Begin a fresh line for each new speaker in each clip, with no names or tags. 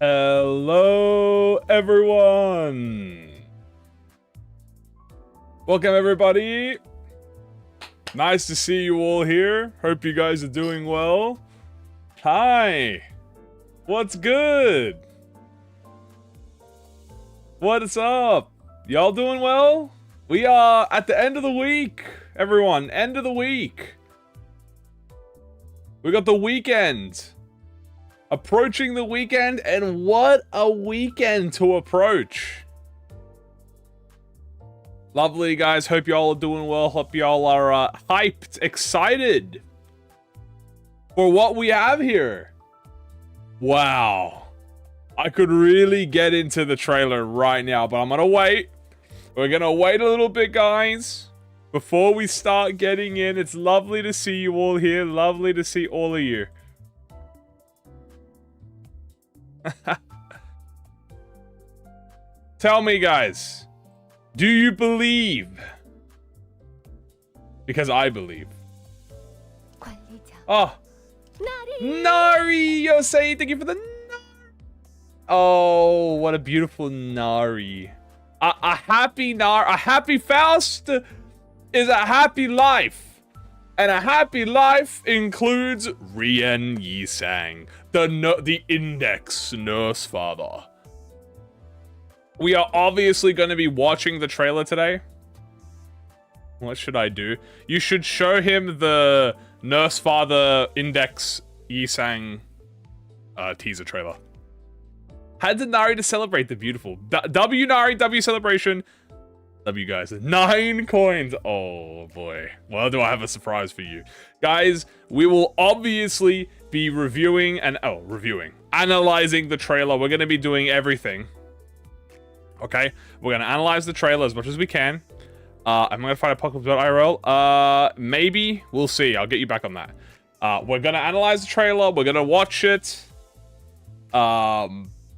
Hello, everyone. Welcome, everybody. Nice to see you all here. Hope you guys are doing well. Hi. What's good? What's up? Y'all doing well? We are at the end of the week, everyone. End of the week. We got the weekend. Approaching the weekend, and what a weekend to approach. Lovely, guys. Hope y'all are doing well. Hope y'all are hyped, excited for what we have here. Wow. I could really get into the trailer right now, but I'm gonna wait. We're gonna wait a little bit, guys, before we start getting in. It's lovely to see you all here. Lovely to see all of you. Tell me, guys, do you believe? Because I believe. Oh, Nari! Yosei, thank you for the Nari. Oh, what a beautiful Nari. A happy Nari, a happy Faust is a happy life. And a happy life includes Rien Yisang, the Index Nurse Father. We are obviously going to be watching the trailer today. What should I do? You should show him the Nurse Father Index Yisang teaser trailer. Had to Nari to celebrate the beautiful. W Nari, W celebration. Love you guys. 9 coins. Oh boy. Well, do I have a surprise for you. Guys, we will obviously be reviewing and analyzing the trailer. We're going to be doing everything. Okay? We're going to analyze the trailer as much as we can. I'm going to find apocalypse.irl. Maybe. We'll see. I'll get you back on that. We're going to analyze the trailer. We're going to watch it. We're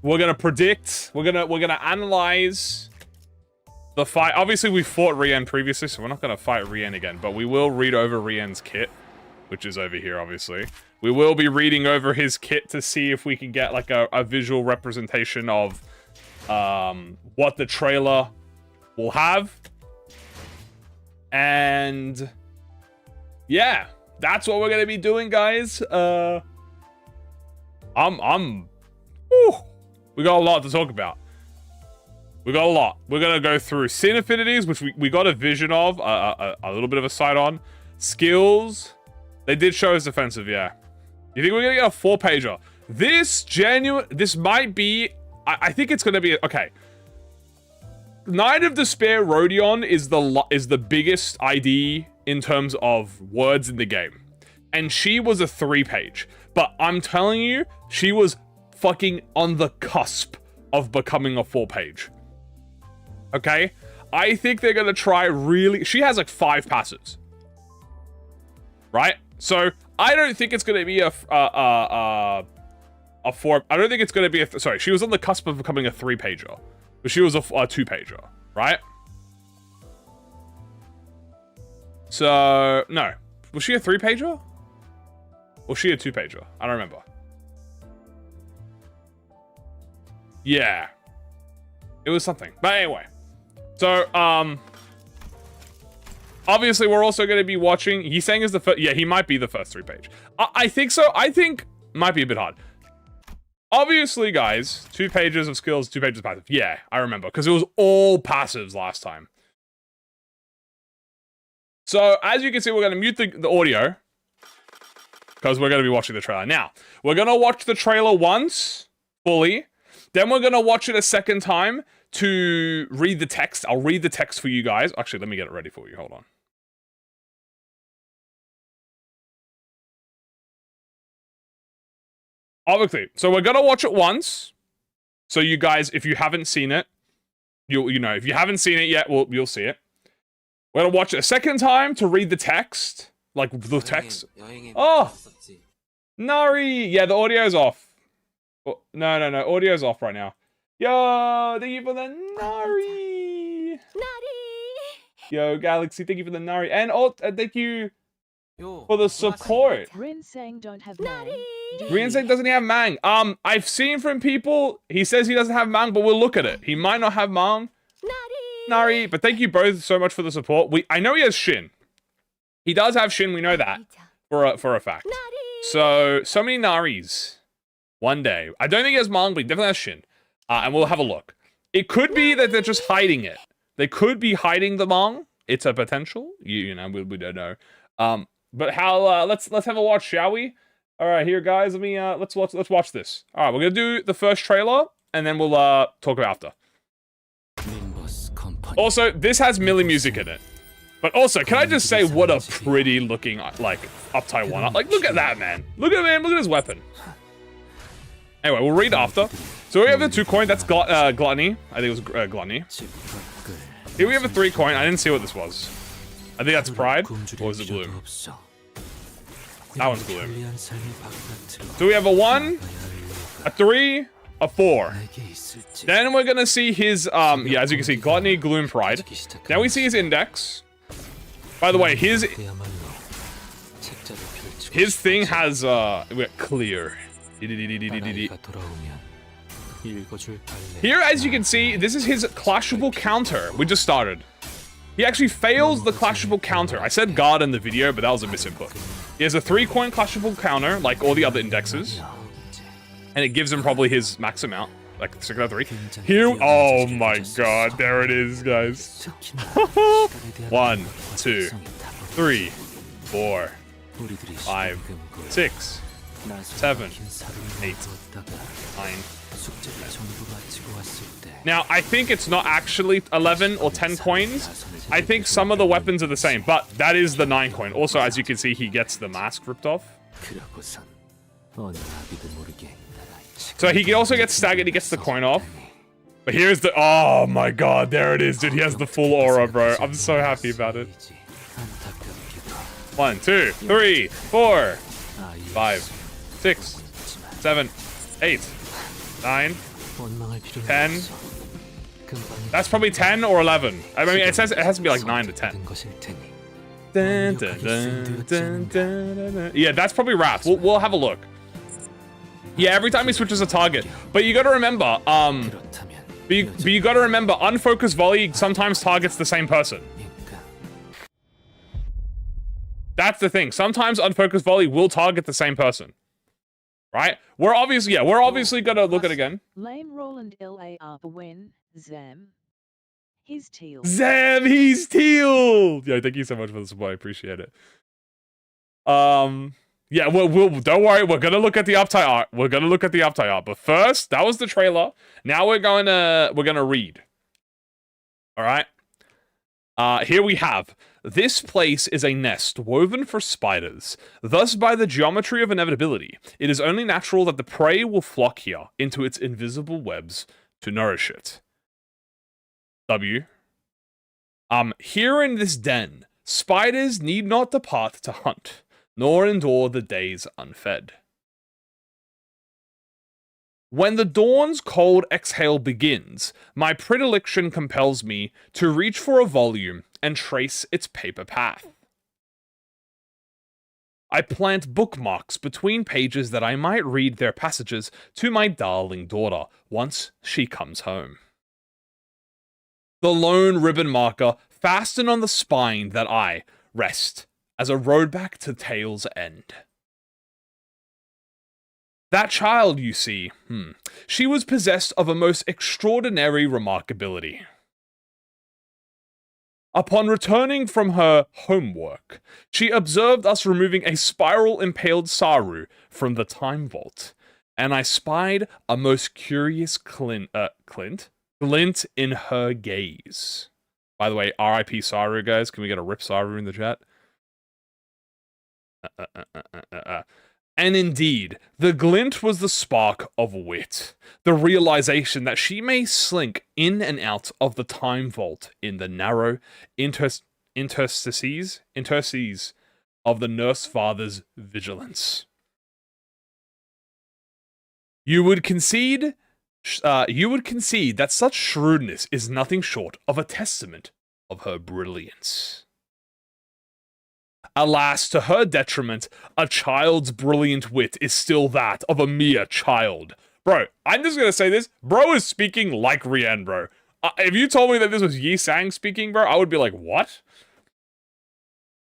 going to predict. We're going to analyze the fight. Obviously, we fought Rien previously, so we're not going to fight Rien again, but we will read over Rien's kit, which is over here, obviously. We will be reading over his kit to see if we can get, like, a visual representation of what the trailer will have. And yeah, that's what we're going to be doing, guys. We got a lot to talk about. We got a lot. We're going to go through Sin Affinities, which we got a vision of, a little bit of a sight on. Skills. They did show us defensive, yeah. You think we're going to get a 4-pager? This might be, I think it's going to be, okay. Knight of Despair Rodion is the biggest ID in terms of words in the game. And she was a 3-page. But I'm telling you, she was fucking on the cusp of becoming a 4-page. Okay, I think they're gonna try really. She has like 5 passes, right? So I don't think it's gonna be a 4. I don't think it's gonna be a. Sorry, she was on the cusp of becoming a 3-pager, but she was a 2-pager, right? So no, was she a 3-pager? Or was she a 2-pager? I don't remember. Yeah, it was something. But anyway. So, obviously we're also going to be watching, he's saying is the first, yeah, he might be the first 3-page. I think so. I think might be a bit hard. Obviously, guys, 2 pages of skills, 2 pages of passive. Yeah, I remember, because it was all passives last time. So, as you can see, we're going to mute the audio, because we're going to be watching the trailer. Now, we're going to watch the trailer once, fully, then we're going to watch it a second time, to read the text. I'll read the text for you guys. Actually, let me get it ready for you. Hold on. Obviously, so we're gonna watch it once. So you guys, if you haven't seen it, you know, if you haven't seen it yet, you'll see it. We're gonna watch it a second time to read the text, like the text. Oh, Nari. Yeah, the audio's off. Oh, no, audio's off right now. Yo, thank you for the Nari! Yo, Galaxy, thank you for the Nari. And thank you for the support.
Rin saying don't have name.
Rien saying doesn't he have Mang? I've seen from people, he says he doesn't have Mang, but we'll look at it. He might not have Mang. Nari, but thank you both so much for the support. I know he has Shin. He does have Shin, we know that for a fact. So many Naris. One day. I don't think he has Mang, but he definitely has Shin. And we'll have a look. It could be that they're just hiding it. They could be hiding the Mang. It's a potential. You know, we don't know. But how? Let's have a watch, shall we? All right, here, guys. Let's watch this. All right, we're gonna do the first trailer, and then we'll talk about after. Also, this has Millie music in it. But also, can I just say what a pretty looking like uptight one? Like, look at that, man. Look at him. Look at his weapon. Anyway, we'll read after. So we have the 2 coin. That's Gluttony. I think it was Gluttony. Here we have a 3 coin. I didn't see what this was. I think that's Pride. Or is it Gloom? That one's Gloom. So we have a 1, a 3, a 4. Then we're gonna see his, yeah, as you can see, Gluttony, Gloom, Pride. Then we see his index. By the way, his thing has, clear. Here, as you can see, this is his clashable counter. We just started. He actually fails the clashable counter. I said guard in the video, but that was a misinput. He has a 3 coin clashable counter, like all the other indexes. And it gives him probably his max amount, like 6 out of 3. Here, oh my god, there it is, guys. 1, 2, 3, 4, 5, 6, 7, 8, 9. Now, I think it's not actually 11 or 10 coins. I think some of the weapons are the same, but that is the 9 coin. Also, as you can see, he gets the mask ripped off. So he also gets staggered, he gets the coin off. But here's the, oh my god, there it is, dude. He has the full aura, bro. I'm so happy about it. 1, 2, 3, 4, 5, 6, 7, 8, 9, 10. That's probably 10 or 11. I mean, it says it has to be like 9 to 10. Dun, dun, dun, dun, dun, dun, dun. Yeah, that's probably Wrath. We'll have a look. Yeah, every time he switches a target. But you gotta remember, you gotta remember, unfocused volley sometimes targets the same person. That's the thing. Sometimes unfocused volley will target the same person. Right? We're obviously gonna look at it again.
Lame Roland LAR win, Zam. He's teal.
Zam, he's teal! Yeah, thank you so much for the support. I appreciate it. Yeah, we'll don't worry, we're gonna look at the uptight art. We're gonna look at the uptight art. But first, that was the trailer. Now we're gonna read. Alright? Here we have. This place is a nest woven for spiders. Thus, by the geometry of inevitability, it is only natural that the prey will flock here into its invisible webs to nourish it. W. Here in this den, spiders need not depart to hunt, nor endure the days unfed. When the dawn's cold exhale begins, my predilection compels me to reach for a volume and trace its paper path. I plant bookmarks between pages that I might read their passages to my darling daughter once she comes home. The lone ribbon marker fastened on the spine that I rest as a road back to tale's end. That child, you see, she was possessed of a most extraordinary remarkability. Upon returning from her homework, she observed us removing a spiral-impaled Saru from the time vault, and I spied a most curious glint in her gaze. By the way, R.I.P. Saru, guys. Can we get a rip Saru in the chat? And indeed, the glint was the spark of wit, the realization that she may slink in and out of the time vault in the narrow interstices of the nurse father's vigilance. You would concede that such shrewdness is nothing short of a testament of her brilliance. Alas, to her detriment, a child's brilliant wit is still that of a mere child. Bro, I'm just gonna say this. Bro is speaking like Rien, bro. If you told me that this was Yi Sang speaking, bro, I would be like, what?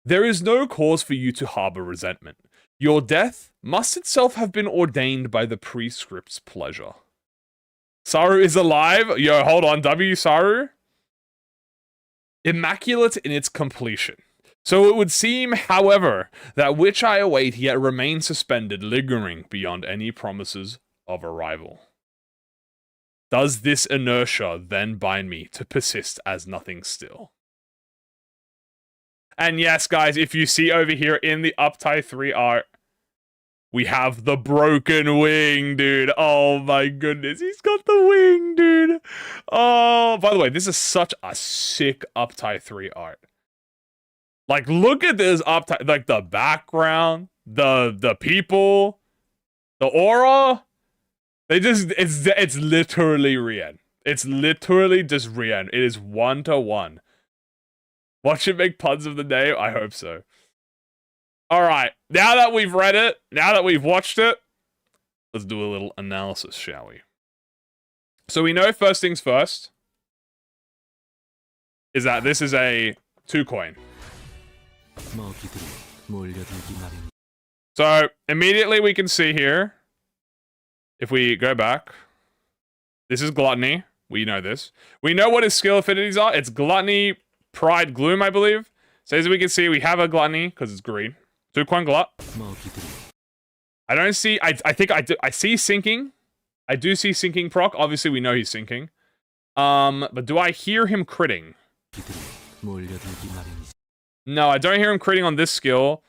There is no cause for you to harbor resentment. Your death must itself have been ordained by the prescript's pleasure. Saru is alive? Yo, hold on, W Saru? Immaculate in its completion. So it would seem, however, that which I await yet remains suspended, lingering beyond any promises of arrival. Does this inertia then bind me to persist as nothing still? And yes, guys, if you see over here in the Uptie 3 art, we have the broken wing, dude. Oh my goodness, he's got the wing, dude. Oh, by the way, this is such a sick Uptie 3 art. Like, look at this Uptie, like the background, the people, the aura. They just, it's literally Rien. It's literally just Rien. It is 1-to-1. Watch it make puns of the name? I hope so. Alright, now that we've read it, now that we've watched it, let's do a little analysis, shall we? So we know first things first is that this is a 2-coin. So immediately we can see here, if we go back, this is Gluttony. We know this. We know what his skill affinities are. It's Gluttony, Pride, Gloom, I believe. So as we can see, we have a Gluttony, because it's green. 2-coin Glut. I don't see, I think I see Sinking. I do see Sinking proc. Obviously, we know he's Sinking. But do I hear him critting? No, I don't hear him critting on this skill.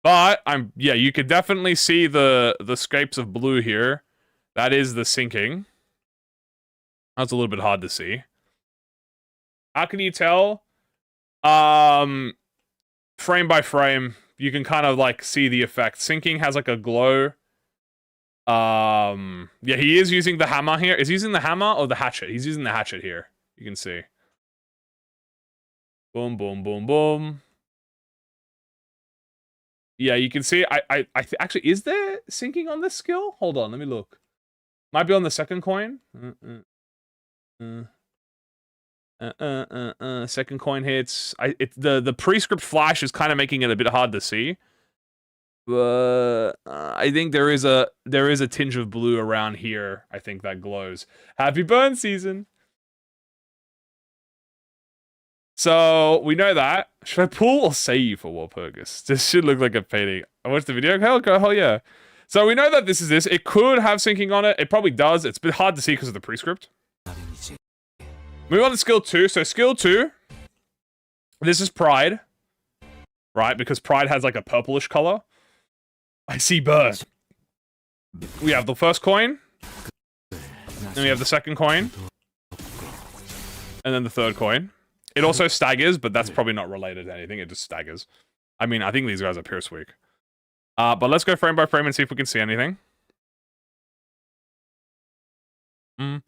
But, yeah, you could definitely see the scrapes of blue here. That is the Sinking. That's a little bit hard to see. How can you tell? Frame by frame, you can kind of like see the effect. Sinking has like a glow. Yeah, he is using the hammer here. Is he using the hammer or the hatchet? He's using the hatchet here. You can see. Boom, boom, boom, boom. Yeah, you can see. Actually, is there sinking on this skill? Hold on, let me look. Might be on the second coin. Second coin hits. The prescript flash is kind of making it a bit hard to see. But I think there is a tinge of blue around here. I think that glows. Happy burn season. So we know that. Should I pull or save for Walpurgis? This should look like a painting. I watched the video. Hell yeah. So we know that this is this. It could have sinking on it. It probably does. It's a bit hard to see because of the prescript. Move on to skill 2. So skill 2. This is Pride. Right? Because Pride has like a purplish color. I see burn. We have the first coin. Then we have the second coin. And then the third coin. It also staggers, but that's probably not related to anything. It just staggers. I mean, I think these guys are Pierce Weak. But let's go frame by frame and see if we can see anything. Boom,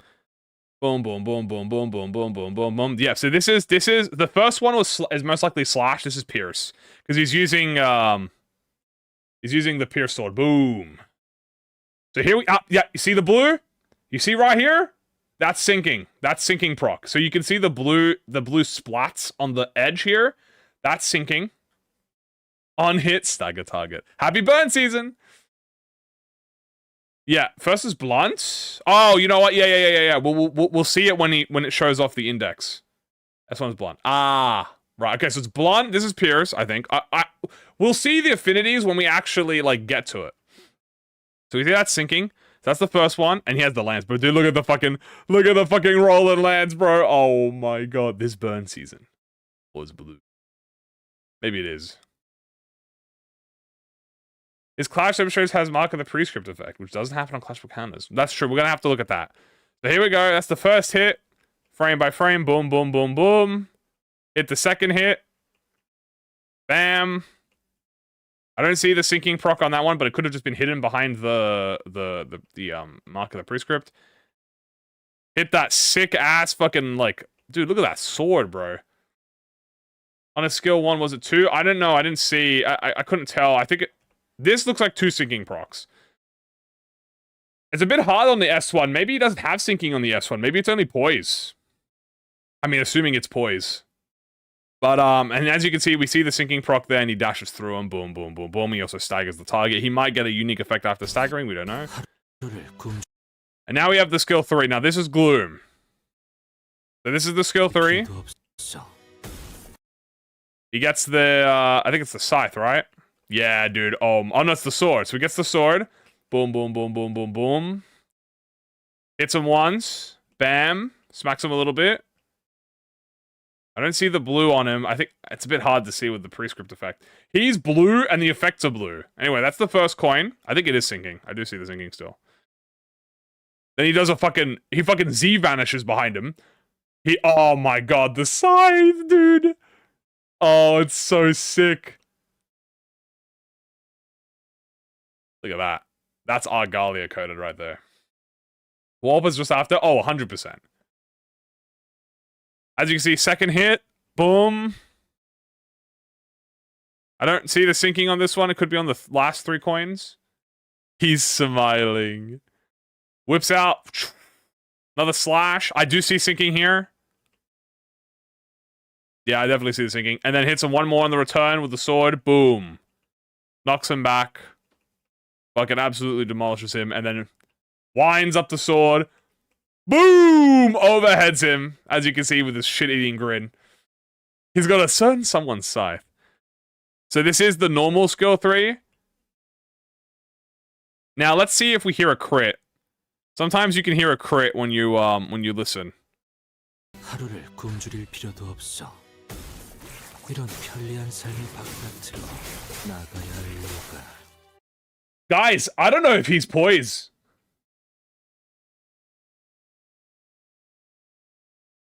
boom, boom, boom, boom, boom, boom, boom, boom, boom. Yeah, so this is the first one is most likely Slash. This is Pierce. Because he's using the Pierce sword. Boom. So here we yeah, you see the blue? You see right here? That's sinking. That's sinking proc. So you can see the blue splats on the edge here. That's sinking. On hit, stagger target. Happy burn season. Yeah, first is blunt. Oh, you know what? Yeah. We'll see it when it shows off the index. This one's blunt. Ah, right. Okay, so it's blunt. This is Pierce, I think. We'll see the affinities when we actually like get to it. So we see that's sinking. That's the first one, and he has the lance. But dude, look at the fucking rolling lance, bro. Oh my god, this burn season was blue. Maybe it is. His Clash demonstrators has Mark of the Prescript effect, which doesn't happen on Clash of Counters. That's true. We're gonna have to look at that. So here we go. That's the first hit. Frame by frame. Boom, boom, boom, boom. Hit the second hit. Bam. I don't see the sinking proc on that one, but it could have just been hidden behind the Mark of the Prescript. Hit that sick ass fucking like, dude, look at that sword, bro. On a skill 1, was it 2? I don't know. I didn't see. I couldn't tell. I think this looks like 2 syncing procs. It's a bit hard on the S1. Maybe he doesn't have syncing on the S1. Maybe it's only poise. I mean, assuming it's poise. But, and as you can see, we see the syncing proc there, and he dashes through him. Boom, boom, boom, boom. He also staggers the target. He might get a unique effect after staggering. We don't know. And now we have the skill 3. Now, this is Gloom. So this is the skill 3. He gets the, I think it's the scythe, right? Yeah, dude. Oh, no, it's the sword. So he gets the sword. Boom, boom, boom, boom, boom, boom. Hits him once. Bam. Smacks him a little bit. I don't see the blue on him. I think it's a bit hard to see with the prescript effect. He's blue and the effects are blue. Anyway, that's the first coin. I think it is syncing. I do see the syncing still. Then he does a fucking... He fucking Z vanishes behind him. Oh my god, the scythe, dude. Oh, it's so sick. Look at that. That's Argalia coded right there. Warp is just after. Oh, 100%. As you can see, second hit. Boom. I don't see the syncing on this one. It could be on the last 3 coins. He's smiling. Whips out. Another slash. I do see syncing here. Yeah, I definitely see the syncing. And then hits him one more on the return with the sword. Boom. Knocks him back. Fucking absolutely demolishes him. And then winds up the sword. Boom! Overheads him. As you can see with his shit-eating grin. He's got a certain someone's scythe. So this is the normal skill 3. Now let's see if we hear a crit. Sometimes you can hear a crit when you listen.
하루를 굶주릴 필요도 없어. 이런 편리한 삶의 바깥으로 나가야 할 이유가.
Guys, I don't know if he's poised.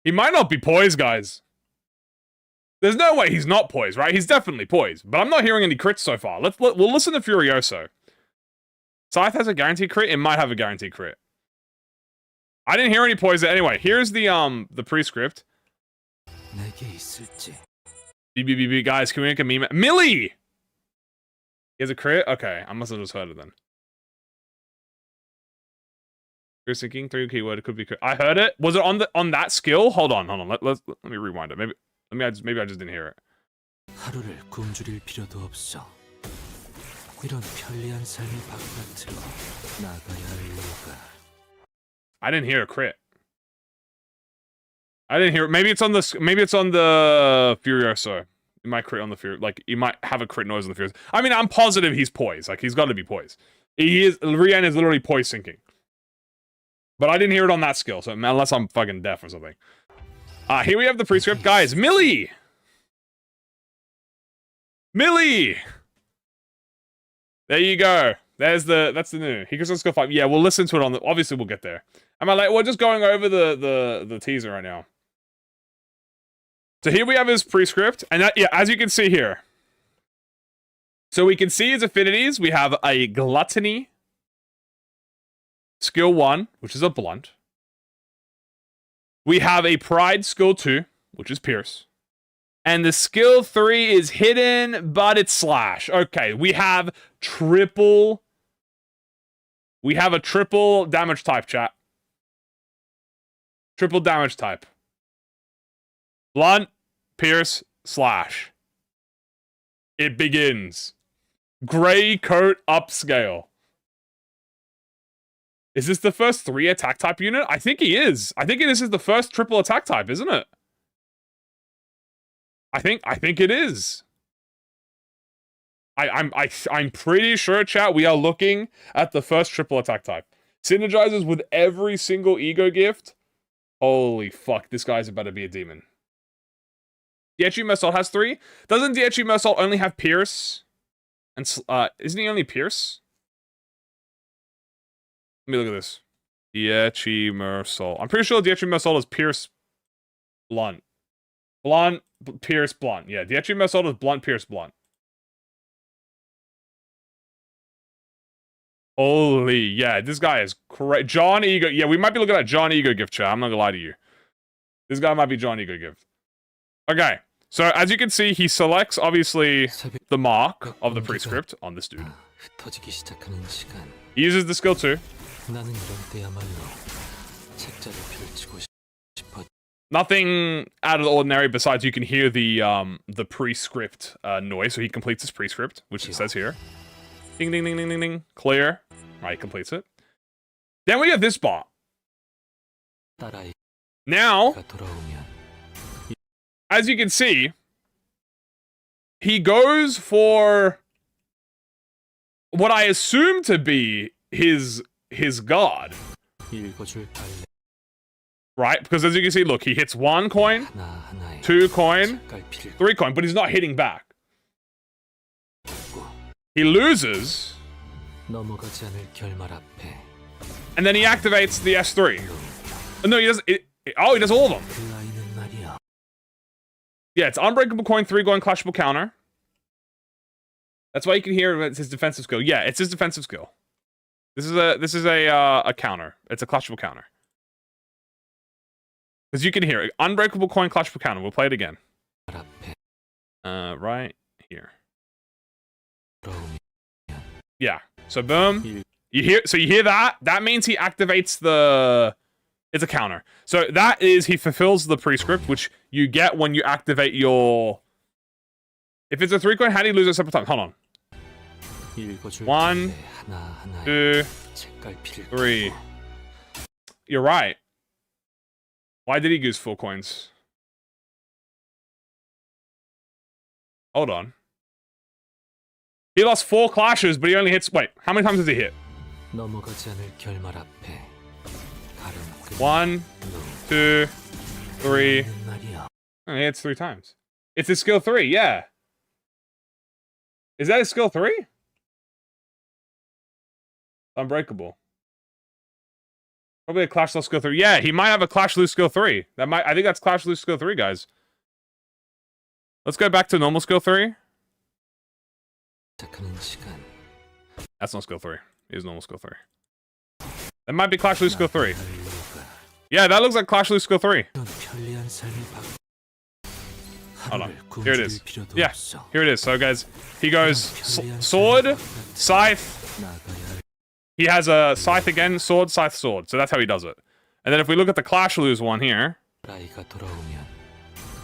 He might not be poised, guys. There's no way he's not poised, right? He's definitely poised. But I'm not hearing any crits so far. We'll listen to Furioso. Scythe has a guaranteed crit. It might have a guaranteed crit. I didn't hear any poison. Anyway, here's the prescript. BBBB, guys, can we make a meme? Millie! He has a crit? Okay, I must have just heard it then. You're thinking 3 keyword, it could be crit. I heard it. Was it on that skill? Hold on. Let me rewind it. Maybe I just didn't hear it.
하루를 굶주릴 필요도 없어. 이런 편리한 삶의 바깥으로 나가야 할 이유가.
I didn't hear a crit. I didn't hear it. Maybe it's on the Furioso. You might crit on the Furioso. Like, you might have a crit noise on the Furioso. I mean, I'm positive he's poised. Like, he's got to be poised. Rien is literally poised syncing. But I didn't hear it on that skill, so unless I'm fucking deaf or something. Here we have the prescript. Guys, Millie! Millie! There you go. That's the new. He goes on skill 5. Yeah, we'll listen to it on the... Obviously, we'll get there. Am I like... We're just going over the teaser right now. So here we have his prescript. And that, yeah, as you can see here. So we can see his affinities. We have a Gluttony. Skill 1, which is a blunt. We have a Pride skill 2, which is Pierce. And the skill 3 is hidden, but it's slash. Okay, we have a triple damage type, chat. Triple damage type. Blunt, Pierce, slash. It begins. Grey coat upscale. Is this the first 3 attack type unit? I think he is. I think this is the first triple attack type, isn't it? I think it is. I'm pretty sure, chat, we are looking at the first triple attack type. Synergizes with every single ego gift. Holy fuck, this guy's about to be a demon. Dietrich Mersault has 3. Doesn't Dietrich Mersault only have Pierce? And isn't he only Pierce? Let me look at this. Dietrich Mersault. I'm pretty sure Dietrich Mersault is Pierce Blunt. Blunt, Pierce, Blunt. Yeah, Dietrich Mersault is Blunt, Pierce, Blunt. Holy, yeah, this guy is correct. John Ego. Yeah, we might be looking at John Ego gift, chat. I'm not gonna lie to you. This guy might be John Ego gift. Okay, So as you can see, he selects obviously
새벽
the mark of the prescript on this dude.
흩어지기 시작하는 시간.
He uses the skill 2.
나는 이런 때야말로 책자를 펼치고 싶어.
Nothing out of the ordinary besides you can hear the prescript noise. So he completes his prescript, which it says here. Ding, ding, ding, ding, ding, ding. Clear. Right, he completes it. Then we have this bot.
딸아이가
Now,
돌아오면
as you can see, he goes for what I assume to be his god.
읽어줄 달래.
Right? Because as you can see, look, he hits 1 coin,
하나하나에
2 coin,
색깔피를
3 coin, but he's not hitting back.
꽂고
He loses,
넘어가지 않을 결말 앞에
and then he activates the S3. No, he doesn't. Oh, he does all of them.
그 아이는 말이야.
Yeah, it's unbreakable coin, 3 coin, clashable counter. That's why you can hear it's his defensive skill. Yeah, it's his defensive skill. This is a counter. It's a clashable counter. Because you can hear it. Unbreakable coin, clashable counter. We'll play it again.
앞에
Right here.
돌아오면
Yeah. So boom. You hear that? That means he activates the. It's a counter. So that is he fulfills the prescript, which you get when you activate your. If it's a 3 coin, how do you lose it separate times? Hold on.
읽어줄
1,
달래. 하나하나에
2,
색깔피를
3.
꽂고
You're right. Why did he use 4 coins? Hold on. He lost 4 clashes, but he only hits. Wait, how many times does he hit?
넘어가지 않을 결말 앞에 가름 끈
1, 2, 3.
아이는 말이야.
Oh, he hits 3 times. It's his skill 3, yeah. Is that his skill 3? Unbreakable. Probably a Clash Loose skill 3. Yeah, he might have a Clash Loose skill 3. I think that's Clash Loose skill 3, guys. Let's go back to normal skill 3.
시작하는 시간.
That's not skill 3. It is normal skill 3. That might be Clash Loose skill 3. Yeah, that looks like Clash Loose skill 3.
이런 편리한 삶을 바-
Hold on.
하루를
Here it is.
굶주릴 필요도
Yeah,
없어.
here it is. So, guys, he goes sword, scythe.
나가야 할
He has a scythe again, sword, scythe, sword. So that's how he does it. And then if we look at the Clash Loose one here,
아이가 돌아오면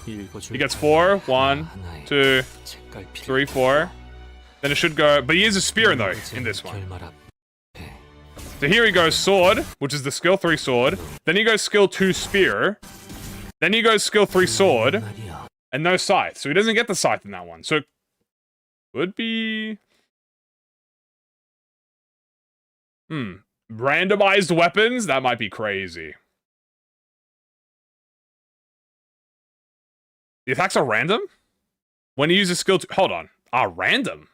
읽어줄
he gets 4, 1,
하나하나에
2,
색깔피를
3, 4. Then it should go. But he is a spear, though, in this one.
결말 앞에
So here he goes sword, which is the skill 3 sword. Then he goes skill 2 spear. Then he goes skill 3 sword.
말이야.
And no scythe. So he doesn't get the scythe in that one. So would be. Randomized weapons? That might be crazy. The attacks are random? When he uses skill 2. Hold on. Random?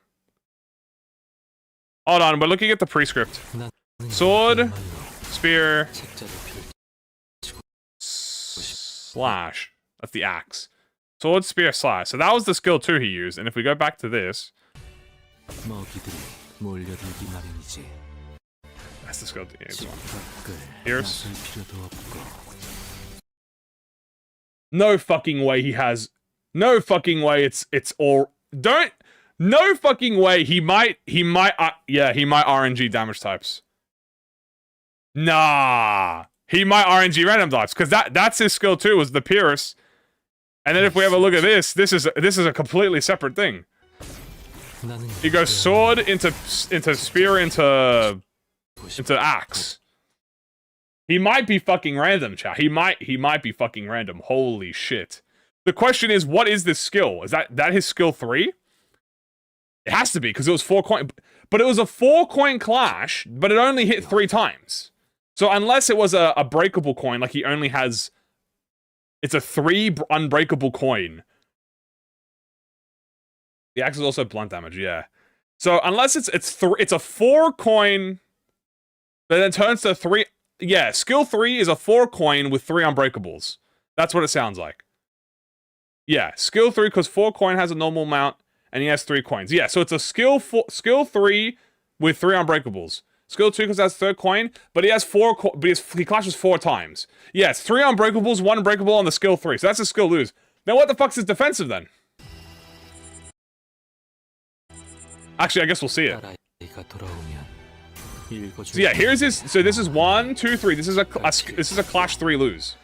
Hold on. We're looking at the prescript.
나는
Sword.
그야말로
Spear.
책자를 펼-
Slash. That's the axe. Sword, spear, slash. So that was the skill 2 he used. And if we go back to this,
먹이들이 몰려들기 마련이지.
that's the skill 2. Yeah, this one.
밖을
Pierce.
나설 필요도 없고.
No fucking way he has. No fucking way it's all. Don't. No fucking way he might. Yeah, he might RNG damage types. Nah. He might RNG random types. Because that's his skill 2 was the Pierce. And then if we have a look at this is a completely separate thing.
나는
He goes sword into spear into axe. He might be fucking random, chat. He might be fucking random. Holy shit. The question is, what is this skill? Is that his skill 3? It has to be, because it was 4 coin. But it was a 4 coin clash, but it only hit 3 times. So unless it was a breakable coin, like he only has. It's a 3 unbreakable coin. The axe is also blunt damage, yeah. So unless it's a 4 coin, but then turns to 3. Yeah, skill 3 is a 4 coin with 3 unbreakables. That's what it sounds like. Yeah, skill 3 because 4 coin has a normal amount and he has 3 coins. Yeah, so it's a skill 3 with 3 unbreakables. Skill 2 because that's 3rd coin, but he has 4. But he clashes 4 times. Yeah, it's 3 unbreakables, 1 breakable on the skill 3. So that's a skill lose. Then what the fuck's his defensive then? Actually, I guess we'll see it. So yeah, here's his. So this is 1, 2, 3. This is a Clash 3 lose.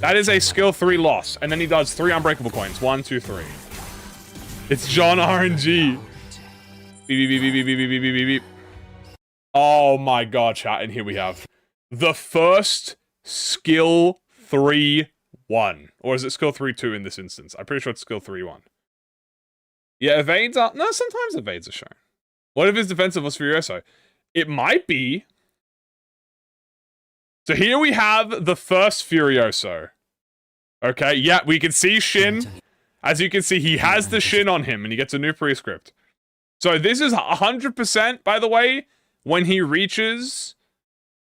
That is a skill 3 loss, and then he does 3 unbreakable coins. 1, 2, 3. It's John RNG. Beep, beep, beep, beep, beep, beep, beep, beep, beep. Oh my god, chat, and here we have the first skill 3-1. Or is it skill 3-2 in this instance? I'm pretty sure it's skill 3-1. Yeah, evades are... No, sometimes evades are shown. What if his defensive was Furioso? It might be. So here we have the first Furioso. Okay, yeah, we can see Shin. As you can see, he has the Shin on him, and he gets a new prescript. So this is 100%, by the way, when he reaches...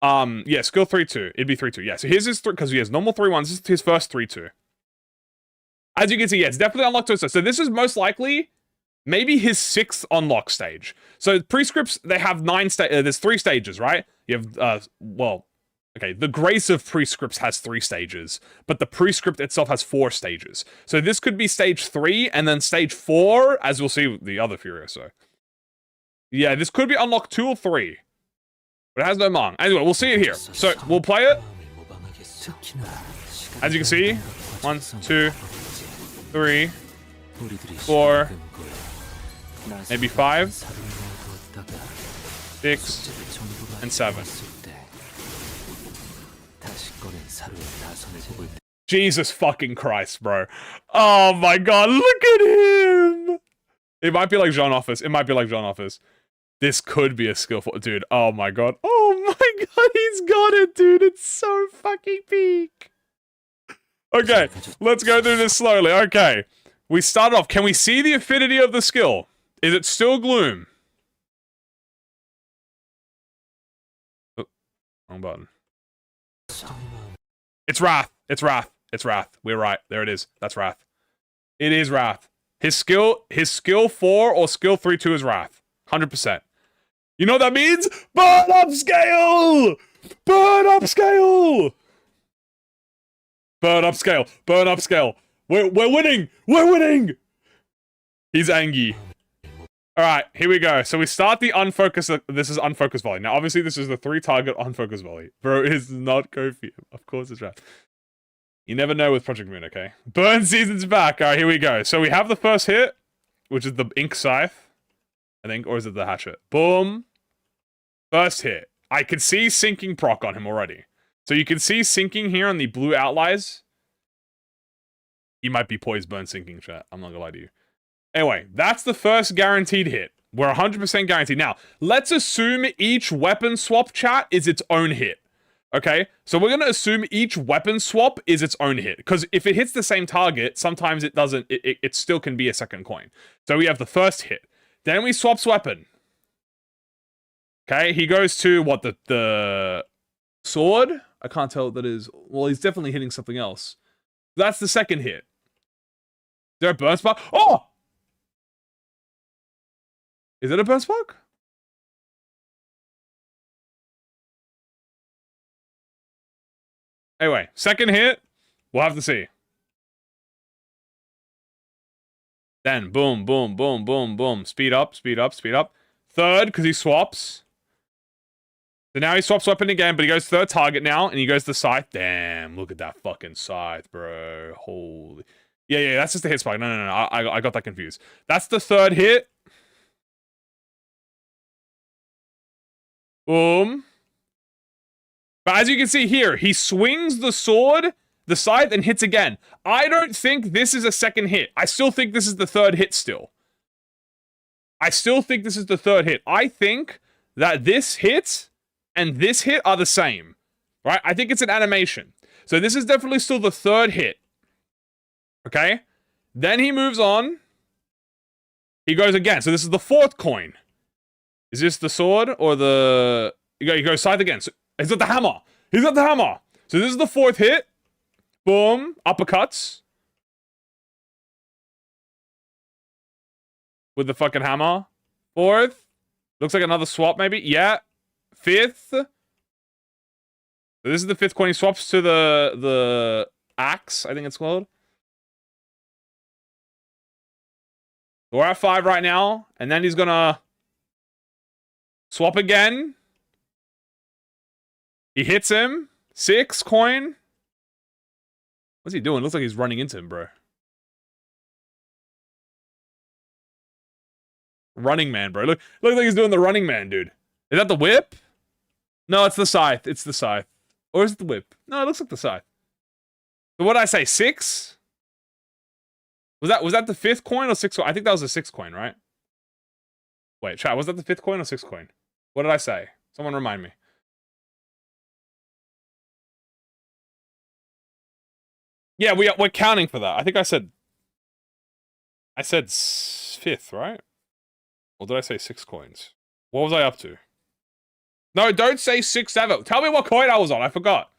yeah, skill 3-2. It'd be 3-2. Yeah, so here's his... Because he has normal 3-1s. This is his first 3-2. As you can see, yeah, it's definitely unlocked also. So this is most likely maybe his 6th unlock stage. So prescripts, they have 9 there's 3 stages, right? You have, well, okay, the Grace of Prescripts has 3 stages, but the prescript itself has 4 stages. So this could be stage 3, and then stage 4, as we'll see with the other Furioso. Yeah, this could be unlocked 2 or 3. But it has no Mang. Anyway, we'll see it here. So, we'll play it. As you can see, 1, 2, 3, 4, maybe 5, 6, and 7. Jesus fucking Christ, bro. Oh my god, look at him! It might be like Jean Office. It might be like Jean Office. This could be a skillful... Dude, oh my god. Oh my god, he's got it, dude. It's so fucking peak. Okay, let's go through this slowly. Okay, we started off. Can we see the affinity of the skill? Is it still Gloom? Oh, wrong button. It's Wrath. It's Wrath. It's Wrath. We're right. There it is. That's Wrath. It is Wrath. His skill 4 or skill 3-2 is Wrath. 100%. You know what that means? Burn upscale! Burn upscale! Burn upscale. Burn upscale. We're winning! We're winning! He's angry. Alright, here we go. So we start the unfocused... This is unfocused volley. Now, obviously, this is the 3-target unfocused volley. Bro, it's not Kofi. Of course it's Wrath. You never know with ProjectMoon, okay? Burn season's back. Alright, here we go. So we have the first hit, which is the Ink Scythe, I think, or is it the Hatchet? Boom. First hit. I can see sinking proc on him already. So you can see sinking here on the blue outliers. He might be poised burn sinking, chat. I'm not gonna lie to you. Anyway, that's the first guaranteed hit. We're 100% guaranteed. Now, let's assume each weapon swap, chat, is its own hit. Okay? So we're gonna assume each weapon swap is its own hit. Because if it hits the same target, sometimes it doesn't, it still can be a second coin. So we have the first hit. Then we swaps weapon. Okay, he goes to, what, the sword? I can't tell what that is. Well, he's definitely hitting something else. That's the second hit. Is there a burn spark? Oh! Is it a burn spark? Anyway, second hit. We'll have to see. Then, boom, boom, boom, boom, boom. Speed up, speed up, speed up. Third, because he swaps. So now he swaps weapon again, but he goes third target now, and he goes to scythe. Damn, look at that fucking scythe, bro. Holy. Yeah, that's just a hit spike. No. I got that confused. That's the third hit. Boom. But as you can see here, he swings the sword, the scythe, and hits again. I don't think this is a second hit. I still think this is the third hit still. I still think this is the third hit. I think that this hit and this hit are the same. Right? I think it's an animation. So this is definitely still the third hit. Okay? Then he moves on. He goes again. So this is the fourth coin. Is this the sword or the... He goes scythe again. So he's got the hammer. He's got the hammer. So this is the fourth hit. Boom. Uppercuts. With the fucking hammer. Fourth. Looks like another swap maybe. Yeah. Fifth. So this is the fifth coin. He swaps to the axe, I think it's called. We're at 5 right now, and then he's gonna swap again. He hits him. 6 coin. What's he doing? Looks like he's running into him, bro. Running Man, bro. Look like he's doing the Running Man, dude. Is that the whip? No, it's the scythe. It's the scythe. Or is it the whip? No, it looks like the scythe. So what did I say? 6? Was that the 5th coin or 6th coin? I think that was the 6th coin, right? Wait, chat, was that the 5th coin or 6th coin? What did I say? Someone remind me. Yeah, we're counting for that. I think I said 5th, right? Or did I say 6 coins? What was I up to? No, don't say 6 ever. Tell me what coin I was on. I forgot.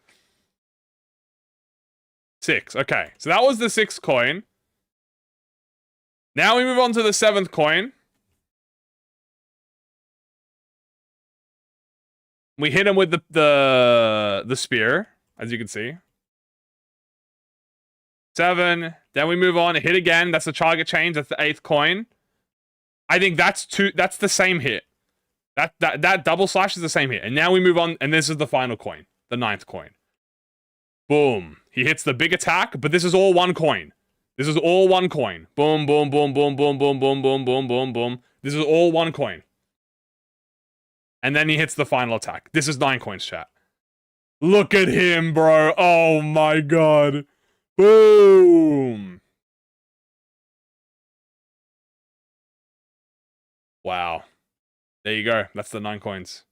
6. Okay. So that was the 6th coin. Now we move on to the 7th coin. We hit him with the spear, as you can see. 7. Then we move on. Hit again. That's the target change. That's the 8th coin. I think that's the same hit. That double slash is the same hit. And now we move on, and this is the final coin. The 9th coin. Boom. He hits the big attack, but this is all 1 coin. This is all 1 coin. Boom, boom, boom, boom, boom, boom, boom, boom, boom, boom, boom. This is all 1 coin. And then he hits the final attack. This is 9 coins, chat. Look at him, bro. Oh my god. Boom. Wow. There you go. That's the 9 coins.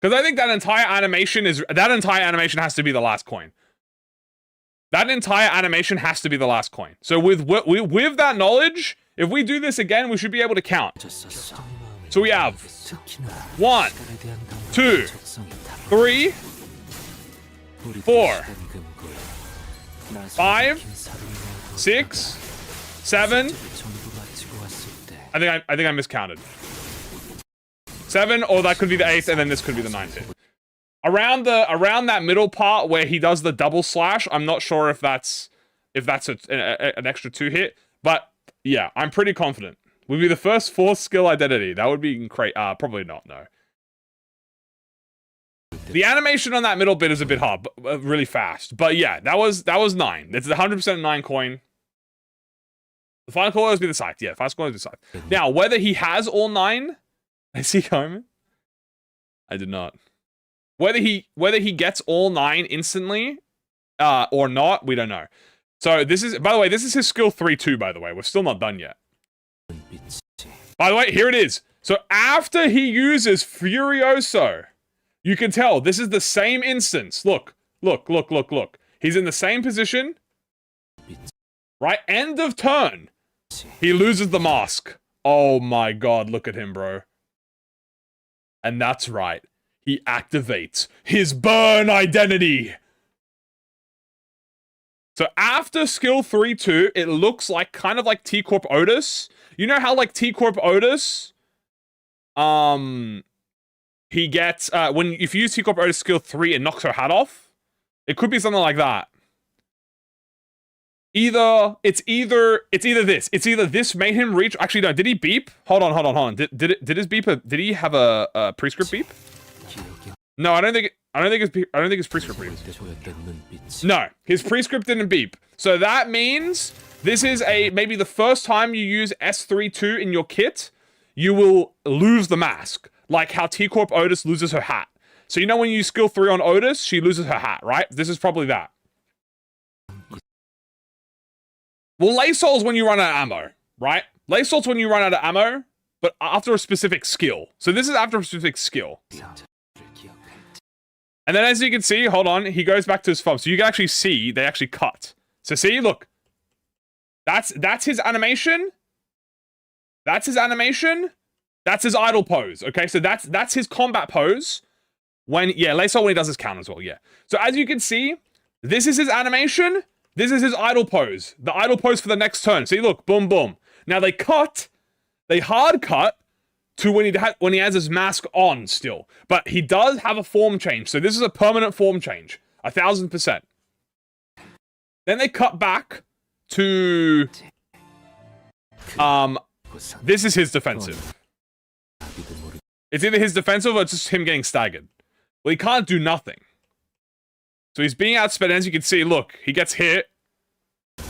Because I think that entire animation has to be the last coin. That entire animation has to be the last coin. So with that knowledge, if we do this again, we should be able to count. So we have 1, 2, 3, 4, 5, 6, 7. I think I miscounted. 7, or that could be the 8th, and then this could be the 9th hit. Around that middle part where he does the double slash, I'm not sure if that's an extra 2 hit, but yeah, I'm pretty confident. Would be the first 4th skill identity. That would be great. Probably not. No. The animation on that middle bit is a bit hard, but really fast. But yeah, that was 9. It's the 100% 9 coin. The final coin would be the scythe. Yeah, final coin would be the scythe. Now, whether he has all 9, I see Kamui. I did not. Whether he gets all 9 instantly, or not, we don't know. So this is, by the way, this is his skill 3-2, by the way. We're still not done yet. By the way, here it is. So after he uses Furioso, you can tell this is the same instance. Look. He's in the same position. Right? End of turn. He loses the mask. Oh my god, look at him, bro. And that's right. He activates his burn identity. So after skill 3-2, it looks like kind of like T-Corp Otis. You know how like T-Corp Otis, he gets if you use T-Corp Otis skill 3, it knocks her hat off. It could be something like that. It's either this made him reach. Actually, no. Did he beep? Hold on. Did his beep? Did he have a prescript beep? No, I don't think his prescript beeped. No, his prescript didn't beep. So that means this is maybe the first time you use S32 in your kit, you will lose the mask, like how T-Corp Otis loses her hat. So you know when you use skill 3 on Otis, she loses her hat, right? This is probably that. Well, Lay Soul's when you run out of ammo, right? Lay Soul's when you run out of ammo, but after a specific skill. So this is after a specific skill. And then as you can see, hold on, he goes back to his fob. So you can actually see, they actually cut. So see, look. That's his animation. That's his animation. That's his idle pose, okay? So that's his combat pose. When he does his count as well, yeah. So as you can see, this is his animation. This is his idle pose. The idle pose for the next turn. See, look, boom, boom. Now they hard cut to when he has his mask on still. But he does have a form change, so this is a permanent form change. 1000%. Then they cut back to... This is his defensive. It's either his defensive or it's just him getting staggered. Well, he can't do nothing. So he's being outsped, as you can see, look, he gets hit. And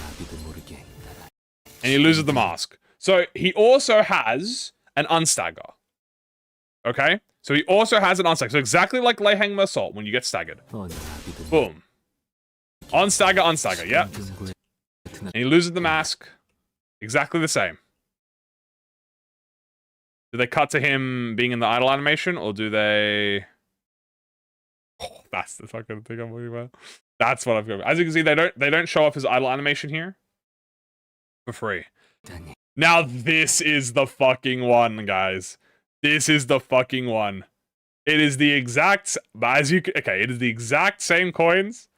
he loses the mask. So he also has an unstagger. Okay? So he also has an unstagger. So exactly like Lei Hang Assault when you get staggered. Boom. Unstagger, unstagger, yep. And he loses the mask. Exactly the same. Do they cut to him being in the idle animation, or do they... Oh, that's the fucking thing I'm looking about. That's what I've got. As you can see, they don't show off his idle animation here for free. Now this is the fucking one, guys. This is the fucking one. It is the exact, it is the exact same coins.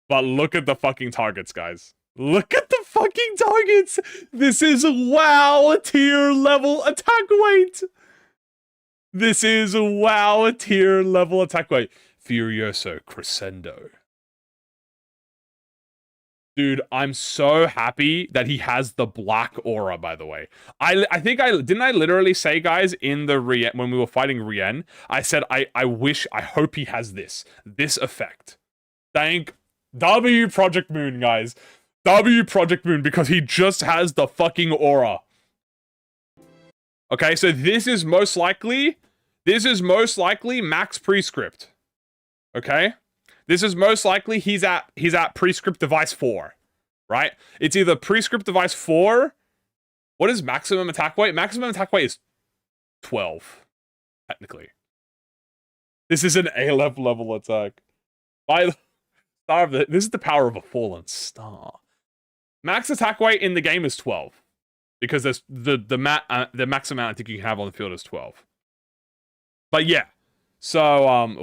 But look at the fucking targets, guys. Look at the fucking targets. This is WoW tier level attack weight. This is WoW tier level attack weight. Furioso Crescendo. Dude, I'm so happy that he has the black aura, by the way. I think didn't I literally say, guys, in the Rien, when we were fighting Rien, I said, I hope he has this effect. Thank W ProjectMoon, guys. W ProjectMoon, because he just has the fucking aura. Okay, so this is most likely max prescript. Okay? This is most likely he's at prescript device 4, right? It's either prescript device 4. What is maximum attack weight? Maximum attack weight is 12, technically. This is an A level attack. This is the power of a fallen star. Max attack weight in the game is 12, because there's the max amount I think you can have on the field is 12. But yeah. So,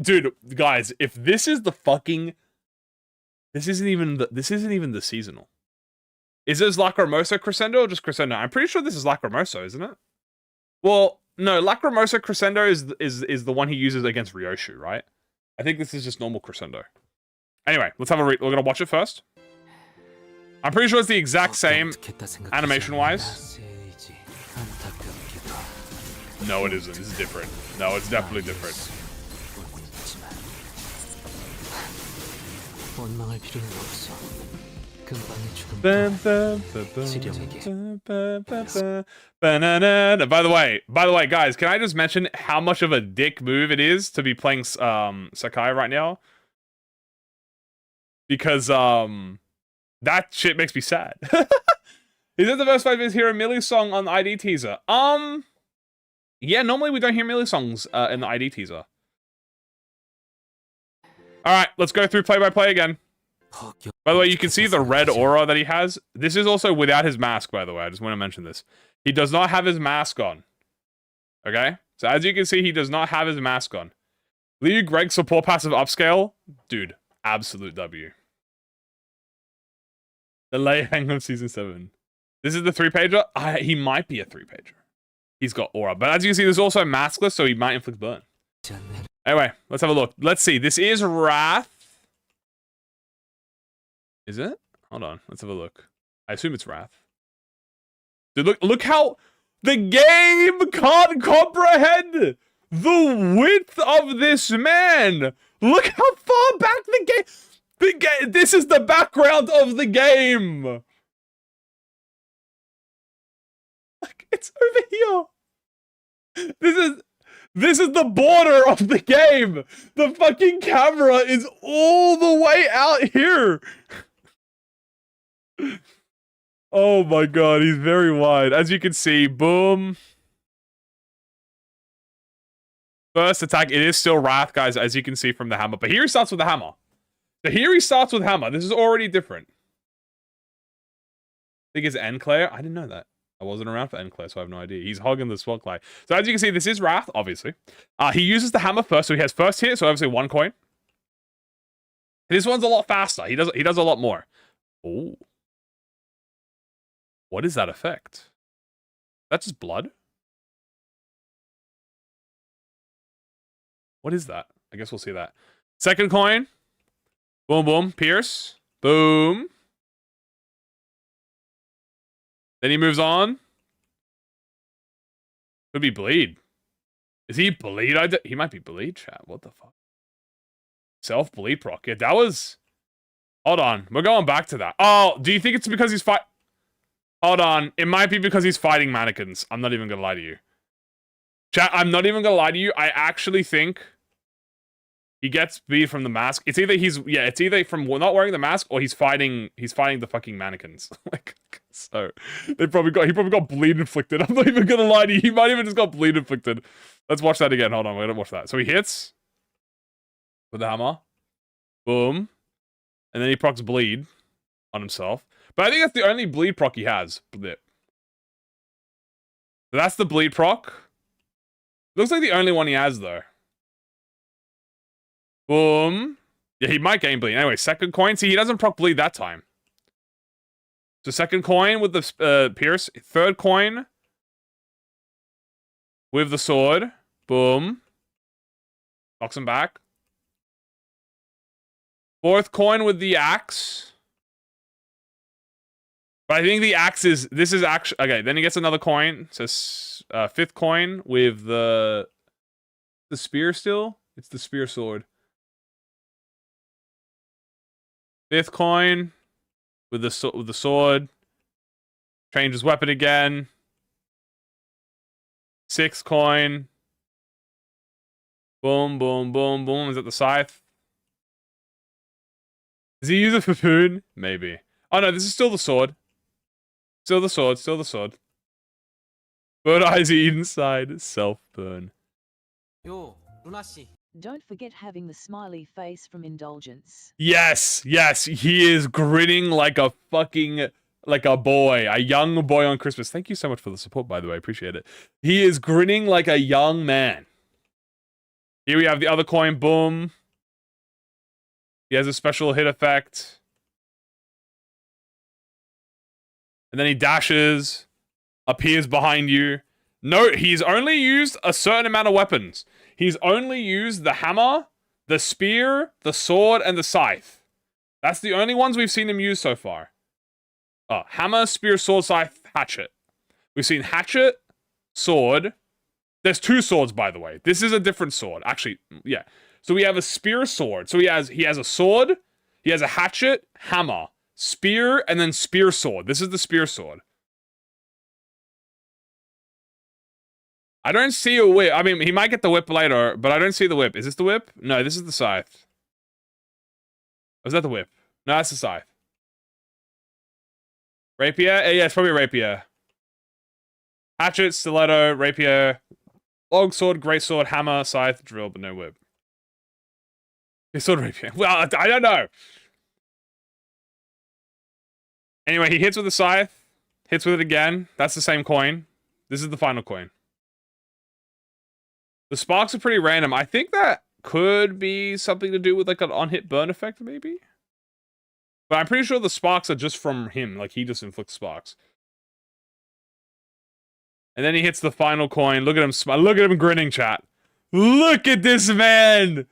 dude, guys, if this is the fucking, this isn't even the seasonal. Is this Lacrimosa Crescendo or just Crescendo? I'm pretty sure this is Lacrimosa, isn't it? Well, no, Lacrimosa Crescendo is the one he uses against Ryoshu, right? I think this is just normal Crescendo. Anyway, let's have we're gonna watch it first. I'm pretty sure it's the exact same animation-wise. No, it isn't. It's different. No, it's definitely different. By the way, guys, can I just mention how much of a dick move it is to be playing Sakai right now? Because that shit makes me sad. Is it the first 5 minutes hear a Millie song on the ID teaser? Yeah, normally we don't hear Millie songs in the ID teaser. Alright, let's go through play-by-play again. By the way, you can see the red aura that he has. This is also without his mask, by the way. I just want to mention this. He does not have his mask on. Okay? So as you can see, he does not have his mask on. Liu Greg support passive upscale? Dude, absolute W. The Lei Hang of Season 7. This is the 3-pager? He might be a 3-pager. He's got aura. But as you can see, there's also maskless, so he might inflict burn. Anyway, let's have a look. Let's see. This is Wrath. Is it? Hold on. Let's have a look. I assume it's Wrath. Dude, look how the game can't comprehend the width of this man. Look how far back the game. This is the background of the game. Like, it's over here. This is the border of the game. The fucking camera is all the way out here. Oh my god, he's very wide. As you can see, boom. First attack, it is still Wrath, guys, as you can see from the hammer. But here he starts with the hammer. So here he starts with hammer. This is already different. I think it's Enclair. I didn't know that. I wasn't around for Enclair, so I have no idea. He's hogging the Swordclay. So as you can see, this is Wrath, obviously. He uses the hammer first, so he has first hit, so obviously 1 coin. This one's a lot faster. He does a lot more. Oh. What is that effect? That's just blood? What is that? I guess we'll see that. Second coin. Boom, boom. Pierce. Boom. Then he moves on. Could be bleed. Is he bleed? He might be bleed, chat. What the fuck? Self-bleed proc. Yeah, that was... Hold on. We're going back to that. Oh, do you think it's because he's Hold on. It might be because he's fighting mannequins. I'm not even gonna lie to you. Chat, I'm not even gonna lie to you. I actually think he gets bleed from the mask. It's either it's either from not wearing the mask or he's fighting the fucking mannequins. Like, so he probably got bleed inflicted. I'm not even gonna lie to you. He might even just got bleed inflicted. Let's watch that again. Hold on, we're gonna watch that. So he hits with the hammer. Boom. And then he procs bleed on himself. But I think that's the only bleed proc he has. So that's the bleed proc. Looks like the only one he has, though. Boom. Yeah, he might gain bleed. Anyway, second coin. See, he doesn't proc bleed that time. So second coin with the pierce. Third coin with the sword. Boom. Knocks him back. Fourth coin with the axe. But I think the axe is... This is actually... Okay, then he gets another coin. It says fifth coin with the spear still. It's the spear sword. Fifth coin with the sword. Changes weapon again. Sixth coin. Boom, boom, boom, boom. Is that the scythe? Does he use a Fapoon? Maybe. Oh no, this is still the sword. Still the sword, still the sword. Bird eyes inside, self-burn.
Yo, Lunashi.
Don't forget having the smiley face from Indulgence.
Yes, yes, he is grinning like a fucking, like a boy. A young boy on Christmas. Thank you so much for the support, by the way. I appreciate it. He is grinning like a young man. Here we have the other coin, boom. He has a special hit effect. And then he dashes, appears behind you. Note, he's only used a certain amount of weapons. He's only used the hammer, the spear, the sword, and the scythe. That's the only ones we've seen him use so far. Hammer, spear, sword, scythe, hatchet. We've seen hatchet, sword. There's two swords, by the way. This is a different sword. Actually, yeah. So we have a spear, sword. So he has a sword, he has a hatchet, hammer, spear, and then spear sword. This is the spear sword. I don't see a whip. I mean, he might get the whip later, but I don't see the whip. Is this the whip? No, this is the scythe. Or is that the whip? No, that's the scythe. Rapier? Yeah, it's probably a rapier. Hatchet, stiletto, rapier, long sword, great sword, hammer, scythe, drill, but no whip. His sword, rapier. Well, I don't know. Anyway, he hits with the scythe, hits with it again. That's the same coin. This is the final coin. The sparks are pretty random. I think that could be something to do with like an on-hit burn effect, maybe? But I'm pretty sure the sparks are just from him. Like, he just inflicts sparks. And then he hits the final coin. Look at him smile. Look at him grinning, chat. Look at this man!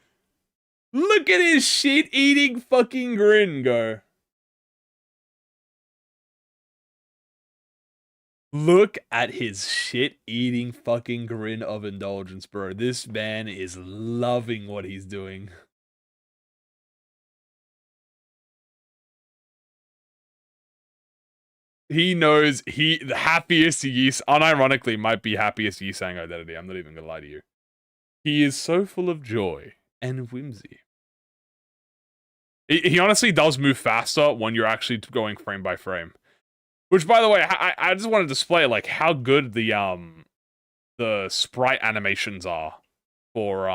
Look at his shit-eating fucking grin go. Look at his shit-eating fucking grin of indulgence, bro. This man is loving what he's doing. He knows the happiest unironically might be happiest Yisang identity. I'm not even gonna lie to you. He is so full of joy and whimsy. He honestly does move faster when you're actually going frame by frame. Which, by the way, I just want to display like how good the sprite animations are for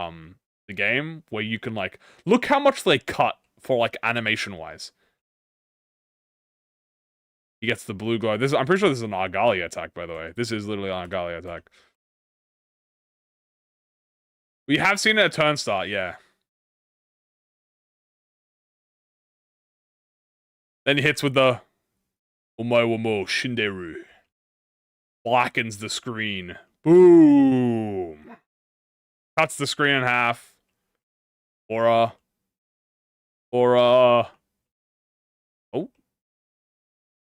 the game, where you can like look how much they cut for like animation wise. He gets the blue glow. I'm pretty sure this is an Argalia attack, by the way. This is literally an Argalia attack. We have seen it at turn start, yeah. Then he hits with the Omae wa mo shinderu. blackens the screen. Boom. Cuts the screen in half. Or oh. Did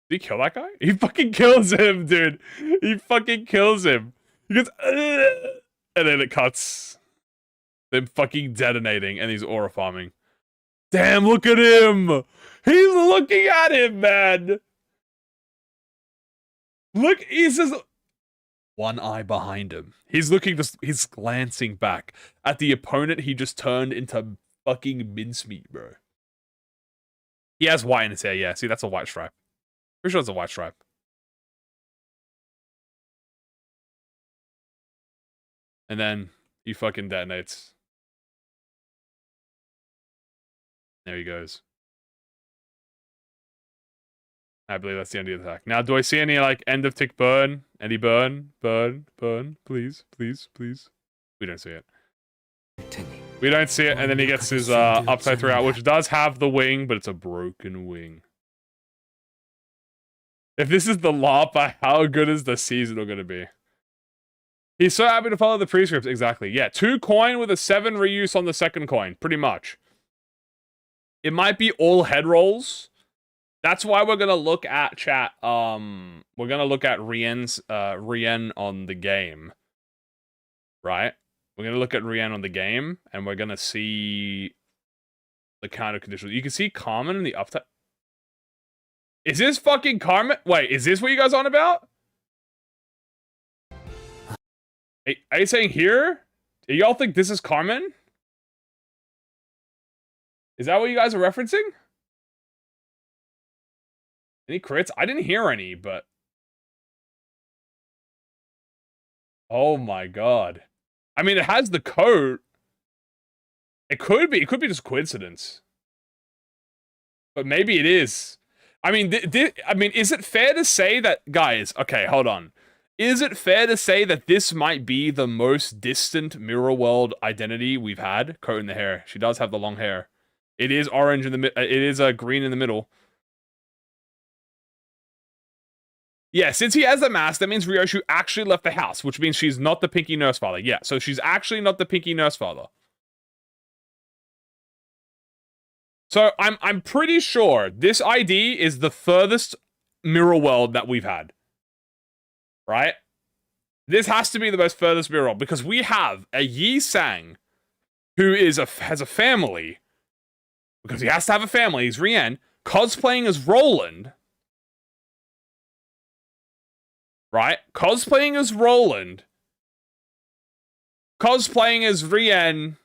he kill that guy? He fucking kills him, dude. He fucking kills him. He goes, ugh, and then it cuts. Them fucking detonating, and he's aura farming. Damn, look at him! He's looking at him, man! Look, he's just... One eye behind him. He's looking, he's glancing back at the opponent he just turned into fucking mincemeat, bro. He has white in his hair, yeah. See, that's a white stripe. Pretty sure it's a white stripe. And then he fucking detonates. There he goes. I believe that's the end of the attack. Now, do I see any, like, end of tick burn? Any burn? Burn? Burn? Please? Please? Please? We don't see it. We don't see it, and then he gets his upside 3 out, which does have the wing, but it's a broken wing. If this is the LARP, how good is the seasonal going to be? He's so happy to follow the prescripts. Exactly. Yeah, 2 coin with a 7 reuse on the second coin. Pretty much. It might be all head rolls. That's why we're going to look at chat. We're going to look at Rien on the game. Right? We're going to look at Rien on the game, and we're going to see the counter conditions. You can see Carmen in the uptime. Is this fucking Carmen? Wait, is this what you guys on about? Are you saying here? Do y'all think this is Carmen? Is that what you guys are referencing? Any crits? I didn't hear any, but... Oh my god. I mean, it has the coat. It could be just coincidence. But maybe it is. I mean, is it fair to say that... Guys, okay, hold on. Is it fair to say that this might be the most distant Mirror World identity we've had? Coat in the hair. She does have the long hair. It is orange in the middle. It is green in the middle. Yeah, since he has the mask, that means Ryoshu actually left the house, which means she's not the Pinky Nurse Father. Yeah, so she's actually not the Pinky Nurse Father. So I'm pretty sure this ID is the furthest Mirror World that we've had. Right? This has to be the most furthest Mirror World, because we have a Yi Sang who has a family, because he has to have a family. He's Rien, cosplaying as Roland. Right? Cosplaying as Roland. Cosplaying as Rien.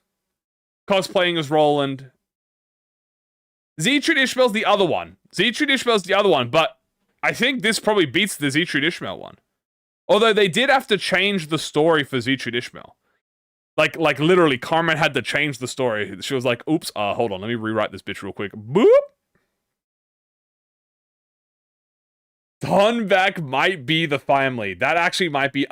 Cosplaying as Roland. Zeetrude Ishmael's the other one. Zeetrude Ishmael's the other one, but I think this probably beats the Zeetrude Ishmael one. Although they did have to change the story for Zeetrude Ishmael. Like literally, Carmen had to change the story. She was like, oops, hold on, let me rewrite this bitch real quick. Boop! Donback might be the family. That actually might be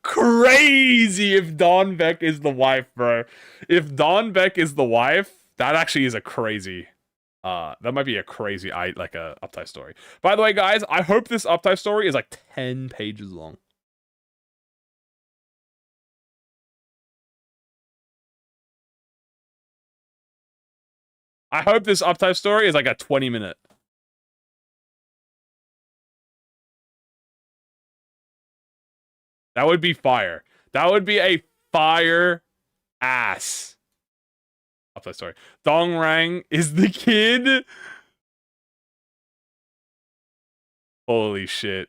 crazy if Donbeck is the wife, bro. If Donbeck is the wife, that actually is a crazy... that might be a crazy, uptie story. By the way, guys, I hope this uptie story is like 10 pages long. I hope this uptie story is like a 20-minute. That would be fire. That would be a fire ass. Uptie story. Dongrang is the kid. Holy shit.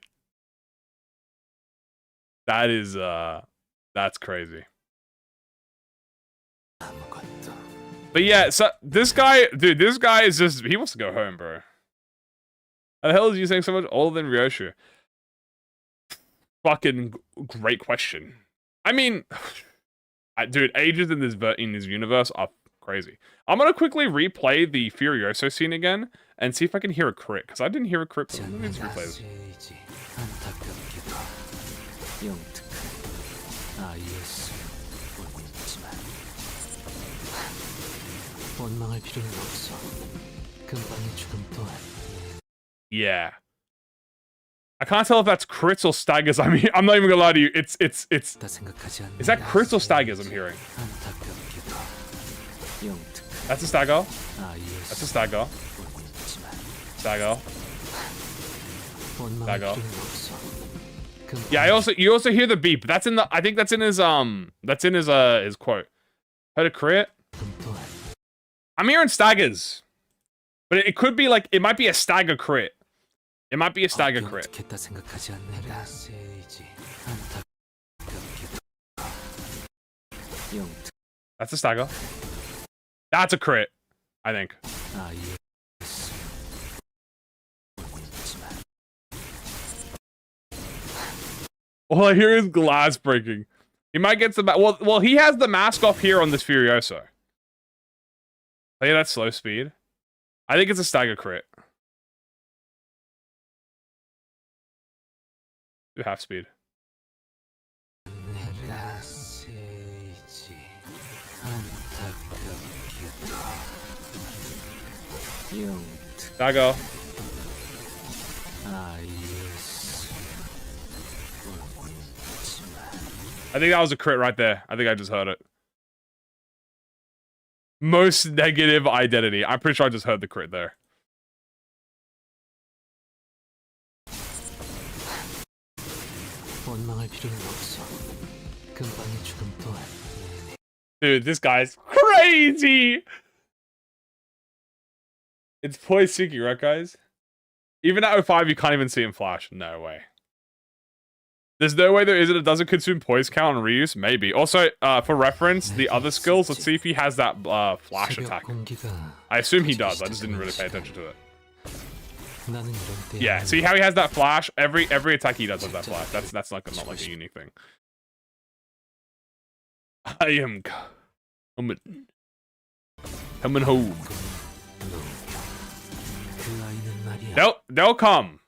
That is, that's crazy. But yeah, so this guy, dude, this guy is just, he wants to go home, bro. How the hell is you saying so much older than Ryoshu? Fucking great question. I mean, dude, ages in this universe are crazy. I'm gonna quickly replay the Furioso scene again and see if I can hear a crit, because I didn't hear a crit. Let me just replay this. Yeah. I can't tell if that's crits or staggers. I mean, I'm not even gonna lie to you. It's. Is that crits or staggers I'm hearing? That's a stagger. That's a stagger. Stagger. Stagger. Yeah, you also hear the beep. That's in the. I think that's in his his quote. Heard a crit. I'm hearing staggers, but it could be like it might be a stagger crit. It might be a stagger crit. That's a stagger. That's a crit, I think. All I hear is glass breaking. He might get the well, he has the mask off here on this Furioso. Oh yeah, that's slow speed. I think it's a stagger crit. Do half speed. Stagger. I think that was a crit right there. I think I just heard it. Most negative identity. I'm pretty sure I just heard the crit there. Dude, this guy's crazy! It's poise seeking, right, guys? Even at 05, you can't even see him flash. No way. There's no way there isn't. It doesn't consume poise count and reuse? Maybe. Also, for reference, the other skills, let's see if he has that flash attack. I assume he does. I just didn't really pay attention to it. Yeah, see how he has that flash? Every attack he does has that flash. That's like not like a unique thing. I am coming home. They'll come.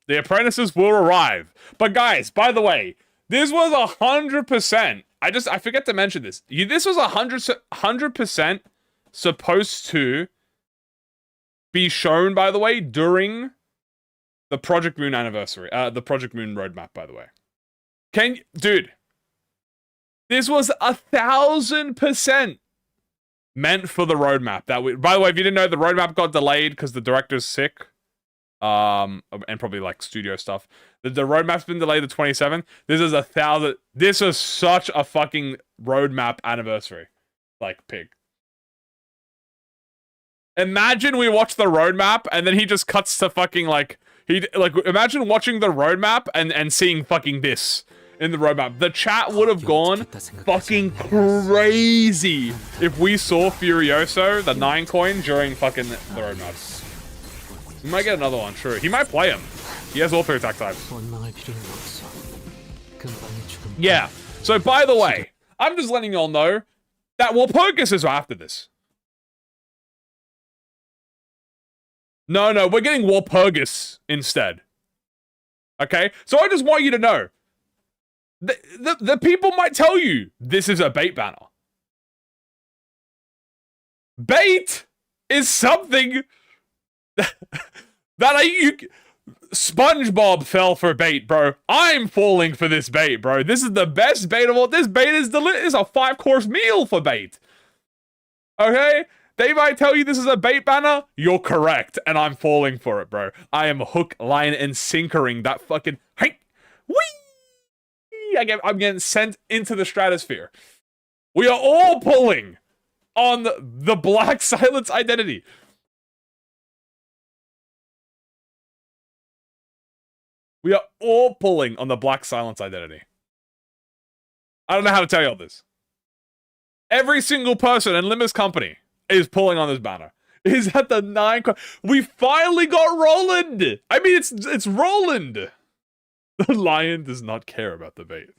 The apprentices will arrive. But guys, by the way, this was 100%. I forget to mention this. This was 100% supposed to be shown, by the way, during the ProjectMoon anniversary. The ProjectMoon roadmap, by the way. Dude, this was 1,000% meant for the roadmap. By the way, if you didn't know, the roadmap got delayed because the director's sick. And probably like studio stuff. The roadmap's been delayed to 27th. This is 1,000. This is such a fucking roadmap anniversary. Like pig. Imagine we watch the roadmap and then he just cuts to fucking like imagine watching the roadmap and seeing fucking this in the roadmap. The chat would have gone fucking crazy if we saw Furioso, the 9 coin, during fucking the roadmap. We might get another one, true. He might play him. He has all 3 attack types. Yeah. So, by the way, I'm just letting y'all know that Walpurgis is after this. No, we're getting Walpurgis instead. Okay? So I just want you to know. The people might tell you this is a bait banner. Bait is something SpongeBob fell for bait, bro. I'm falling for this bait, bro. This is the best bait of all. This bait is is a 5-course meal for bait. Okay? They might tell you this is a bait banner. You're correct, and I'm falling for it, bro. I am hook, line, and sinkering that fucking whee! I'm getting sent into the stratosphere. We are all pulling on the Black Silence identity. We are all pulling on the Black Silence identity. I don't know how to tell you all this. Every single person in Limbus company is pulling on this banner. Is at the 9. We finally got Roland. I mean, it's Roland. The lion does not care about the bait.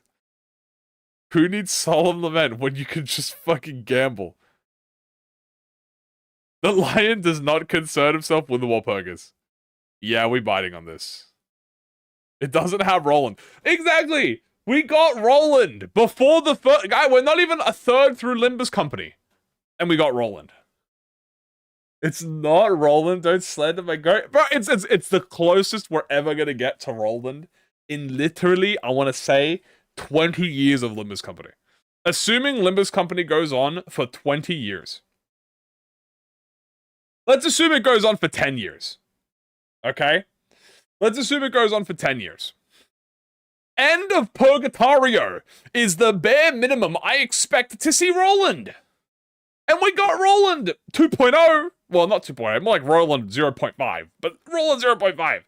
Who needs solemn lament when you can just fucking gamble? The lion does not concern himself with the Walpurgis. Yeah, we biting on this. It doesn't have Roland. Exactly! We got Roland before the first guy. We're not even a third through Limbus company. And we got Roland. It's not Roland. Don't slander my goat. Bro, it's the closest we're ever going to get to Roland in literally, I want to say, 20 years of Limbus Company. Assuming Limbus Company goes on for 20 years. Let's assume it goes on for 10 years. Okay? Let's assume it goes on for 10 years. End of Purgatorio is the bare minimum I expect to see Roland. And we got Roland 2.0. Well, not 2.0, more like Roland 0.5. But Roland 0.5.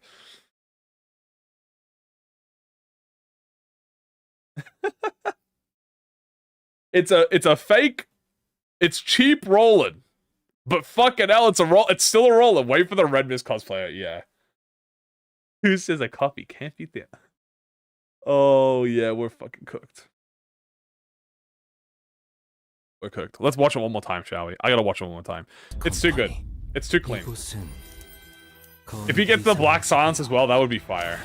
It's a fake. It's cheap Roland. But fucking hell, it's still a Roland. Wait for the Red Mist cosplayer, yeah. Who says a copy can't be there? Oh yeah, we're fucking cooked. We're cooked. Let's watch it one more time, shall we? I gotta watch it one more time. It's too good. It's too clean. If he gets the Black Silence as well, that would be fire.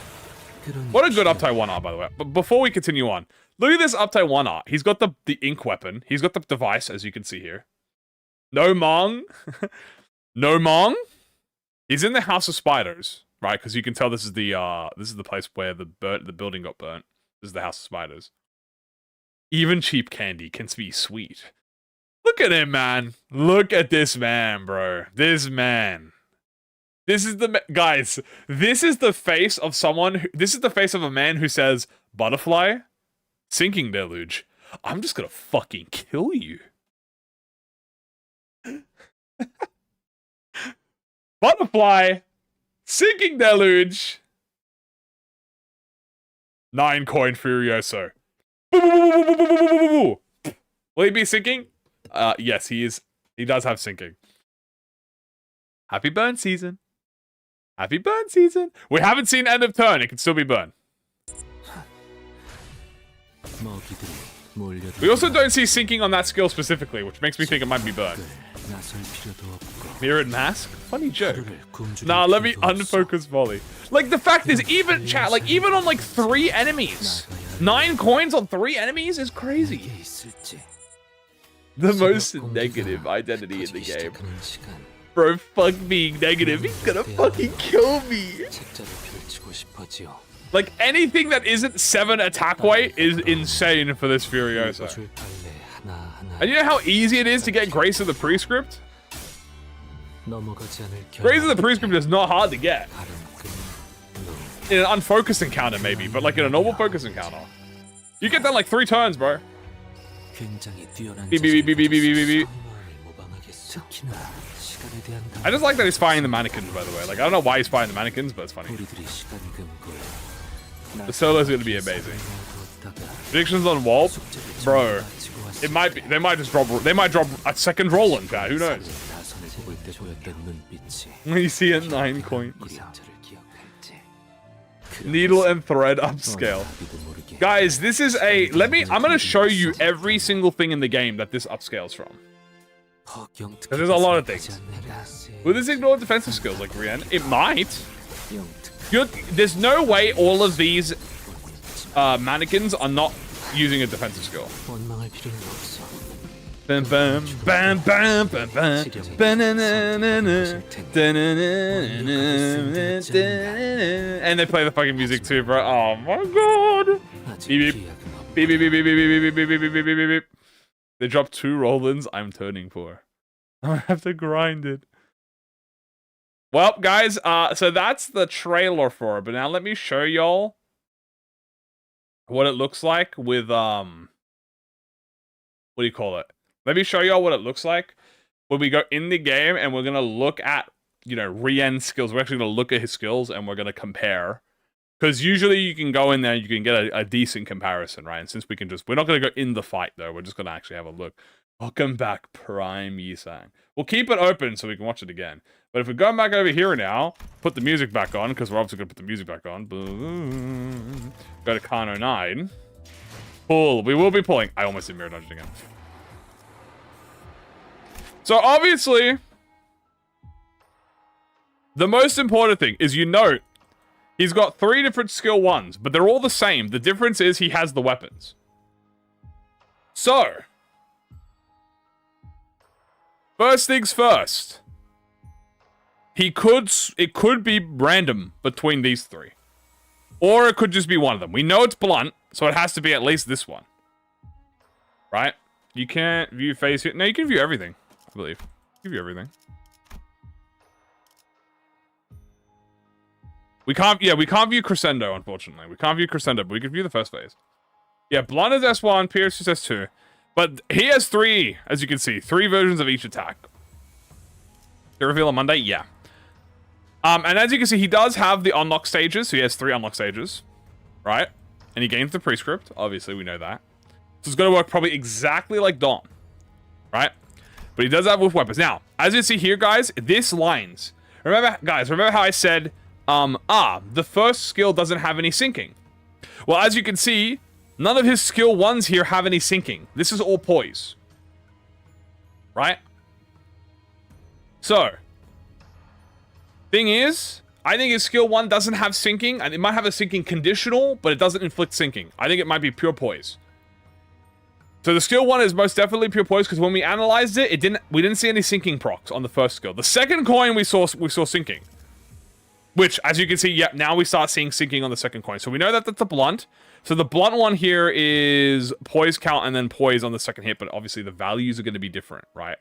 What a good Uptide 1 art, by the way. But before we continue on, look at this Uptide 1 art. He's got the ink weapon. He's got the device, as you can see here. No Mong. No Mong. He's in the House of Spiders, right? Because you can tell this is the place where the building got burnt. This is the House of Spiders. Even cheap candy can be sweet. Look at him, man. Look at this man, bro. This man. This is the guys. This is the face of someone. This is the face of a man who says, "Butterfly, sinking deluge. I'm just gonna fucking kill you." Butterfly, sinking deluge. 9 coin Furioso. Will he be sinking? Yes, he is. He does have sinking. Happy burn season. Happy burn season. We haven't seen end of turn. It can still be burn. We also don't see sinking on that skill specifically, which makes me think it might be burn. Mirrored mask? Funny joke. Nah, let me unfocus volley. Like, the fact is, even chat, like, even on like 3 enemies, 9 coins on 3 enemies is crazy. The most negative identity in the game. Bro, fuck being negative. He's gonna fucking kill me. Like, anything that isn't 7 attack weight is insane for this Furioso. And you know how easy it is to get Grace of the Prescript? Grace of the Prescript is not hard to get. In an unfocused encounter, maybe, but like in a normal focus encounter. You get that in like 3 turns, bro. Beep, beep, beep, beep, beep, beep, beep, beep. I just like that he's firing the mannequins, by the way. Like, I don't know why he's firing the mannequins, but it's funny. The solo's gonna be amazing. Predictions on Walp? Bro. It might be, they might drop a second Roland, guy. Who knows? You see a 9 coin. Needle and thread upscale. Guys, this is a, I'm gonna show you every single thing in the game that this upscales from. Because there's a lot of things. Will this ignore defensive skills like Rien? It might. There's no way all of these mannequins are not using a defensive skill. Bam bam bam bam bam bam and they play the fucking music too, bro. Oh my god. Beep beep. Beep beep beep beep beep beep beep beep beep beep beep beep. They dropped 2 Rolands. I'm turning 4. I have to grind it. Well, guys, so that's the trailer for it. But now let me show y'all what it looks like with what do you call it? Let me show y'all what it looks like when we go in the game and we're gonna look at, you know, Rien's skills. We're actually gonna look at his skills and we're gonna compare. Because usually you can go in there and you can get a decent comparison, right? And since we can we're not gonna go in the fight though, we're just gonna actually have a look. Welcome back, Prime Yisang. We'll keep it open so we can watch it again. But if we're going back over here now, put the music back on, because we're obviously gonna put the music back on. Boom. Go to Kano 9. Pull. We will be pulling. I almost did Mirror Dungeon again. So obviously, the most important thing is, you note, he's got 3 different skill 1s, but they're all the same. The difference is he has the weapons. So, first things first. It could be random between these three. Or it could just be one of them. We know it's blunt, so it has to be at least this one. Right? You can't view face here. No, you can view everything, I believe. You can view everything. We can't view Crescendo, unfortunately. We can't view Crescendo, but we can view the first phase. Yeah, blunt is S1, Pierce is S2. But he has 3, as you can see. 3 versions of each attack. The reveal on Monday? Yeah. And as you can see, he does have the unlock stages. So he has 3 unlock stages. Right? And he gains the prescript. Obviously, we know that. So it's going to work probably exactly like Dawn. Right? But he does have with weapons. Now, as you see here, guys, this lines. Remember how I said, the first skill doesn't have any syncing. Well, as you can see, none of his skill 1s here have any syncing. This is all poise. Right? So, thing is, I think his skill 1 doesn't have syncing, and it might have a syncing conditional, but it doesn't inflict syncing. I think it might be pure poise. So the skill 1 is most definitely pure poise, because when we analyzed it, we didn't see any syncing procs on the first skill. The second coin we saw syncing. Which, as you can see, yeah, now we start seeing syncing on the second coin. So we know that that's a blunt. So the blunt one here is poise count and then poise on the second hit, but obviously the values are going to be different, right?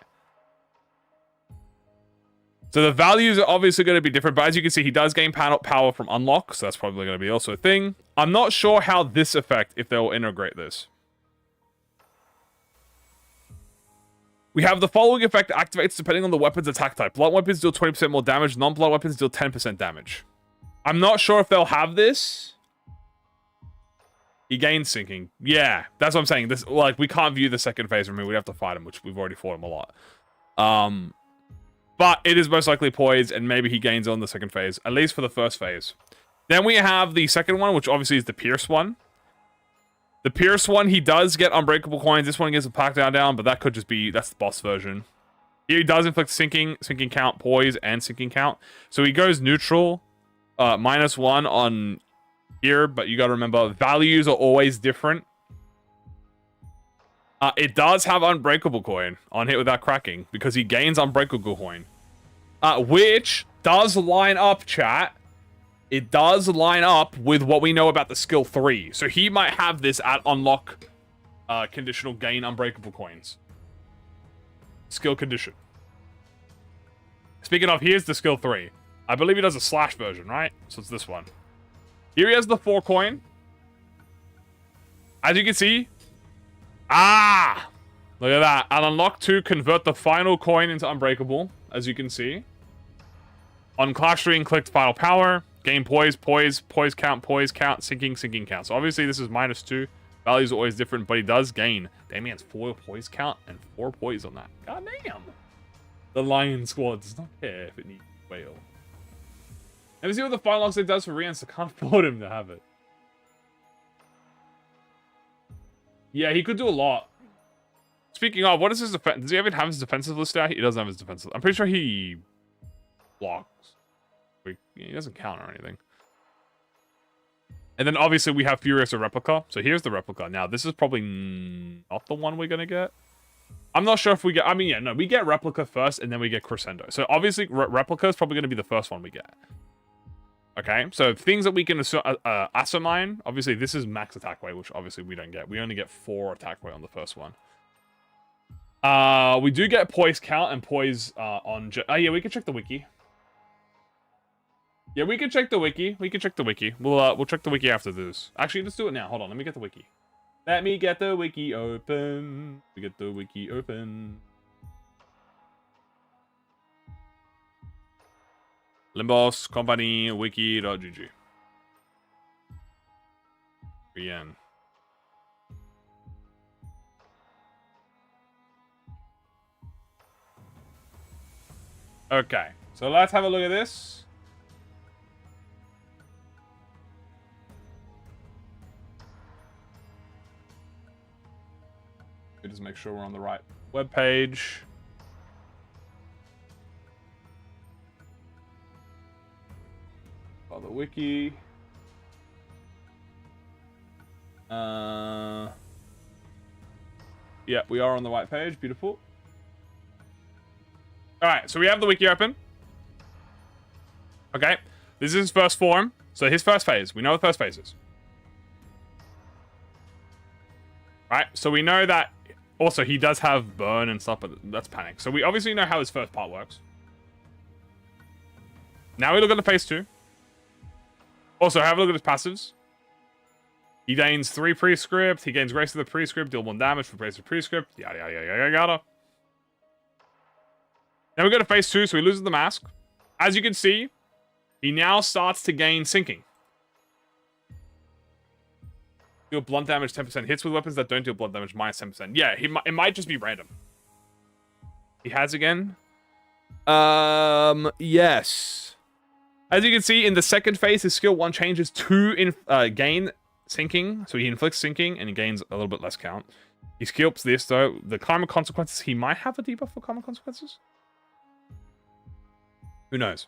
So the values are obviously going to be different, but as you can see, he does gain power from unlock, so that's probably going to be also a thing. I'm not sure how this effect, if they'll integrate this. We have the following effect activates depending on the weapon's attack type. Blunt weapons deal 20% more damage, non-blunt weapons deal 10% damage. I'm not sure if they'll have this. He gains syncing. Yeah, that's what I'm saying. This, like, we can't view the second phase from him. We have to fight him, which we've already fought him a lot. But it is most likely poise, and maybe he gains on the second phase, at least for the first phase. Then we have the second one, which obviously is the Pierce one. The Pierce one, he does get unbreakable coins. This one gets a pack down, but that could just be, that's the boss version. Here he does inflict syncing count, poise, and syncing count. So he goes neutral, -1 on here, but you gotta remember, values are always different. It does have unbreakable coin on hit without cracking, because he gains unbreakable coin. Which does line up, chat. It does line up with what we know about the skill 3. So he might have this at unlock conditional gain unbreakable coins. Skill condition. Speaking of, here's the skill 3. I believe he does a slash version, right? So it's this one. Here he has the 4 coin. As you can see. Look at that. And unlock 2, convert the final coin into unbreakable, as you can see. On clash 3 and clicked final power. Gain poise count, syncing count. So obviously this is -2. Values are always different, but he does gain. Damian's 4 poise count and 4 poise on that. God damn. The Lion Squad does not care if it needs whale. Let me see what the final update does for Rien, so I can't afford him to have it. Yeah, he could do a lot. Speaking of, what is his defense? Does he even have his defensive list out? He doesn't have his defensive. I'm pretty sure he blocks. He doesn't count or anything. And then obviously we have Furious or Replica. So here's the Replica. Now, this is probably not the one we're going to get. I'm not sure if we get... I mean, yeah, no. We get Replica first, and then we get Crescendo. So obviously, Replica is probably going to be the first one we get. Okay? So things that we can assign. Obviously, this is max attack weight, which obviously we don't get. We only get 4 attack weight on the first one. We do get poise count and poise on... yeah, we can check the wiki. Yeah, we can check the wiki. We'll check the wiki after this. Actually, let's do it now. Hold on, let me get the wiki. Let me get the wiki open. We get the wiki open. Limbus company wiki.gg. Rien. Okay, so let's have a look at this. Just make sure we're on the right web page. The wiki. Yeah, we are on the right page. Beautiful. All right, so we have the wiki open. Okay, this is his first form. So his first phase. We know what the first phase is. Right, so we know that... Also, he does have burn and stuff, but that's panic. So we obviously know how his first part works. Now we look at the phase 2. Also, have a look at his passives. He gains 3 prescript. He gains grace to the prescript. Deal 1 damage for grace to prescript. Yada, yada, yada, yada. Then we go to phase 2, so he loses the mask. As you can see, he now starts to gain sinking. Deal blunt damage 10%. Hits with weapons that don't deal blunt damage minus 10%. Yeah, it might just be random. He has again. Yes. As you can see, in the second phase, his skill 1 changes to gain sinking. So he inflicts sinking, and he gains a little bit less count. He skips this, though. The Karma Consequences, he might have a debuff for Karma Consequences. Who knows?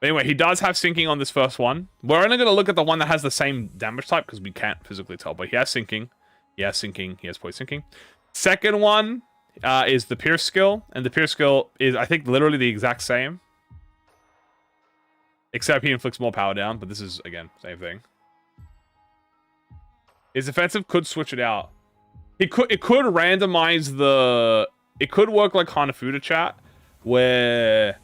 But anyway, he does have sinking on this first one. We're only going to look at the one that has the same damage type, because we can't physically tell. But he has sinking. He has sinking. He has poison sinking. Second one is the Pierce skill. And the Pierce skill is, I think, literally the exact same. Except he inflicts more power down, but this is, again, same thing. His defensive could switch it out. It could randomize the... It could work like Hanafuda chat, where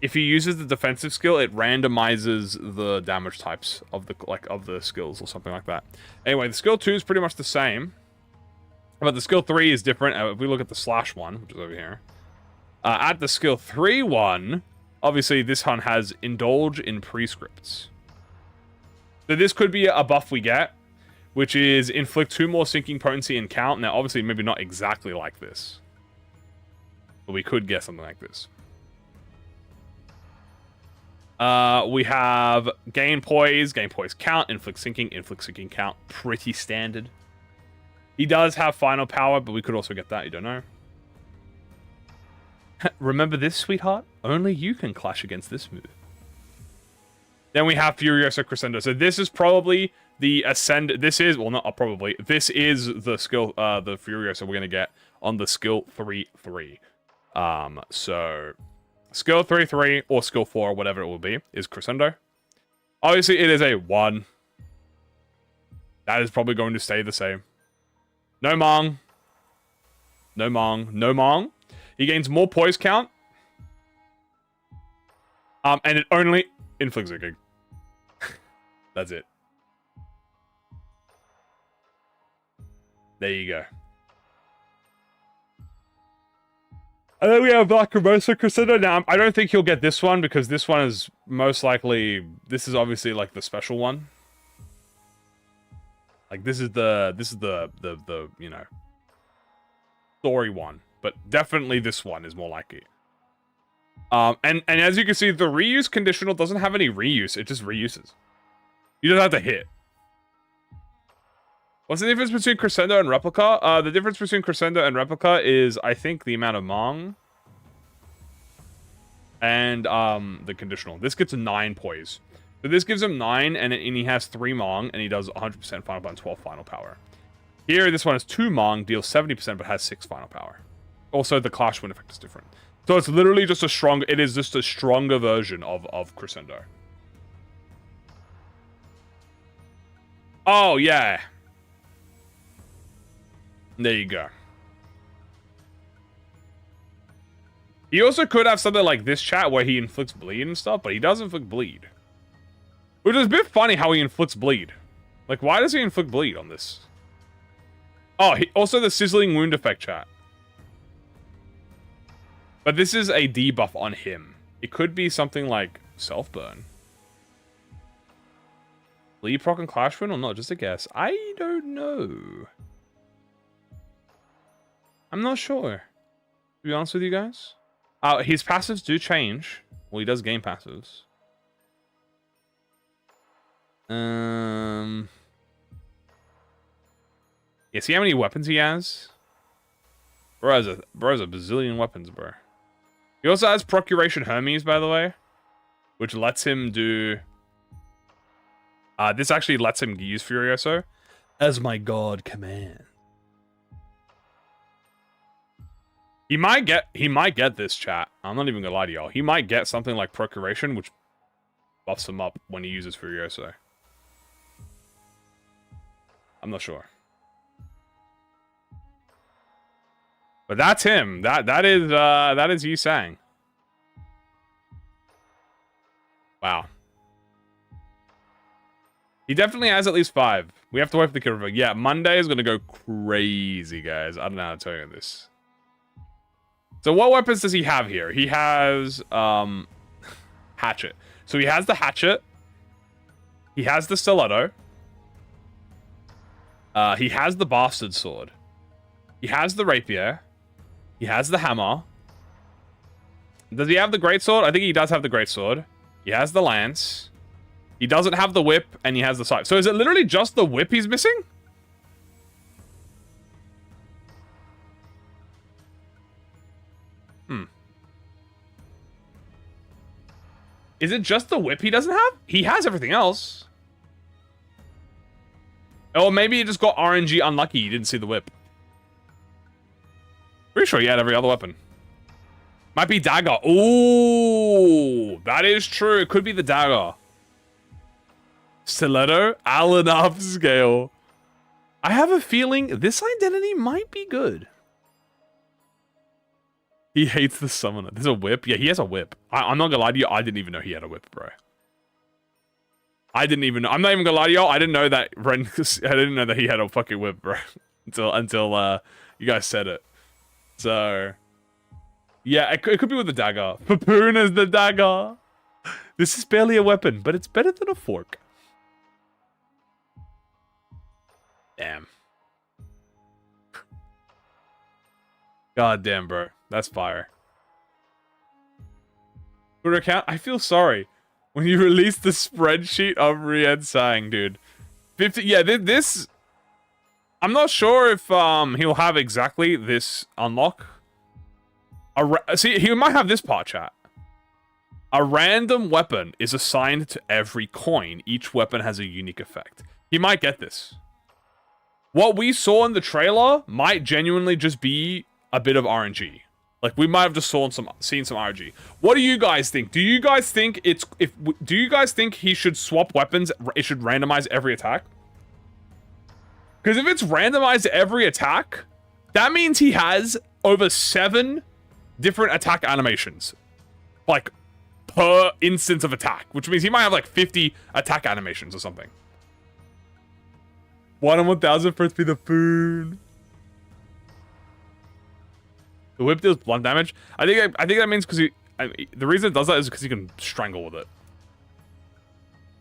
if he uses the defensive skill, it randomizes the damage types of the skills or something like that. Anyway, the skill 2 is pretty much the same, but the skill 3 is different. If we look at the slash one, which is over here, at the skill 3 one, obviously this one has indulge in prescripts. So this could be a buff we get, which is inflict 2 more sinking potency and count. Now, obviously, maybe not exactly like this, but we could get something like this. We have gain poise count, inflict sinking count. Pretty standard. He does have final power, but we could also get that. You don't know. Remember this, sweetheart? Only you can clash against this move. Then we have Furiosa Crescendo. So this is probably the ascend. This is, well, not probably. This is the skill, the Furiosa we're gonna get on the skill 3/3. So skill 3/3 or skill 4, whatever it will be, is Crescendo. Obviously, it is a 1. That is probably going to stay the same. No Mong. No Mong. No Mong. He gains more poise count. And it only inflicts a gig. That's it. There you go. And then we have Lacrimosa Crescendo. Now, I don't think he'll get this one, because this one is most likely... This is obviously, like, the special one. Like, this is the you know, story one. But definitely this one is more likely. And as you can see, the reuse conditional doesn't have any reuse. It just reuses. You don't have to hit. What's the difference between Crescendo and Replica? The difference between Crescendo and Replica is, I think, the amount of Mong. And the conditional. This gets 9 poise. So this gives him 9, and he has 3 Mong, and he does 100% final power and 12 final power. Here, this one has 2 Mong, deals 70%, but has 6 final power. Also, the Clash Wind effect is different. So it's literally just a strong... It is just a stronger version of Crescendo. Oh, yeah. There you go. He also could have something like this chat where he inflicts bleed and stuff, but he does inflict bleed. Which is a bit funny how he inflicts bleed. Like, why does he inflict bleed on this? Oh, also the sizzling wound effect chat. But this is a debuff on him. It could be something like self-burn. Bleed proc and Clash Wind or not? Just a guess. I don't know. I'm not sure. To be honest with you guys. His passives do change. Well, he does gain passives. Yeah, see how many weapons he has? Bro has a bazillion weapons, bro. He also has Procuration Hermes, by the way, which lets him do... this actually lets him use Furioso as my god command. He might get this, chat. I'm not even gonna lie to y'all. He might get something like Procuration, which buffs him up when he uses Furioso. I'm not sure. But that's him. That is Yi Sang. Wow. He definitely has at least 5. We have to wait for the kid review. Yeah, Monday is gonna go crazy, guys. I don't know how to tell you this. So what weapons does he have here? He has hatchet. So he has the hatchet. He has the stiletto. He has the bastard sword. He has the rapier. He has the hammer. Does he have the greatsword? I think he does have the greatsword. He has the lance. He doesn't have the whip, and he has the scythe. So is it literally just the whip he's missing? Is it just the whip he doesn't have? He has everything else. Or maybe he just got RNG unlucky. He didn't see the whip. Pretty sure he had every other weapon. Might be dagger. Ooh, that is true. It could be the dagger. Stiletto, Allen upscale. I have a feeling this identity might be good. He hates the summoner. There's a whip. Yeah, he has a whip. I'm not gonna lie to you. I didn't even know he had a whip, bro. I didn't even know. I'm not even gonna lie to y'all. I didn't know that I didn't know that he had a fucking whip, bro. until you guys said it. So yeah, it could be with the dagger. Papoon is the dagger. This is barely a weapon, but it's better than a fork. Damn. God damn, bro. That's fire. Twitter account, I feel sorry. When you release the spreadsheet of Rien Sang, dude. 50, yeah, this... I'm not sure if he'll have exactly this unlock. See, he might have this part, chat. A random weapon is assigned to every coin. Each weapon has a unique effect. He might get this. What we saw in the trailer might genuinely just be a bit of RNG. Like, we might have just seen some RNG. What do you guys think? Do you guys think do you guys think he should swap weapons? It should randomize every attack? Because if it's randomized every attack, that means he has over 7 different attack animations. Like, per instance of attack. Which means he might have like 50 attack animations or something. 1 in 1,000 for it to be the food. The whip deals blunt damage. I think that means because the reason it does that is because he can strangle with it.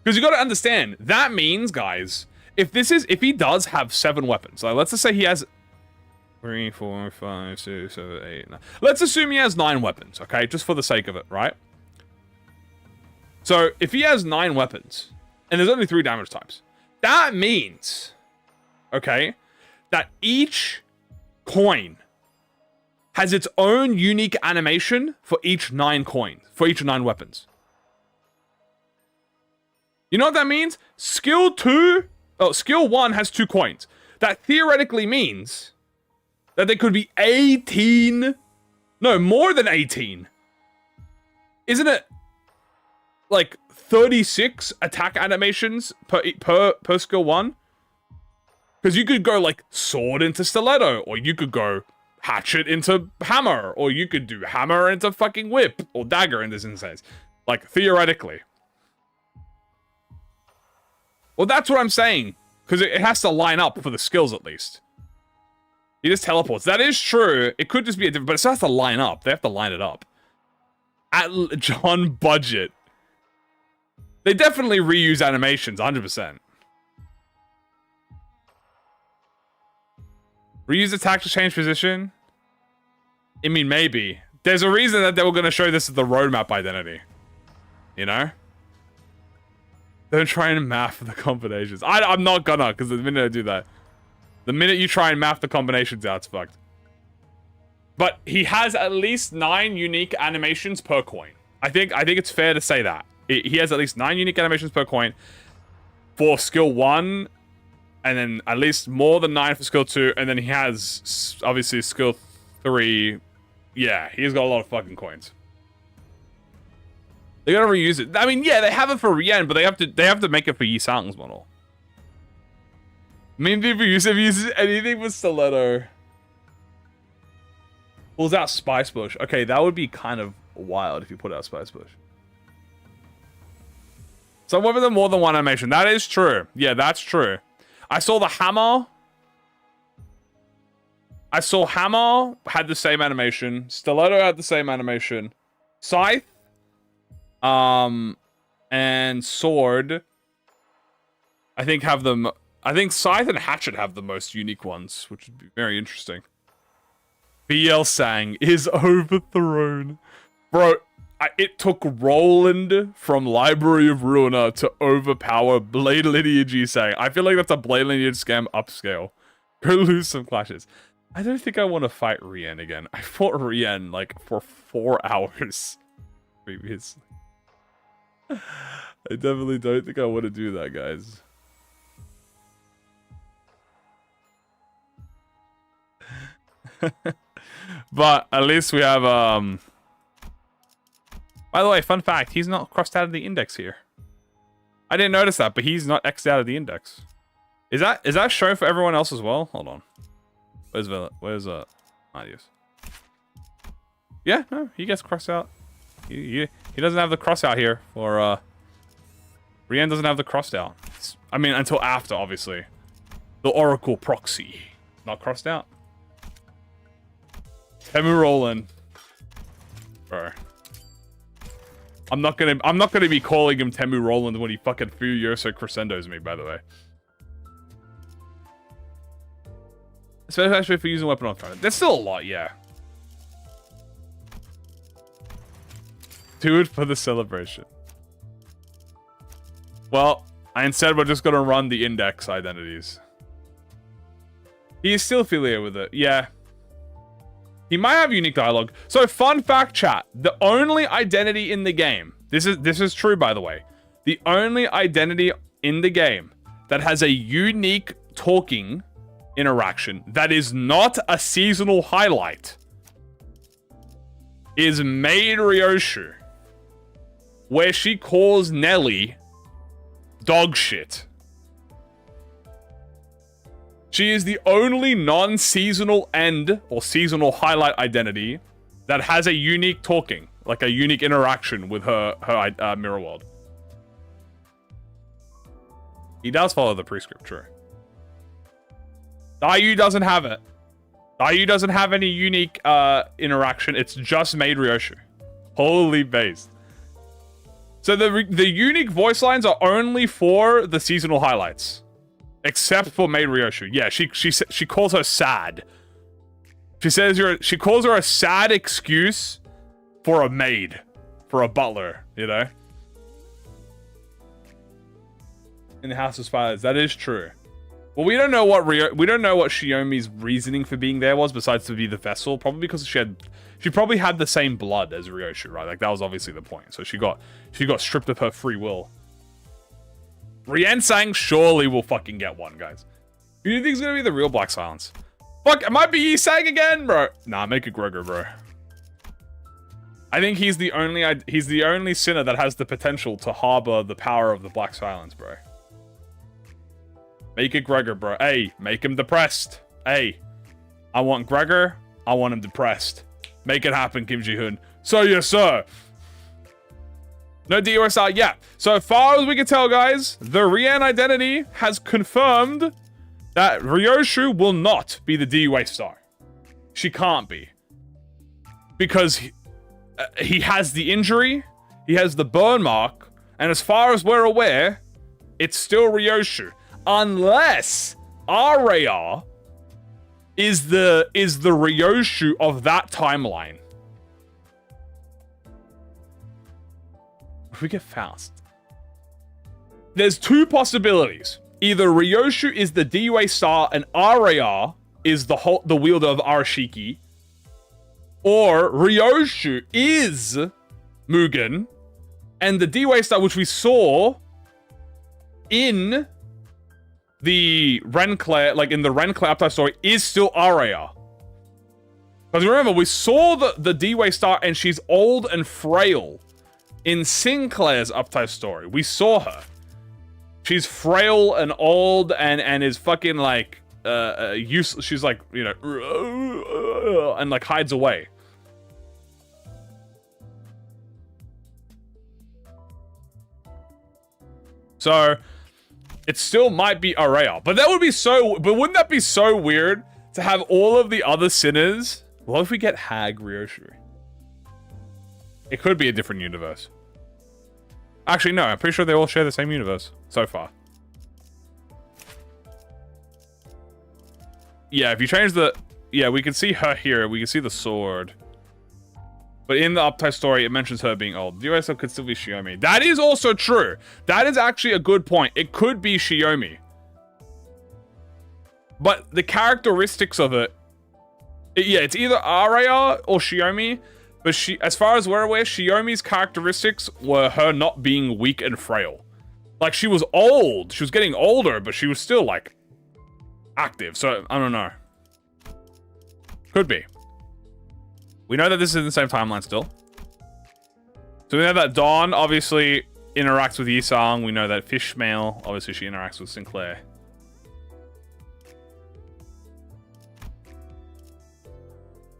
Because you got to understand, that means, guys, if he does have 7 weapons, like let's just say he has 3, 4, 5, 6, 7, 8, 9. Let's assume he has 9 weapons, okay, just for the sake of it, right? So if he has 9 weapons and there's only 3 damage types, that means, okay, that each coin has its own unique animation for each 9 coins, for each 9 weapons. You know what that means? Skill 1 has 2 coins. That theoretically means that there could be 18, no, more than 18. Isn't it like 36 attack animations per skill 1? Because you could go like sword into stiletto, or you could go hatchet into hammer, or you could do hammer into fucking whip, or dagger in this instance. Like, theoretically. Well, that's what I'm saying. Because it has to line up for the skills, at least. He just teleports. That is true. It could just be a different... But it still has to line up. They have to line it up. At John Budget. They definitely reuse animations, 100%. Reuse attack to change position? I mean, maybe. There's a reason that they were going to show this as the roadmap identity. You know? Don't try and math the combinations. I'm not gonna, because the minute I do that, the minute you try and math the combinations out, it's fucked. But he has at least 9 unique animations per coin. I think it's fair to say that. He has at least 9 unique animations per coin for skill 1, and then at least more than 9 for skill 2, and then he has, obviously, skill 3. Yeah, he's got a lot of fucking coins. They gotta reuse it. I mean, yeah, they have it for Rien, but they have to make it for Yi Sang's model. I mean, if you use anything with Stiletto. Pulls out Spice Bush. Okay, that would be kind of wild if you put out Spice Bush. Some weapons have more than one animation. That is true. Yeah, that's true. I saw the hammer. I saw hammer had the same animation. Stiletto had the same animation. Scythe. And sword. I think have them. I think Scythe and Hatchet have the most unique ones, which would be very interesting. BL Sang is overthrown. Bro, it took Roland from Library of Ruiner to overpower Blade Lineage Yi Sang. I feel like that's a Blade Lineage scam upscale. Go lose some clashes. I don't think I want to fight Rien again. I fought Rien like for 4 hours previously. I definitely don't think I want to do that, guys. But at least we have by the way, fun fact, he's not crossed out of the index here. I didn't notice that, but he's not X'd out of the index. Is that shown for everyone else as well? Hold on. Where's Adios? Yeah, no, he gets crossed out. He doesn't have the cross out here for Rien doesn't have the crossed out. I mean, until after, obviously. The Oracle proxy. Not crossed out. Temu Roland. Bro. I'm not gonna be calling him Temu Roland when he fucking Furioso crescendos me, by the way. Especially for using weapon on phone. There's still a lot, yeah. Do it for the celebration. Well, instead we're just gonna run the index identities. He's still affiliated with it, yeah. He might have unique dialogue. So, fun fact, chat. The only identity in the game, this is true, by the way. The only identity in the game that has a unique talking interaction that is not a seasonal highlight is Maid Ryoshu, where she calls Nelly dog shit. She is the only non-seasonal end or seasonal highlight identity that has a unique talking, like a unique interaction with her mirror world. He does follow the prescript, true. Dayu doesn't have it. Dayu doesn't have any unique interaction. It's just Maid Ryoshu. Holy base. So the unique voice lines are only for the seasonal highlights. Except for Maid Ryoshu. Yeah, she calls her sad. She says she calls her a sad excuse for a maid. For a butler, you know? In the House of Spiders. That is true. Well, we don't know what Shiomi's reasoning for being there was, besides to be the vessel. Probably because she probably had the same blood as Ryoshu, right? Like that was obviously the point. So she got stripped of her free will. Rien Sang surely will fucking get one, guys. Who do you think is gonna be the real Black Silence? Fuck, it might be Yi Sang again, bro. Nah, make it Gregor, bro. I think he's the only sinner that has the potential to harbor the power of the Black Silence, bro. Make it Gregor, bro. Hey, make him depressed. Hey, I want Gregor. I want him depressed. Make it happen, Kim Ji-hoon. So, yes, sir. No DOSR, yeah. So far as we can tell, guys, the Rien identity has confirmed that Ryoshu will not be the DUA star. She can't be. Because he has the injury, he has the burn mark, and as far as we're aware, it's still Ryoshu. Unless Arya is the Ryoshu of that timeline. If we get Faust. There's two possibilities. Either Ryoshu is the DUA star and Arya is the wielder of Arashiki. Or Ryoshu is Mugen and the DUA star, which we saw in the Renclair, like in the Renclair Uptime story, is still Arya. Because remember, we saw the DUA star and she's old and frail. In Sinclair's uptype story, we saw her. She's frail and old and is fucking like useless. She's like, you know, and like hides away. So it still might be Araya, but that would be so. But wouldn't that be so weird to have all of the other sinners? What if we get Hag Ryoshu? It could be a different universe. Actually, no. I'm pretty sure they all share the same universe so far. Yeah, if you change the... Yeah, we can see her here. We can see the sword. But in the uptype story, it mentions her being old. The USL could still be Shiomi. That is also true. That is actually a good point. It could be Shiomi. But the characteristics of it... Yeah, it's either Araya or Shiomi. But she, as far as we're aware, Shiomi's characteristics were her not being weak and frail. Like, she was old. She was getting older, but she was still, like, active. So, I don't know. Could be. We know that this is in the same timeline still. So we know that Dawn obviously interacts with Yisang. We know that Fishmail, obviously she interacts with Sinclair.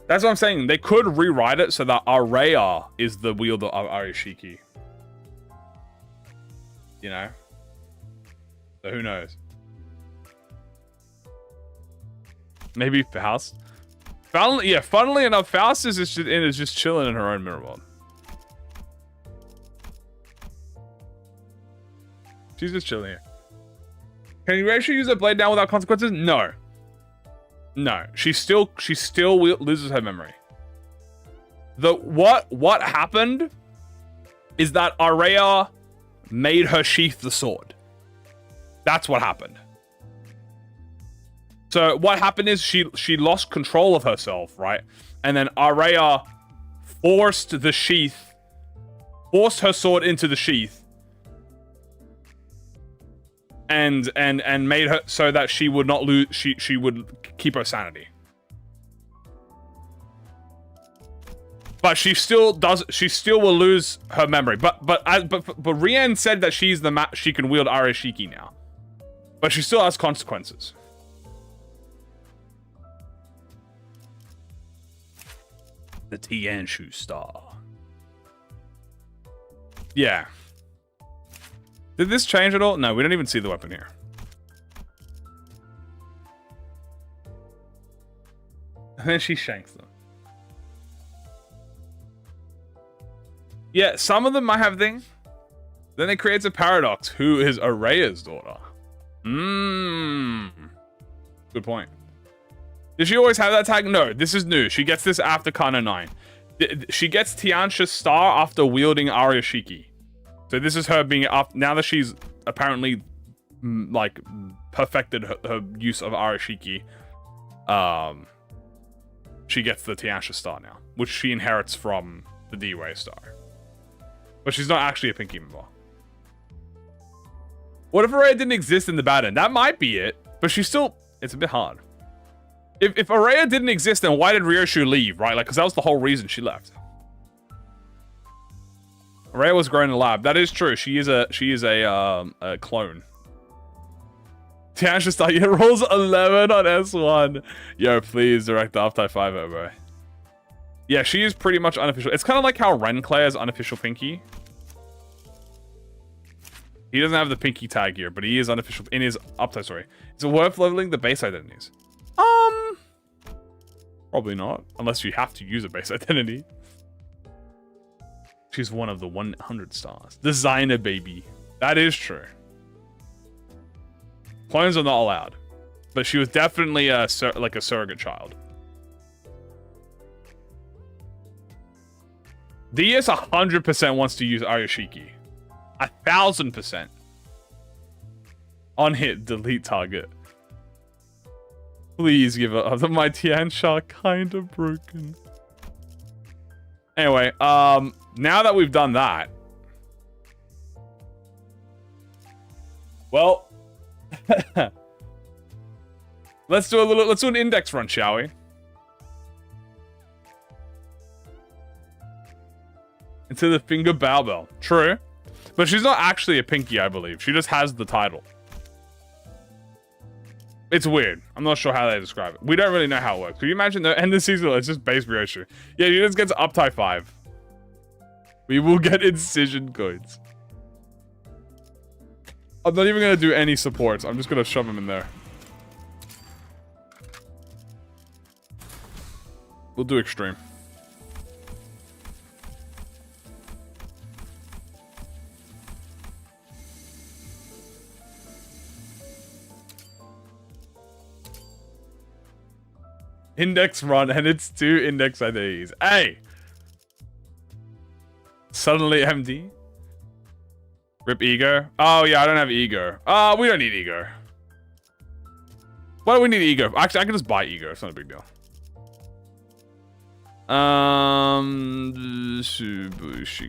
That's what I'm saying. They could rewrite it so that Araya is the wielder of Arashiki. You know? So who knows? Maybe Faust? Yeah, funnily enough, Faust is just chilling in her own mirror world. She's just chilling here. Can you actually use a blade down without consequences? No. No, she still loses her memory. What happened is that Araya made her sheath the sword. That's what happened. So what happened is she lost control of herself, right? And then Araya forced her sword into the sheath. And made her so that she would not lose. She would keep her sanity. But she still does. She still will lose her memory. But Rien said that she can wield Arashiki now. But she still has consequences. The Tianshu Star. Yeah. Did this change at all? No, we don't even see the weapon here. And then she shanks them. Yeah, some of them might have things. Then it creates a paradox. Who is Araya's daughter? Good point. Did she always have that tag? No, this is new. She gets this after Kana 9. She gets Tianshu's Star after wielding Arashiki. So this is her being up now that she's apparently like perfected her use of Arashiki. She gets the Tianshu Star now, which she inherits from the D-Way Star. But she's not actually a Pinky member. What if Araya didn't exist in the bad end? That might be it, but she's still... It's a bit hard. If Araya didn't exist, then why did Ryoshu leave, right? Like, because that was the whole reason she left. Araya was grown in a lab. That is true. She is a clone. Tianshu Star, yeah, rolls 11 on S1. Yo, please direct the uptype 5, bro. Yeah, she is pretty much unofficial. It's kind of like how Renclair is unofficial Pinky. He doesn't have the Pinky tag here, but he is unofficial in his uptype story. Is it worth leveling the base identities? Probably not, unless you have to use a base identity. She's one of the 100 stars. Designer baby. That is true. Clones are not allowed, but she was definitely like a surrogate child. DS 100% wants to use Arashiki. 1000%. On hit, delete target. Please give up. My Tiansha kinda broken. Anyway, now that we've done that, well, let's do an index run, shall we? into the finger barbell. True. But she's not actually a pinky, I believe. She just has the title. It's weird. I'm not sure how they describe it. We don't really know how it works. Can you imagine the end of the season? It's just base Ryoshu. Yeah, she just gets up tie 5. We will get incision codes. I'm not even going to do any supports. I'm just going to shove him in there. We'll do extreme. Index run, and it's 2 index IDs. Hey! Suddenly MD. Rip ego. Oh, yeah, I don't have ego. We don't need ego. Why do we need ego? Actually, I can just buy ego. It's not a big deal.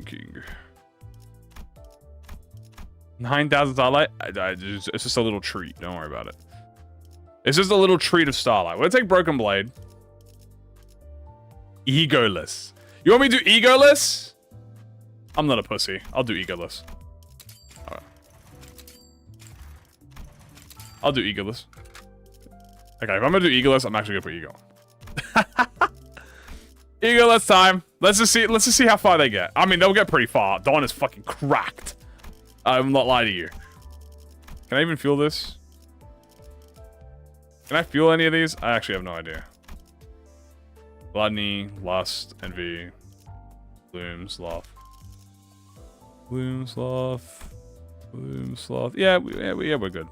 King. 9,000 starlight. It's just a little treat. Don't worry about it. It's just a little treat of starlight. We'll take broken blade. Egoless. You want me to do egoless? I'm not a pussy. I'll do egoless. Alright. I'll do egoless. Okay, if I'm gonna do egoless, I'm actually gonna put ego on. Egoless time. Let's just see how far they get. I mean, they'll get pretty far. Dawn is fucking cracked. I'm not lying to you. Can I even feel this? Can I feel any of these? I actually have no idea. Gluttony, lust, envy, gloom, sloth. Gloom, sloth. Gloom, sloth. Yeah, we're good.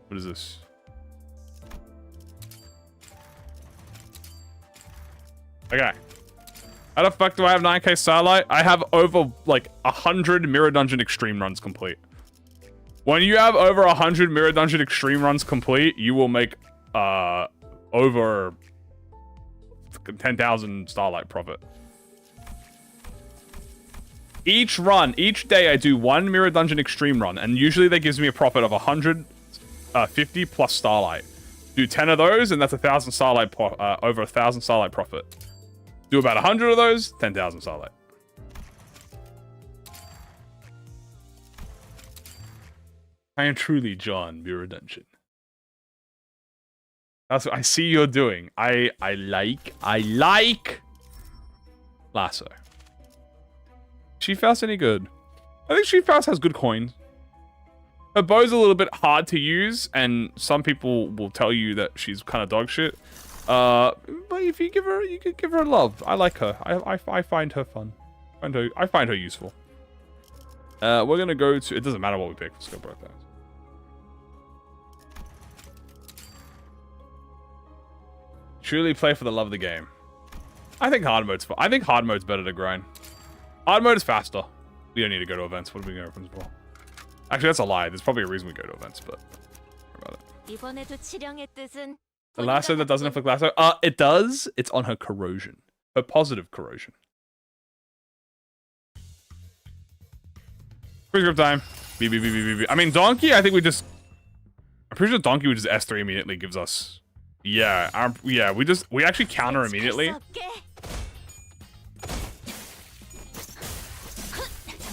What is this? Okay. How the fuck do I have 9k starlight? I have over like 100 Mirror Dungeon Extreme runs complete. When you have over 100 Mirror Dungeon Extreme runs complete, you will make over 10,000 starlight profit. Each day I do 1 Mirror Dungeon Extreme run, and usually that gives me a profit of 150 plus starlight. Do 10 of those, and that's 1,000 starlight, over 1,000 starlight profit. Do about 100 of those, 10,000 starlight. I am truly John Mirror Dungeon. That's what I see you're doing. I like Lasso. She Faust any good? I think She Faust has good coins. Her bow's a little bit hard to use, and some people will tell you that she's kind of dog shit. But if you could give her love. I like her. I find her fun. I find her useful. We're gonna go to. It doesn't matter what we pick. Let's go broke that. Truly play for the love of the game. I think hard mode's fun. I think hard mode's better to grind. Hard mode is faster. We don't need to go to events. What are we going to events for? Actually, that's a lie. There's probably a reason we go to events, but about it. The lasso that doesn't inflict lasso. It does. It's on her corrosion. Her positive corrosion. Prescript time. B. I mean, Donkey, I think we just... I'm pretty sure Donkey would just S3 immediately gives us... Yeah, we actually counter immediately.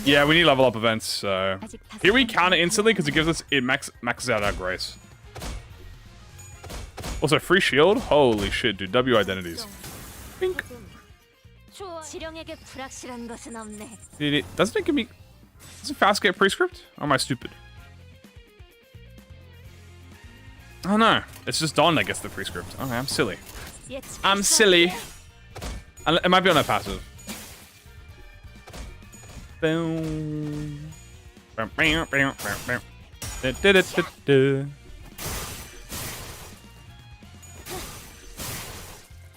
Yeah, we need level up events, so... Here we counter instantly because it gives us... It maxes out our grace. Also, free shield? Holy shit, dude. W identities. Bink. Doesn't it give me... Doesn't Faust get prescript? Or am I stupid? Oh no. It's just Dawn that gets the prescript. Okay, I'm silly. I'm silly. It might be on her passive. Boom.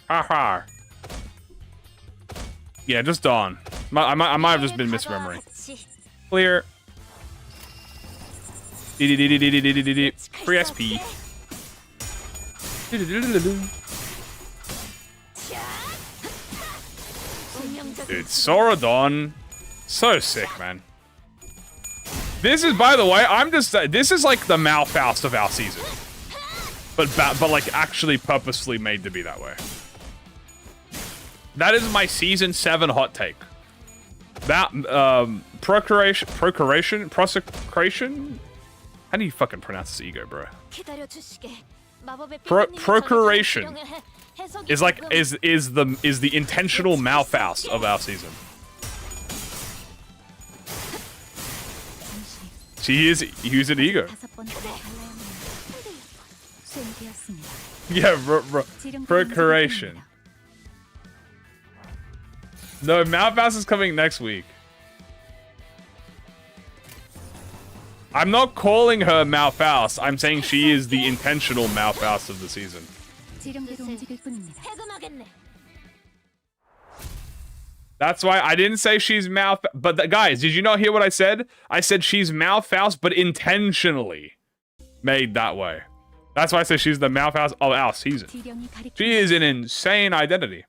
Haha. Yeah, just Dawn. I might have just been misremembering. Clear. Free SP. Dude, Sora Dawn. So sick, man. This is, by the way, this is like the Malfaust of our season. But like actually purposefully made to be that way. That is my season 7 hot take. That procreation. How do you fucking pronounce this ego, bro? Procuration is the intentional Malphas of our season. He's an ego. Yeah, procuration. No, Malphas is coming next week. I'm not calling her Malphas. I'm saying she is the intentional Malphas of the season. That's why I didn't say she's Malphas. But guys, did you not hear what I said? I said she's Malphas, but intentionally made that way. That's why I say she's the Malphas of our season. She is an insane identity.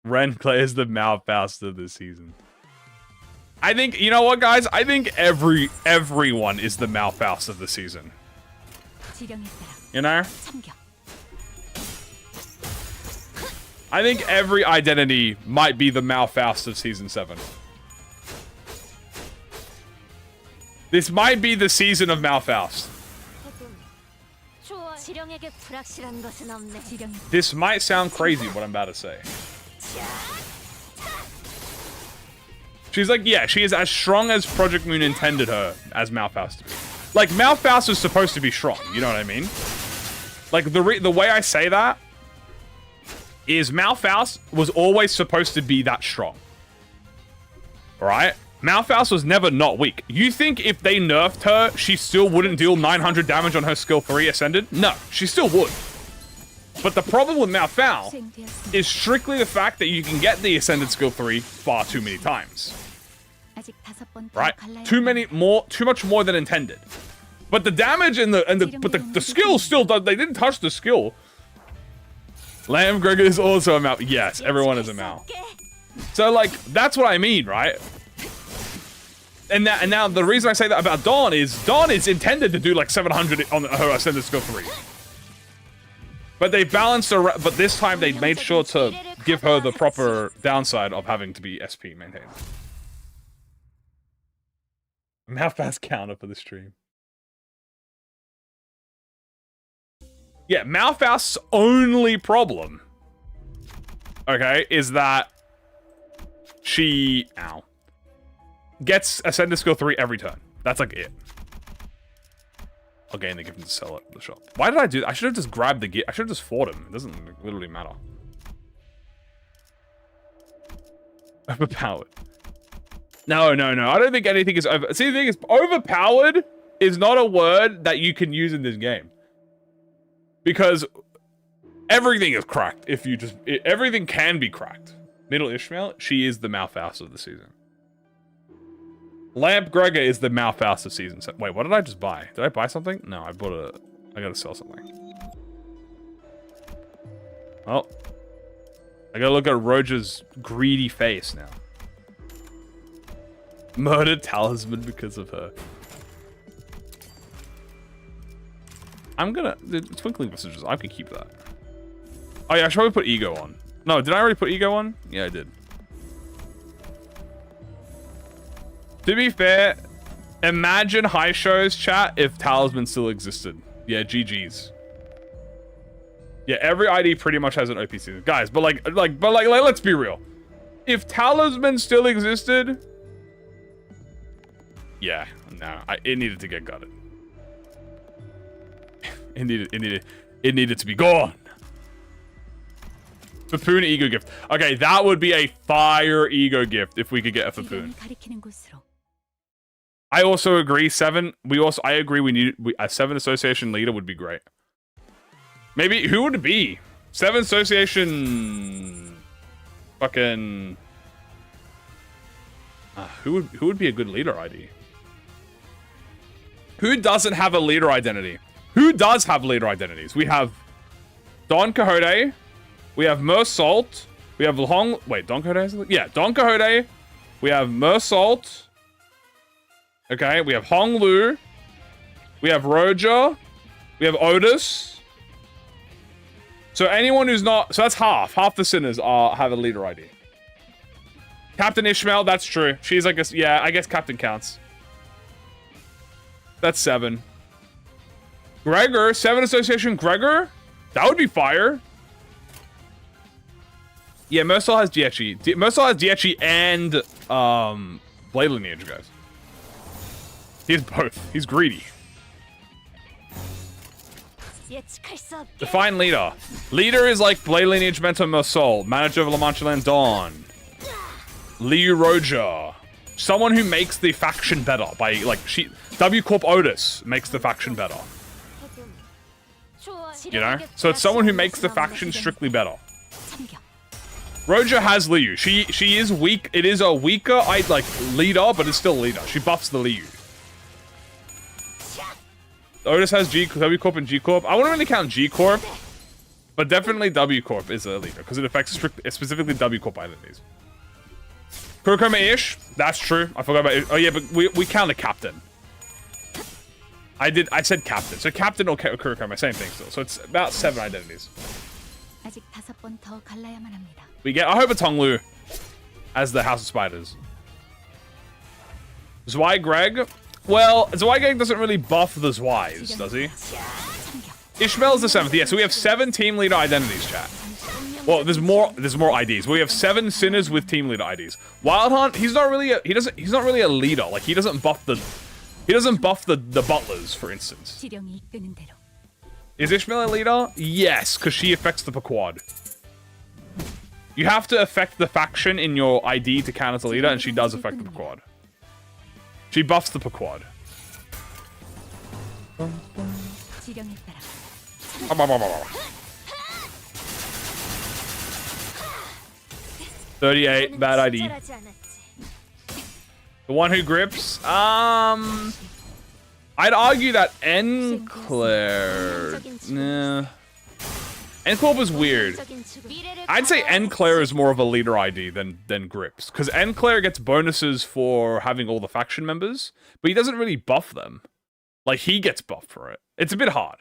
Renclay is the Malphas of the season. I think, you know what, guys? I think everyone is the Malphas of the season. You know? I think every identity might be the Malphas of season 7. This might be the season of Malphas. This might sound crazy, what I'm about to say. She's like, yeah, she is as strong as ProjectMoon intended her as Malphas to be. Like, Malphas was supposed to be strong, you know what I mean? Like, the way I say that is Malphas was always supposed to be that strong. Alright? Malphas was never not weak. You think if they nerfed her, she still wouldn't deal 900 damage on her skill 3 Ascended? No, she still would. But the problem with Malphas is strictly the fact that you can get the Ascended skill 3 far too many times. Right? Too much more than intended. But the damage and the skill still does. They didn't touch the skill. Lamb Gregor is also a Mal. Yes, everyone is a Mal. So like that's what I mean, right? And now the reason I say that about Dawn is intended to do like 700 on her Ascended skill 3. But they balanced her, but this time they made sure to give her the proper downside of having to be SP maintained. Malphas counter for the stream. Yeah, Malphas' only problem, okay, is that she, gets Ascended skill 3 every turn. That's like it. I'll gain the gift and sell it at the shop. Why did I do that? I should have just grabbed the gift. I should have just fought him. It doesn't literally matter. Overpowered. No. I don't think anything is over. See, the thing is, overpowered is not a word that you can use in this game. Because everything is cracked if you just... everything can be cracked. Middle Ishmael, she is the Malphas of the season. Lamp Gregor is the Malphas of season 7. Wait, what did I just buy? Did I buy something? No, I bought a... I gotta sell something. Oh. I gotta look at Roger's greedy face now. Murdered talisman because of her. I'm gonna... The twinkling messages, I can keep that. Oh yeah, I should probably put ego on. No, did I already put ego on? Yeah, I did. To be fair, imagine High Show's chat if Talisman still existed. Yeah, GG's. Yeah, every ID pretty much has an OP season. Guys, but let's be real. If Talisman still existed... Yeah, no, it needed to get gutted. It needed to be gone. Fapoon ego gift. Okay, that would be a fire ego gift if we could get a Fapoon. I also agree. 7. I agree. We need a 7 association leader would be great. Maybe who would it be? 7 association. Fucking. Who would be a good leader ID? Who doesn't have a leader identity? Who does have leader identities? We have Don Quixote. We have Mersault. We have Long. Wait, Don Quixote? Yeah, Don Quixote. We have Mersault. Okay, we have Hong Lu. We have Roger. We have Otis. So anyone who's not... So that's half. Half the sinners have a leader ID. Captain Ishmael, that's true. She's like a... Yeah, I guess Captain counts. That's 7. Gregor, 7 association Gregor? That would be fire. Yeah, Mercel has Diechi. Mercel has Diechi and Blade Lineage, guys. He has both. He's greedy. Define leader. Leader is like Blade Lineage, Mentor, Mercel. Manager of La Mancha Land Dawn. Liu Roja. Someone who makes the faction better by, like, W Corp Otis makes the faction better. You know? So it's someone who makes the faction strictly better. Roja has Liu. She is weak. It is a weaker, leader, but it's still leader. She buffs the Liu. Otis has W Corp and G Corp. I wouldn't really count G Corp, but definitely W Corp is a leader because it affects specifically W Corp identities. Kurokoma-ish, that's true. I forgot about it. Oh yeah, but we count a captain. I said captain. So captain or Kurokoma, same thing still. So it's about 7 identities. We get, I hope it's Honglu as the House of Spiders. Zwei Greg. Well, Zwei Greg doesn't really buff the Zweis, does he? Ishmael's the 7th. Yeah, so we have 7 team leader identities, chat. Well, there's more IDs. We have 7 sinners with team leader IDs. Wild Hunt, he's not really a leader. Like he doesn't buff the butlers, for instance. Is Ishmael a leader? Yes, because she affects the Pequod. You have to affect the faction in your ID to count as a leader, and she does affect the Pequod. She buffs the Pequod. 38, bad ID. The one who grips? I'd argue that Enclair... Nah. Enclair is weird. I'd say Enclair is more of a leader ID than grips. Because Enclair gets bonuses for having all the faction members, but he doesn't really buff them. Like, he gets buffed for it. It's a bit hard.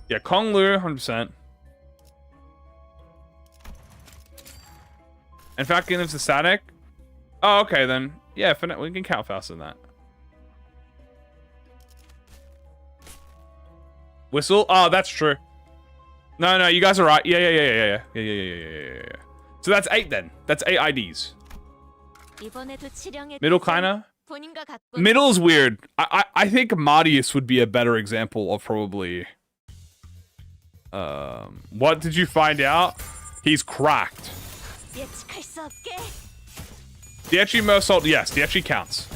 Yeah, Kong Lu, 100%. In fact, he lives the static. Oh, okay then. Yeah, we can count faster than that. Whistle? Oh, that's true. No, you guys are right. Yeah. So that's 8 then. That's 8 IDs. Middle kinda? Middle's weird. I think Marius would be a better example of probably... what did you find out? He's cracked. Diechi Mersault, yes, Diechi counts.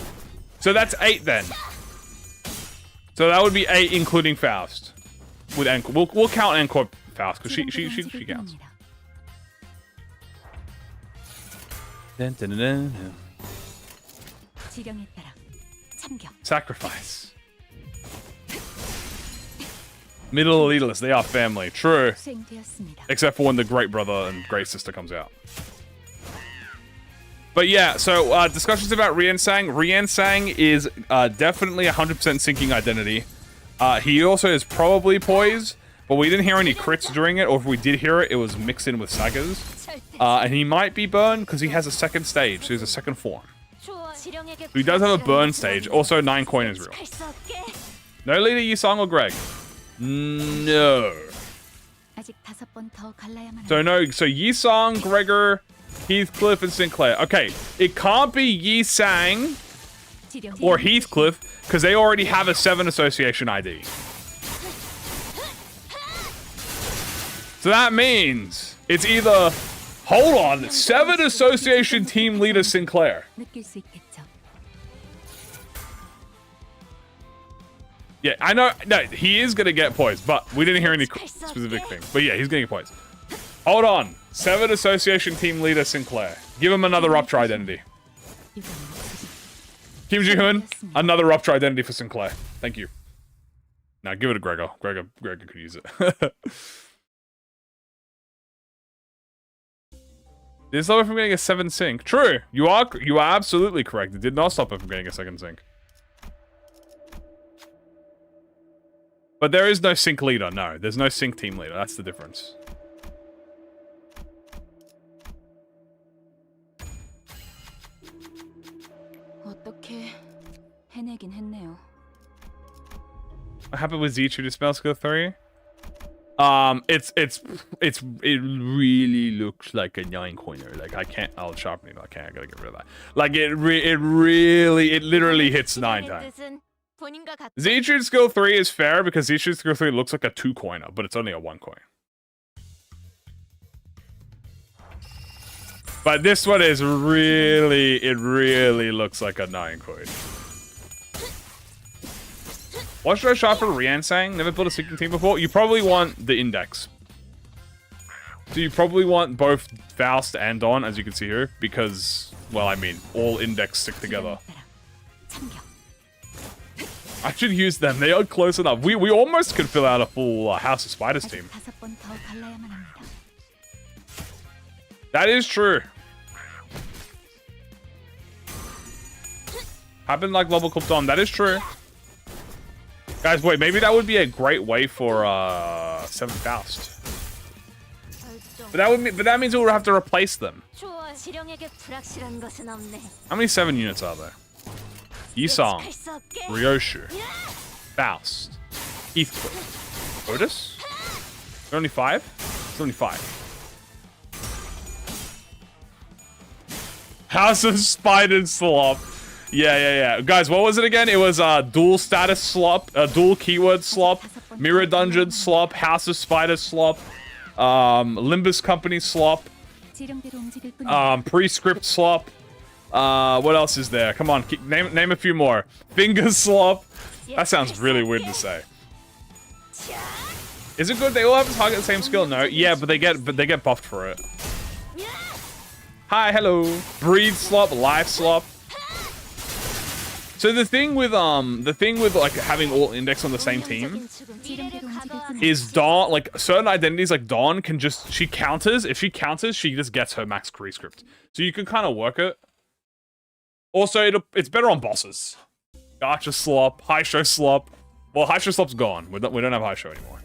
So that's 8 then. So that would be 8 including Faust. With Encore. We'll count Encore Faust because she counts. Dun, dun, dun, dun. Sacrifice. Middle elitists, they are family. True. Except for when the Great Brother and Great Sister comes out. But yeah, so discussions about Rien Sang. Rien Sang is definitely 100% syncing identity. He also is probably poise, but we didn't hear any crits during it, or if we did hear it, it was mixed in with sagas. And he might be burned because he has a second stage, so he has a second form. So he does have a burn stage. Also, 9 coin is real. No leader Yisong or Greg? No. So no, so Yisong, Gregor, Heathcliff, and Sinclair. Okay, it can't be Yisang or Heathcliff because they already have a 7 association ID. So that means it's either, hold on, 7 association team leader Sinclair. Yeah, I know. No, he is going to get points, but we didn't hear any specific thing. But yeah, he's going to get points. Hold on. 7 association team leader Sinclair. Give him another Rupture identity. Kim Ji-hoon, another Rupture identity for Sinclair. Thank you. Now give it to Gregor. Gregor could use it. Did it stop it from getting a 7 sync? True. You are absolutely correct. It did not stop it from getting a 2nd sync. But there is no sync leader. No, there's no sync team leader. That's the difference.
어떻게 해내긴 했네요.
What happened with Z2 to spell skill 3? It really looks like a 9-coiner. Like I can't. I'll sharpen it. I can't. I gotta get rid of that. Like it literally hits 9 times. Z2 skill 3 is fair because Z2 skill 3 looks like a 2-coiner, but it's only a 1-coin. But this one is really, it really looks like a 9-coin. What should I shop for Rien saying? Never built a sinking team before? You probably want the index. So you probably want both Faust and Dawn, as you can see here, because, well, I mean, all index stick together. I should use them. They are close enough. We almost could fill out a full House of Spiders team. That is true. Happened like level clipped on. That is true. Guys, wait, maybe that would be a great way for 7 Faust. But that means we'll have to replace them. How many 7 units are there? Yisong, Ryoshu, Faust, Heathcliff, Otis? There only 5? There's only 5. House of Spiders Slop. Yeah. Guys, what was it again? It was dual status slop, dual keyword slop, mirror dungeon slop, House of Spiders slop, Limbus company slop, prescript slop. What else is there? Come on, name a few more. Finger slop. That sounds really weird to say. Is it good? They all have to target the same skill. No, yeah, but they get buffed for it. Hi, hello. Breathe slop, life slop. So the thing with like having all index on the same team is Dawn, like certain identities like Dawn can just, she counters. If she counters, she just gets her max prescript. So you can kind of work it. Also, it's better on bosses. Gacha slop, high show slop. Well, high show slop's gone. We don't have high show anymore.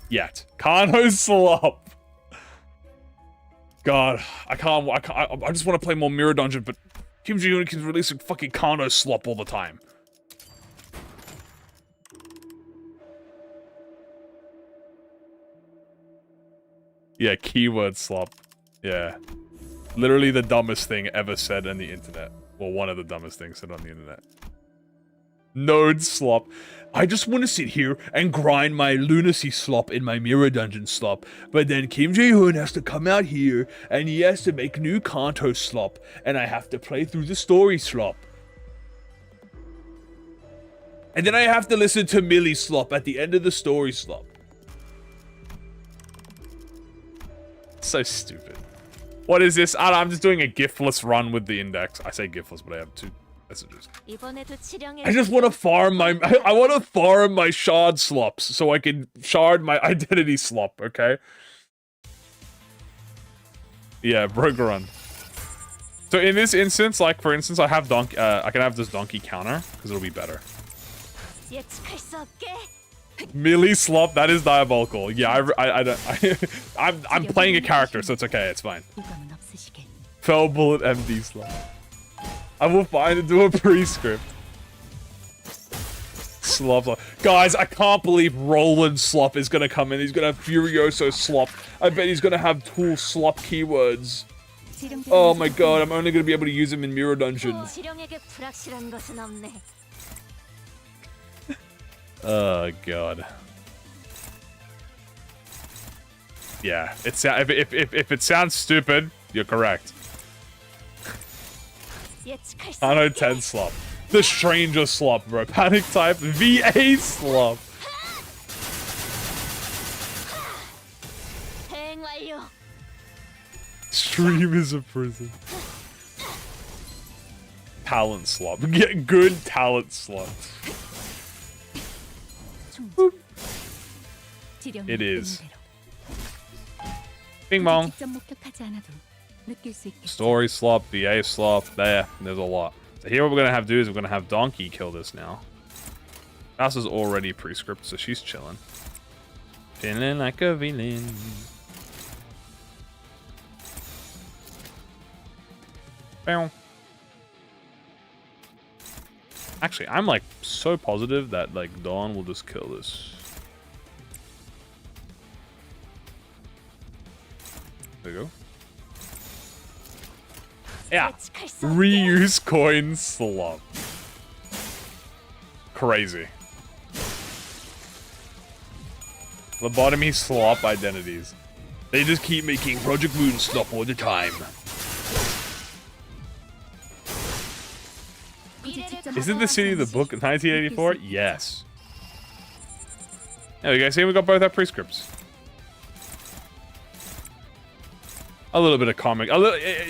Yet. Kano slop. God, I just want to play more Mirror Dungeon, but Kim Ji-hoon keeps releasing fucking Kano slop all the time. Yeah, keyword slop. Yeah. Literally the dumbest thing ever said on the internet. Well, one of the dumbest things said on the internet. Node slop. I just want to sit here and grind my lunacy slop in my Mirror Dungeon slop, but then Kim Jae-hoon has to come out here and he has to make new Kanto slop, and I have to play through the story slop. And then I have to listen to Millie slop at the end of the story slop. So stupid. What is this? I don't know, I'm just doing a gifless run with the index. I say gifless, but I have 2 messages. I just want to farm my shard slops so I can shard my identity slop, okay? Yeah, broke run. So in this instance, like for instance, I have I can have this donkey counter because it'll be better. Melee slop, that is diabolical. Yeah, I'm playing a character, so it's okay, it's fine. Fell bullet MD slop. I will find and do a prescript. Slop. Guys, I can't believe Roland Slop is gonna come in. He's gonna have Furioso Slop. I bet he's gonna have Tool Slop keywords. Oh my god, I'm only gonna be able to use him in Mirror Dungeon. Oh god. Yeah, if it sounds stupid, you're correct. Kano 10 slop. The stranger slop, bro. Panic type VA slop. Stream is a prison. Talent slop. Get good talent slop. It is. Bing bong. Story slop, VA slop, there's a lot. So here what we're gonna have to do is we're gonna have Donkey kill this now. Faust is already prescript, so she's chilling. Feeling like a villain. Bow. Actually, I'm like so positive that like Dawn will just kill this. There you go. Yeah. Reuse coin slop. Crazy. Lobotomy slop identities. They just keep making ProjectMoon slop all the time. Isn't the city of the book 1984? Yes. There we go. See, we got both our prescripts. A little bit of comic.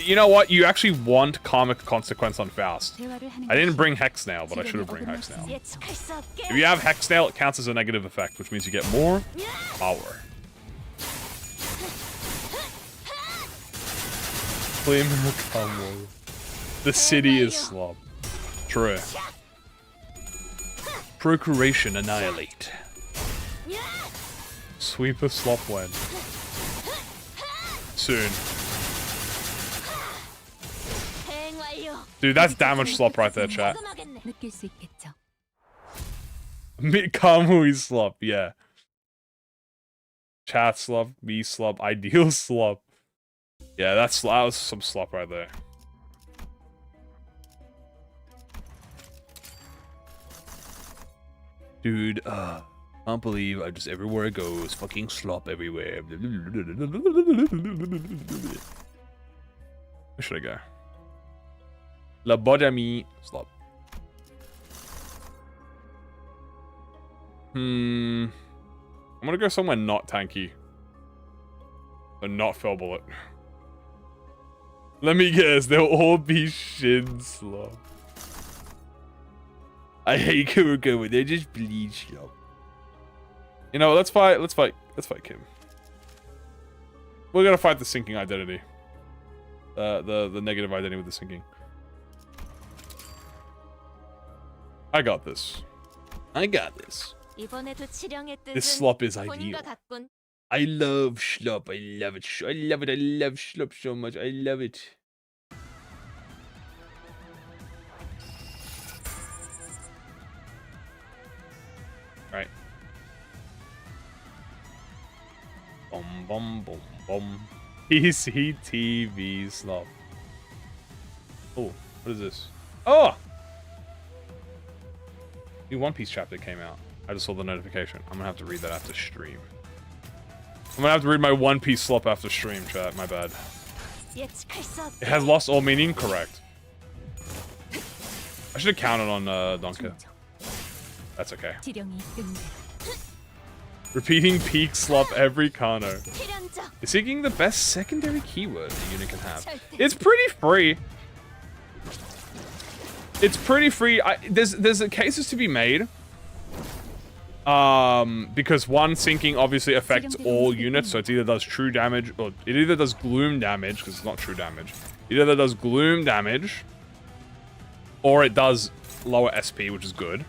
You know what? You actually want comic consequence on Faust. I didn't bring Hexnail, but I should have bring Hexnail. If you have Hexnail, it counts as a negative effect, which means you get more power. Kamui. The city is slop. True. Procuration annihilate. Sweep of slop when. Soon. Dude, that's damage slop right there, chat. Kamui slop, yeah. Chat slop, me slop, ideal slop. Yeah, that was some slop right there. Dude, can't believe I just everywhere I go is fucking slop everywhere. Where should I go? Lobotomy slop. I'm gonna go somewhere not tanky. But not fell bullet. Let me guess, they'll all be shin slop. I hate Kuroko, they're just bleed slop. You know, let's fight Kim. We're gonna fight the sinking identity. The negative identity with the sinking. I got this. I got this. This slop is ideal. I love slop. I love it. I love it. I love slop so much. I love it. Right. Boom, boom, boom, boom. PCTV slop. Oh, what is this? Oh! New One Piece chapter came out. I just saw the notification. I'm gonna have to read that after stream. I'm gonna have to read my One Piece slop after stream, chat. My bad. It has lost all meaning? Correct. I should have counted on Donkey. That's okay. Repeating peak slop every Kano. Is seeking the best secondary keyword a unit can have. It's pretty free. It's pretty free. There's cases to be made. Because one sinking obviously affects all units, so it either does true damage or it either does gloom damage, because it's not true damage. It either does gloom damage or it does lower SP, which is good.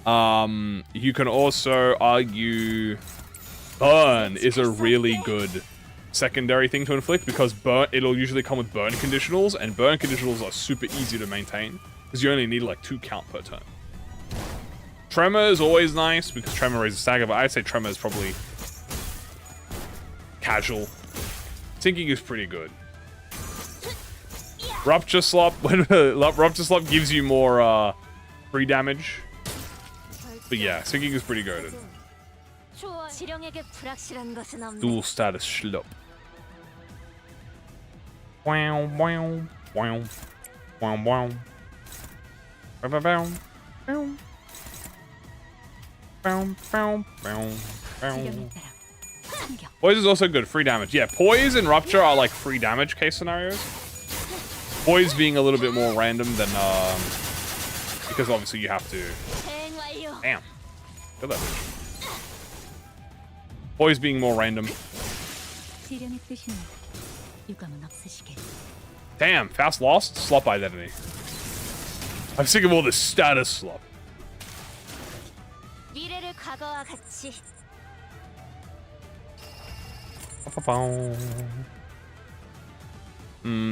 You can also argue burn is a really good secondary thing to inflict, because burn, it'll usually come with burn conditionals, and burn conditionals are super easy to maintain because you only need like 2 count per turn. Tremor is always nice because Tremor raises stagger, but I'd say Tremor is probably casual. Sinking is pretty good. Rupture Slop, Rupture Slop gives you more free damage. But yeah, Sinking is pretty good. Dual status Slop. Wow, wow, wow, wow, wow. Bow, bow, bow. Poise is also good, free damage. Yeah, Poise and Rupture are like free damage case scenarios. Poise being a little bit more random than, because obviously you have to... Damn. Kill that bitch. Poise being more random. Damn, Faust lost? Slop identity. I'm sick of all this status slop.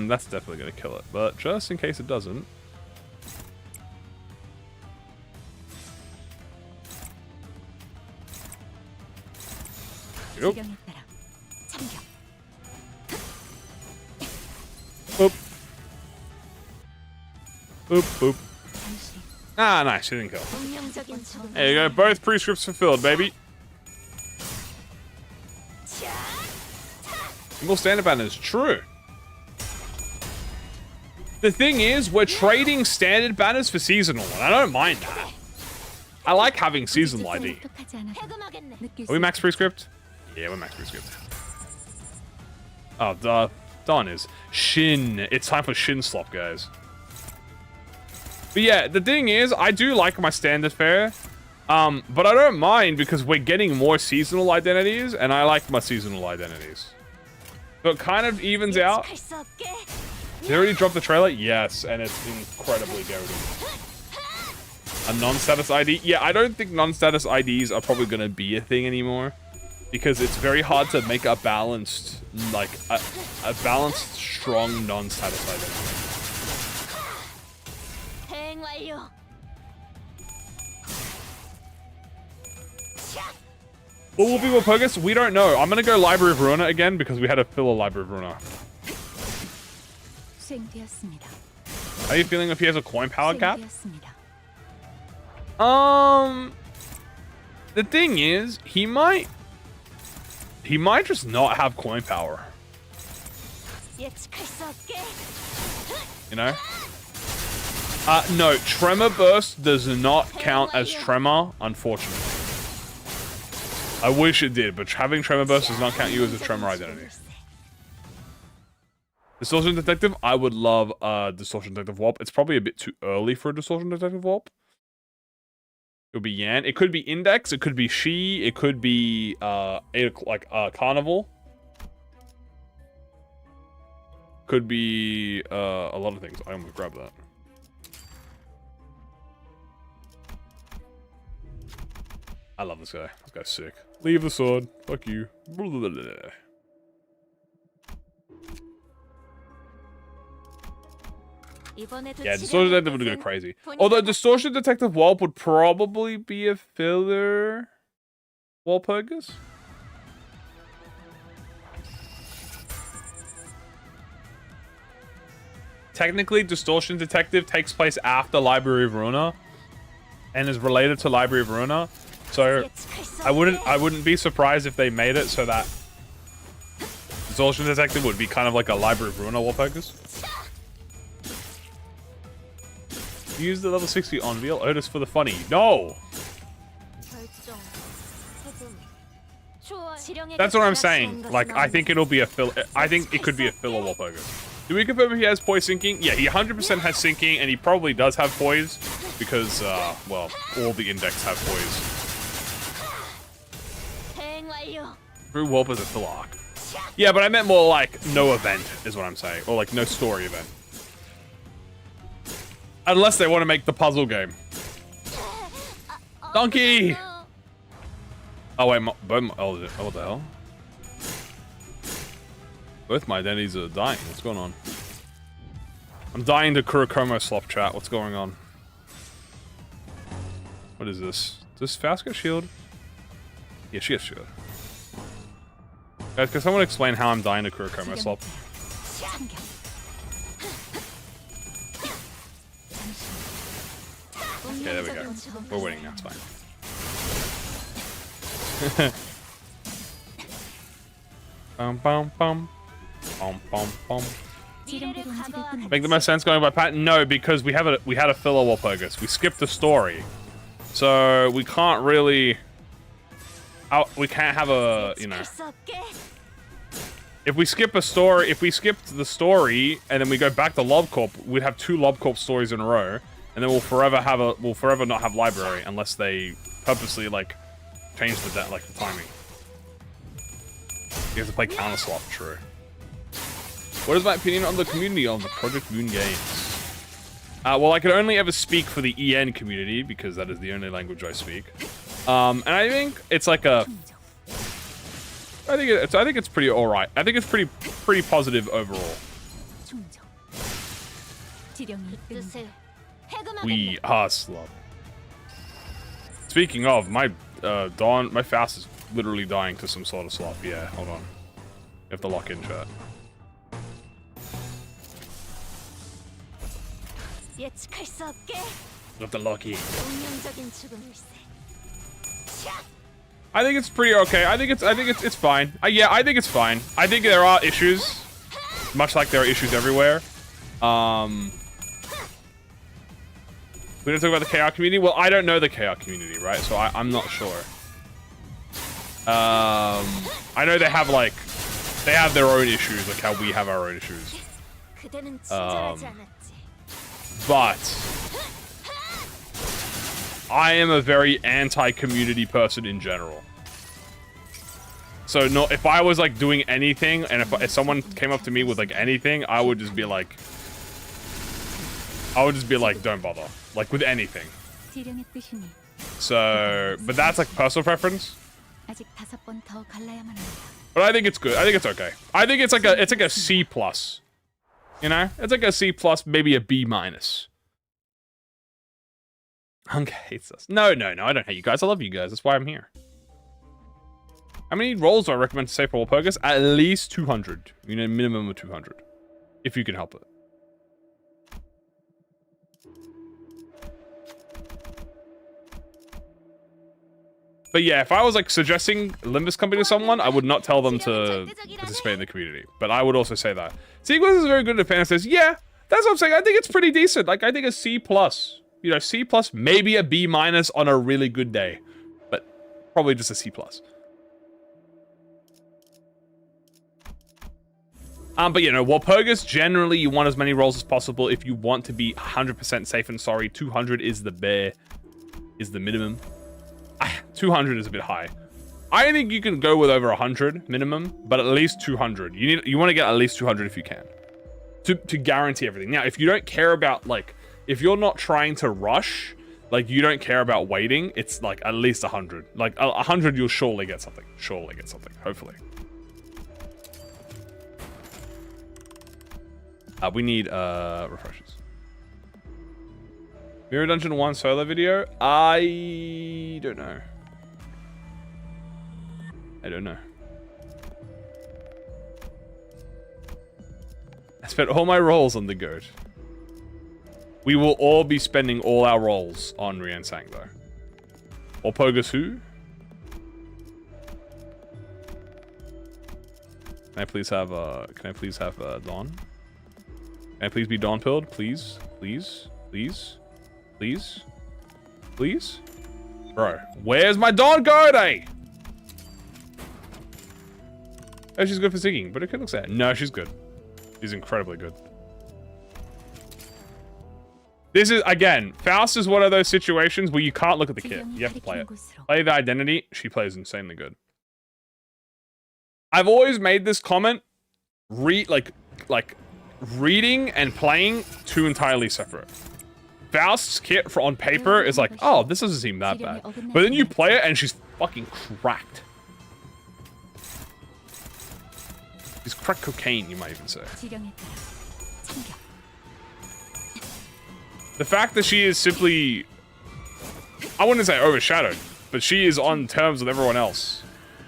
That's definitely gonna kill it, but just in case it doesn't. Yep. Boop. Boop, boop. Ah, nice. She didn't kill. There you go. Both prescripts fulfilled, baby. Single standard banner is true. The thing is, we're trading standard banners for seasonal, and I don't mind that. I like having seasonal ID. Are we max prescript? Yeah, we're max prescript. Oh, Don is. Shin. It's time for Shin slop, guys. But yeah, the thing is, I do like my standard fare. But I don't mind because we're getting more seasonal identities, and I like my seasonal identities. So it kind of evens out. They already dropped the trailer? Yes, and it's incredibly goated. A non-status ID? Yeah, I don't think non-status IDs are probably going to be a thing anymore. Because it's very hard to make a balanced, like, a balanced, strong non-status identity. What will be more Pogus? We don't know. I'm going to go Library of Ruina again because we had a filler Library of Ruina. How are you feeling if he has a coin power cap? The thing is, he might just not have coin power. You know? No, Tremor Burst does not count as Tremor, unfortunately. I wish it did, but having Tremor Burst does not count you as a Tremor identity. Distortion Detective, I would love Distortion Detective Warp. It's probably a bit too early for a Distortion Detective Warp. It would be Yan. It could be Index. It could be She. It could be Carnival. Could be a lot of things. I'm gonna grab that. I love this guy. This guy's sick. Leave the sword. Fuck you. Yeah, Distortion Detective would go crazy. Although Distortion Detective Warp would probably be a filler Walpurgis. Technically, Distortion Detective takes place after Library of Ruina and is related to Library of Ruina. So I wouldn't be surprised if they made it so that Distortion Detective would be kind of like a Library of Ruina Walpurgis. Use the level 60 on Veal Otis for the funny. No! That's what I'm saying. Like, I think it'll be a fill. I think it could be a filler Walpurgis. Do we confirm if he has poise syncing? Yeah, he 100% has syncing, and he probably does have poise because, well, all the index have poise. True Warp is a filler arc. Yeah, but I meant more like no event is what I'm saying, or like no story event. Unless they want to make the puzzle game. Donkey! Oh wait, what the hell? Both my identities are dying. What's going on? I'm dying to Kurokomo slop chat. What's going on? What is this? Does Faust get shield? Yeah, she gets shield. Guys, can someone explain how I'm dying to Kurokomo slop? Okay, there we go. We're winning now, it's fine. Bum bum bum. Bum bum bum. Make the most sense going by pattern? No, because we had a filler Walpurgis. We skipped the story. So we can't really we can't have a, you know. If we skip a story, if we skipped the story and then we go back to LobCorp, we'd have 2 LobCorp stories in a row. And then we'll forever not have library unless they purposely like change the timing. You have to play counter slot, true. What is my opinion on the community on the ProjectMoon games? Well, I can only ever speak for the EN community because that is the only language I speak. And I think it's like a. I think it's pretty alright. I think it's pretty positive overall. We hustle. Speaking of, my my fast is literally dying to some sort of slop. Yeah, hold on. You have to lock in chat. You have to lock in. I think it's pretty okay. I think it's fine. Yeah, I think it's fine. I think there are issues, much like there are issues everywhere. We don't talk about the KR community. Well, I don't know the KR community, right? So I'm not sure. I know they have their own issues, like how we have our own issues. But I am a very anti-community person in general. So if I was like doing anything, and if someone came up to me with like anything, I would just be like, don't bother, like with anything. So, but that's like personal preference. But I think it's good. I think it's okay. I think it's like a C+. You know, it's like a C+, maybe a B-. Hunk hates us. No, I don't hate you guys. I love you guys. That's why I'm here. How many rolls do I recommend to say for all pokers? At least 200. You know, minimum of 200. If you can help it. But yeah, if I was like suggesting Limbus company to someone, I would not tell them to participate in the community. But I would also say that. Sequence is very good at Fan says, yeah, that's what I'm saying. I think it's pretty decent. Like, I think a C+. You know, C+, maybe a B- on a really good day. But probably just a C+. But you know, Walpurgis, generally you want as many rolls as possible if you want to be 100% safe and sorry. 200 is the minimum. 200 is a bit high. I think you can go with over 100 minimum, but at least 200. You want to get at least 200 if you can. To guarantee everything. Now, if you don't care about, like, if you're not trying to rush, like, you don't care about waiting, it's, like, at least 100. Like, 100, you'll surely get something. Surely get something. Hopefully. We need, refreshes. Mirror Dungeon 1 solo video? I don't know. I don't know. I spent all my rolls on the goat. We will all be spending all our rolls on Rien Sang though. Or Pogus who? Can I please have Dawn? Can I please be Dawn pilled? Please? Please? Please? Please? Please? Bro, where's my Dawn goat, eh? Oh, she's good for singing, but okay, looks at it. No, she's good. She's incredibly good. This is, again, Faust is one of those situations where you can't look at the kit. You have to play it. Play the identity. She plays insanely good. I've always made this comment. Reading and playing, two entirely separate. Faust's kit on paper is like, oh, this doesn't seem that bad. But then you play it and she's fucking cracked. She's crack cocaine, you might even say. The fact that she is simply, I wouldn't say overshadowed, but she is on terms with everyone else.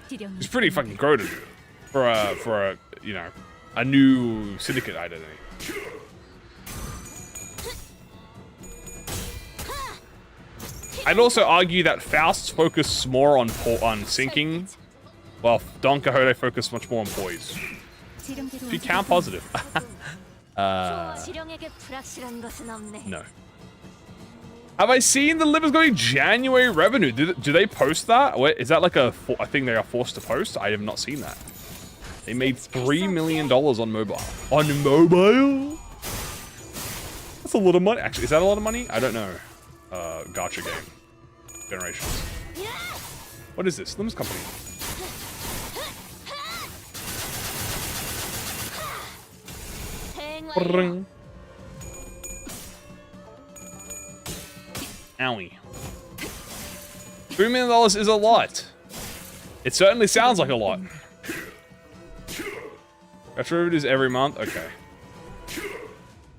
She's pretty fucking goated for a you know, a new syndicate identity. I'd also argue that Faust focused more on sinking, while Don Quixote focused much more on poise. If you count positive. No. Have I seen the Limbus going January revenue? Do they post that? Wait, is that like a thing they are forced to post? I have not seen that. They made $3 million on mobile. On mobile? That's a lot of money. Actually, is that a lot of money? I don't know. Gacha game. Generations. What is this? Limbus Company. Ring. Owie. $3 million is a lot. It certainly sounds like a lot. Retro revenues every month? Okay.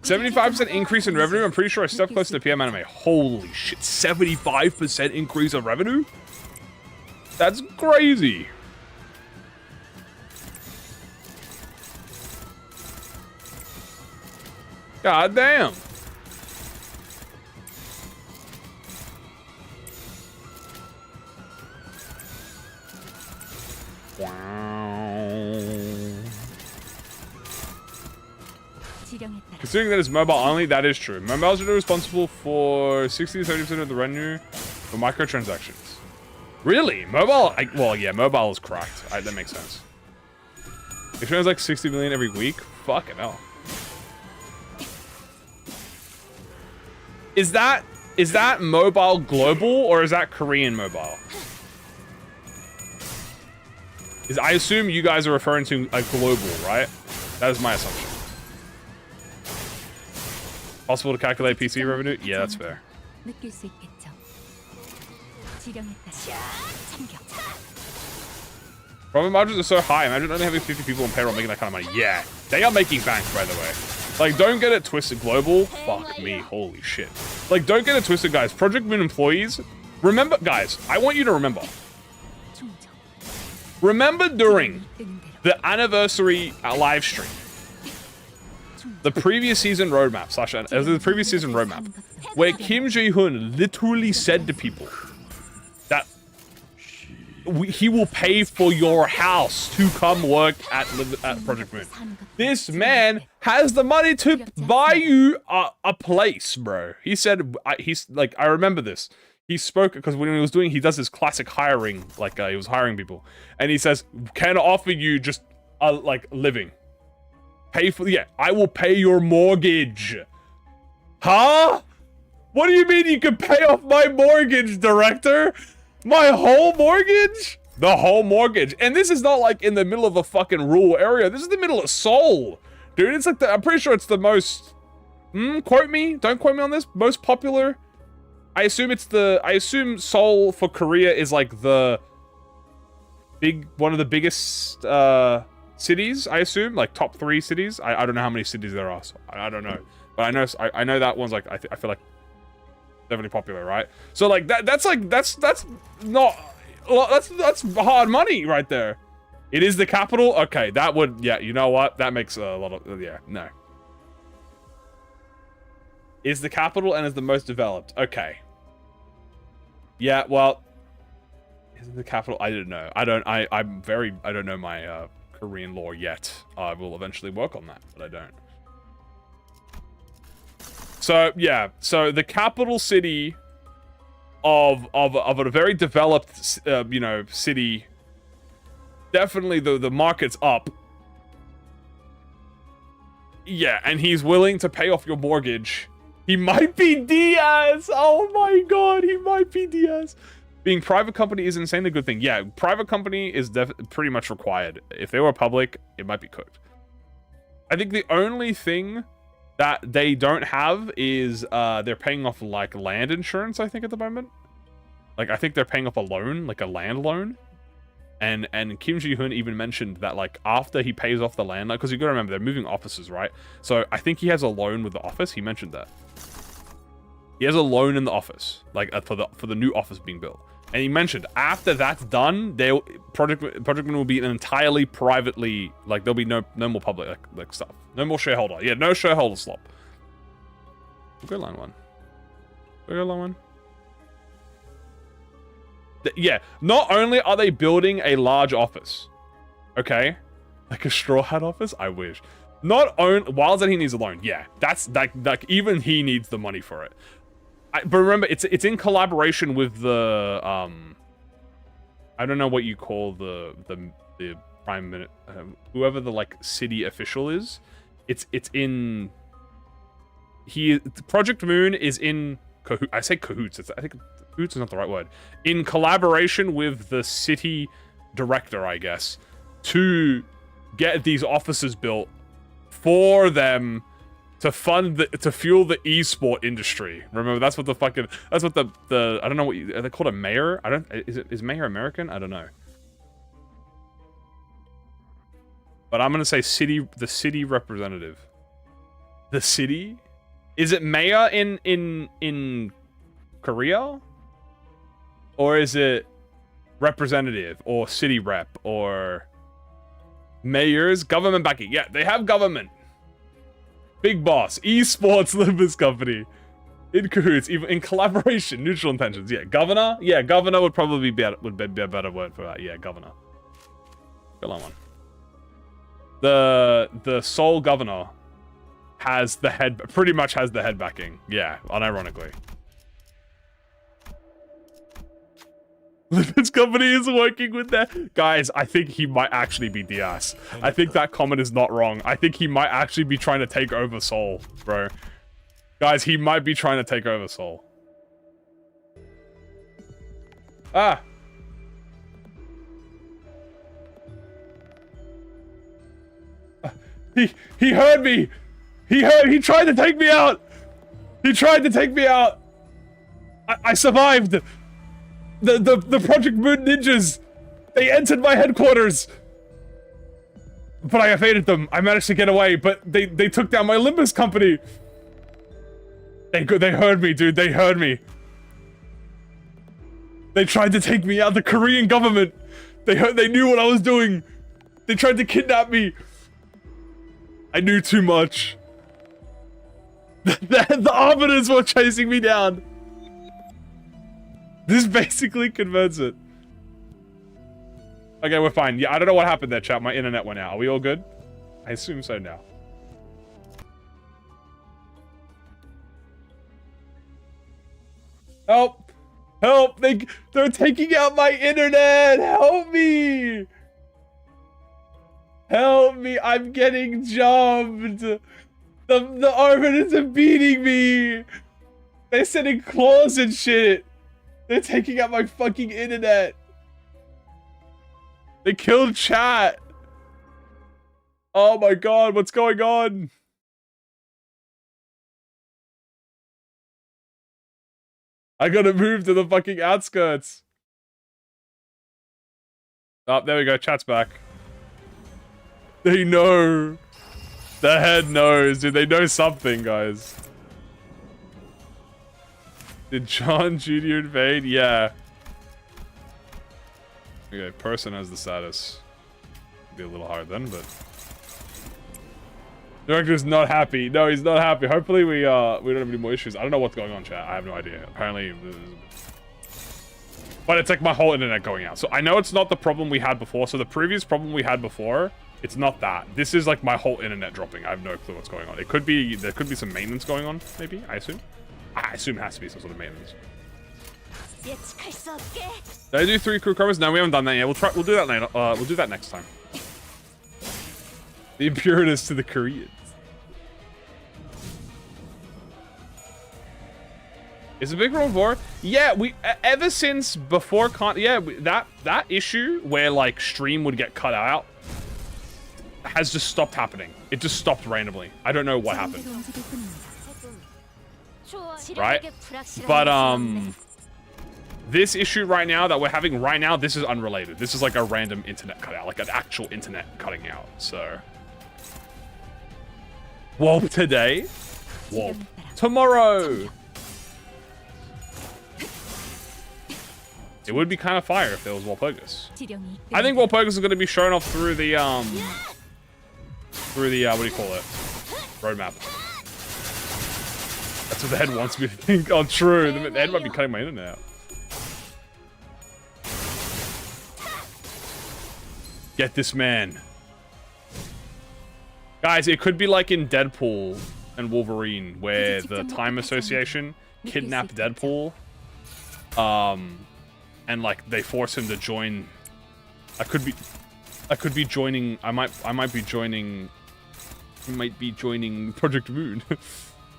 75% increase in revenue? I'm pretty sure I stepped close to the PM anime. Holy shit, 75% increase of revenue? That's crazy. God damn. Considering that it's mobile only, that is true. Mobiles are responsible for 60 to 70% of the revenue for microtransactions. Really? Mobile? Well, yeah, mobile is cracked. That makes sense. It shows like 60 million every week. Fucking hell. Is that mobile global or is that Korean mobile? I assume you guys are referring to a global, right? That is my assumption. Possible to calculate PC revenue? Yeah, that's fair. Profit margins are so high. Imagine only having 50 people on payroll making that kind of money. Yeah, they are making bank, by the way. Like, don't get it twisted. Global? Fuck me. Holy shit. Like, don't get it twisted, guys. ProjectMoon employees, remember, guys, I want you to remember. Remember during the anniversary live stream, the previous season roadmap, the previous season roadmap, where Kim Ji-hoon literally said to people that he will pay for your house to come work at Project Moon. This man has the money to buy you a place, bro. He said, I remember this. He spoke, because when he does his classic hiring, like he was hiring people, and he says, can I offer you just like living? Pay for, yeah, I will pay your mortgage. Huh? What do you mean you can pay off my mortgage, director? My whole mortgage? The whole mortgage. And this is not like in the middle of a fucking rural area. This is the middle of Seoul. Dude, it's like I'm pretty sure it's the most, quote me, don't quote me on this, most popular. I assume Seoul for Korea is like one of the biggest cities, I assume, like top 3 cities. I don't know how many cities there are, so I don't know. But I know that one's like, I feel like definitely popular, right? So like that's hard money right there. It is the capital? Okay, that would, yeah, you know what? That makes a lot of, yeah, no. Is the capital and is the most developed. Okay. Yeah, well, is it the capital? I didn't know. I don't know my Korean law yet. I will eventually work on that, but I don't. So, yeah. So the capital city of a very developed, city, definitely the market's up. Yeah, and he's willing to pay off your mortgage. He might be Diaz! Oh my god, he might be Diaz. Being private company is an insanely good thing. Yeah, private company is pretty much required. If they were public, it might be cooked. I think the only thing that they don't have is they're paying off like land insurance, I think, at the moment. Like, I think they're paying off a loan, like a land loan. And Kim Ji-hoon even mentioned that, like, after he pays off the land, because you gotta remember, they're moving offices, right? So I think he has a loan with the office. He mentioned that. He has a loan in the office, like, for the new office being built. And he mentioned after that's done, ProjectMoon will be an entirely privately, like, there'll be no more public like stuff, no more shareholder. Yeah, no shareholder slop. We'll go line 1. We'll go line 1. Yeah, not only are they building a large office, okay, like a straw hat office. I wish. Not only while that he needs a loan. Yeah, that's like even he needs the money for it. But remember, it's in collaboration with the I don't know what you call the prime minute, whoever the like city official is. It's in. Project Moon is in I say cahoots. I think cahoots is not the right word. In collaboration with the city director, I guess, to get these offices built for them to fuel the esport industry. Remember, that's what the I don't know what are they called, a mayor? Is mayor American? I don't know. But I'm gonna say the city representative. The city? Is it mayor in Korea? Or is it representative or city rep or mayors? Government backing. Yeah, they have government. Big boss. Esports Limbus company. In cahoots, even in collaboration, neutral intentions. Yeah, governor. Yeah, governor would probably be a better word for that. Yeah, governor. Go on one. The sole governor has the head, pretty much has the head backing. Yeah, unironically. This company is working with that. Guys, I think he might actually be Diaz. I think that comment is not wrong. I think he might actually be trying to take over Seoul, bro. Guys, he might be trying to take over Seoul. Ah. He heard me. He tried to take me out. He tried to take me out. I survived. The ProjectMoon ninjas. They entered my headquarters. But I evaded them. I managed to get away, but they took down my Limbus company. They heard me, dude. They heard me. They tried to take me out. The Korean government. They knew what I was doing. They tried to kidnap me. I knew too much. The arbiters were chasing me down. This basically converts it. Okay, we're fine. Yeah, I don't know what happened there, chat. My internet went out. Are we all good? I assume so now. Help! Help! They're taking out my internet! Help me! Help me! I'm getting jumped! The arbiters are beating me! They're sending claws and shit! They're taking out my fucking internet! They killed chat! Oh my god, what's going on? I gotta move to the fucking outskirts. Oh, there we go, chat's back. They know. The head knows, dude. They know something, guys. Did John Jr. invade? Yeah. Okay, person has the status. Be a little hard then, but... Director's not happy. No, he's not happy. Hopefully we don't have any more issues. I don't know what's going on, chat. I have no idea. Apparently... But it's like my whole internet going out. So I know it's not the problem we had before. So the previous problem we had before, it's not that. This is like my whole internet dropping. I have no clue what's going on. It could be... There could be some maintenance going on, maybe, I assume. I assume it has to be some sort of maintenance. Did I do 3 crew covers? No, we haven't done that yet. We'll do that later. We'll do that next time. The impurities to the Koreans. Is it Big World War? Yeah, we ever since before that issue where like stream would get cut out has just stopped happening. It just stopped randomly. I don't know what happened. Right? But this issue right now that we're having right now, this is unrelated. This is like a random internet cutout, like an actual internet cutting out. So Wolf today, Wolf tomorrow. It would be kind of fire if there was Walpurgis. I think Walpurgis is going to be shown off through the what do you call it? Roadmap. That's what the head wants me to think. Oh, true. The head might be cutting my internet out. Get this man. Guys, it could be like in Deadpool and Wolverine, where the Time Association kidnapped Deadpool. And like they force him to join. I could be joining. I might be joining. Might be joining ProjectMoon.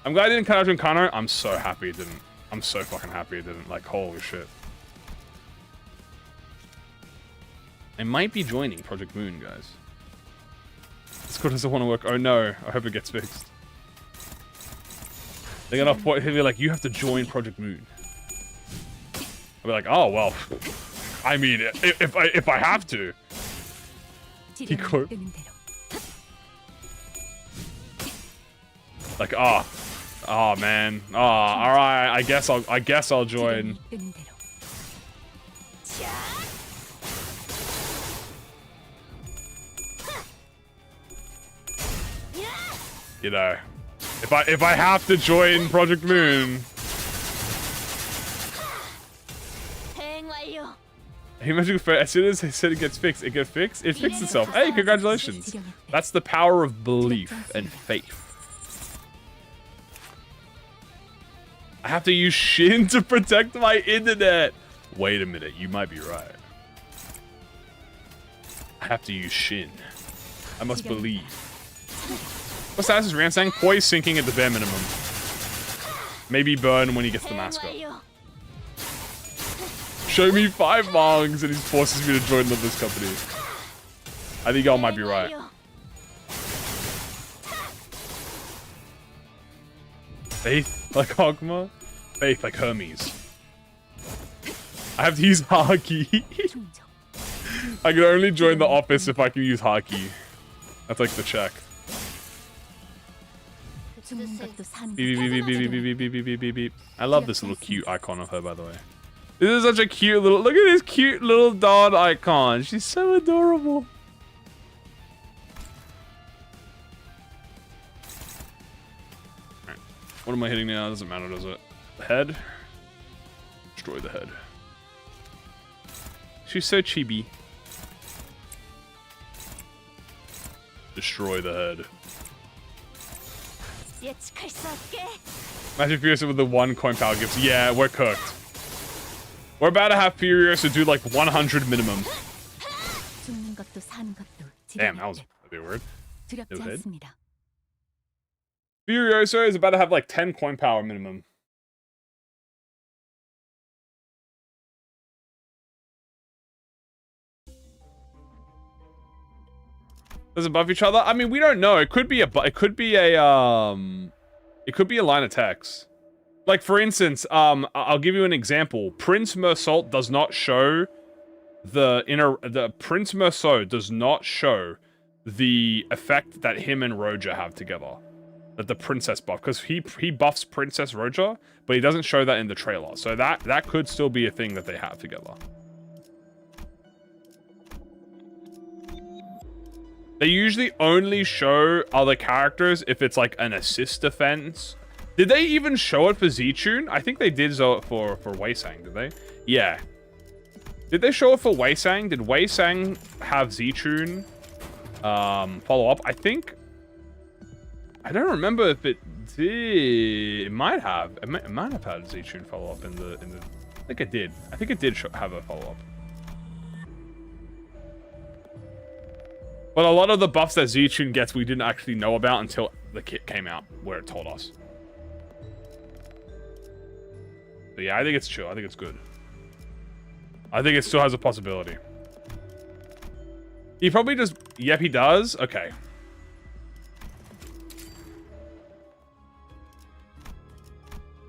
I'm glad I didn't cut out Giancano. I'm so happy it didn't. I'm so fucking happy it didn't. Like, holy shit. I might be joining ProjectMoon, guys. Discord doesn't want to work. Oh no, I hope it gets fixed. They're gonna be like, you have to join Project Moon. I'll be like, oh well. I mean, if I have to. T-Corp. Like, oh man. Oh, all right. I guess I'll join. You know, if I have to join Project Moon. He magic for as soon as I said it gets fixed, it gets fixed. It fixed itself. Hey, congratulations! That's the power of belief and faith. I have to use Shin to protect my internet. Wait a minute, you might be right. I have to use Shin. I must believe. What status is Rien saying? Poise sinking at the bare minimum. Maybe burn when he gets the mask up. Show me 5 mongs and he forces me to join Limbus company. I think y'all might be right. Faith like Hogma? Faith like Hermes. I have to use Haki. I can only join the office if I can use Haki. That's like the check. Beep, beep, beep, beep, beep, beep, beep, beep, beep, beep. I love this little cute icon of her, by the way. This is such a cute little... Look at this cute little dog icon. She's so adorable. Alright. What am I hitting now? Doesn't matter, does it? The head? Destroy the head. She's so chibi. Destroy the head. Imagine Furiosa with the 1 coin power gifts. Yeah, we're cooked. We're about to have Furiosa do like 100 minimum. Damn, that was a bit weird. Furiosa is about to have like 10 coin power minimum. Does it buff each other? I mean, we don't know. It could be a line of text. Like for instance, I'll give you an example. Prince Mersault does not show Prince Mersault does not show the effect that him and Roja have together. That the princess buff, because he buffs Princess Roja, but he doesn't show that in the trailer. So that could still be a thing that they have together. They usually only show other characters if it's like an assist defense. Did they even show it for Zichun? I think they did show it for Wei Sang, did they? Yeah. Did they show it for Wei Sang? Did Wei Sang have Zichun follow up? I think... I don't remember if it did. It might have. It might have had Zichun follow up in the... I think it did. I think it did have a follow up. But a lot of the buffs that Zichun gets we didn't actually know about until the kit came out, where it told us. But yeah, I think it's chill. I think it's good. I think it still has a possibility. He probably just... Yep, he does? Okay.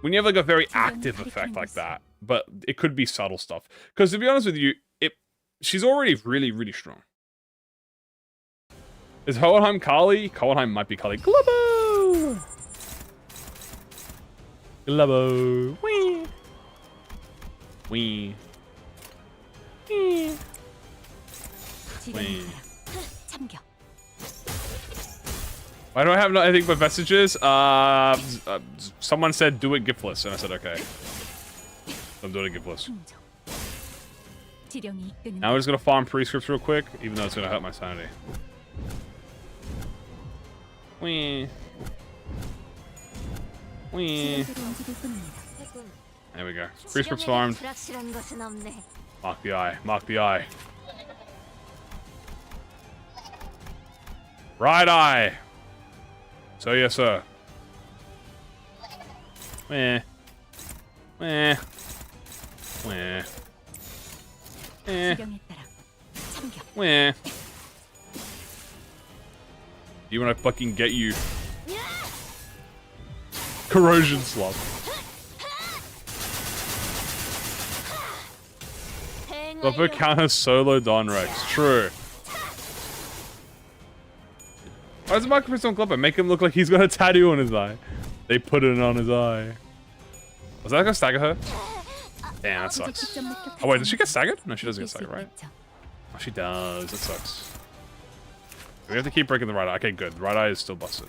When you have like a very active effect like that, but it could be subtle stuff. Because to be honest with you, she's already really, really strong. Is Hohenheim Kali? Hohenheim might be Kali. Glubbo! Glubbo. Wee. Wee. Wee. Wee. Why do I have anything but messages? Someone said do it giftless, and I said okay. I'm doing it giftless. Now we're just gonna farm prescripts real quick, even though it's gonna hurt my sanity. Wee. Wee. There we go. Prescripts farmed. Mark the eye. Mark the eye. Right eye. So yes, sir. Meh. Meh. Meh. Eh. Meh. You wanna fucking get you. Corrosion slop. Flopper counters solo Don Rex. True. Why does the microphone on Flopper make him look like he's got a tattoo on his eye? They put it on his eye. Was that gonna stagger her? Damn, that sucks. Oh wait, does she get staggered? No, she doesn't get staggered, right? Oh, she does. That sucks. We have to keep breaking the right eye. Okay, good. The right eye is still busted.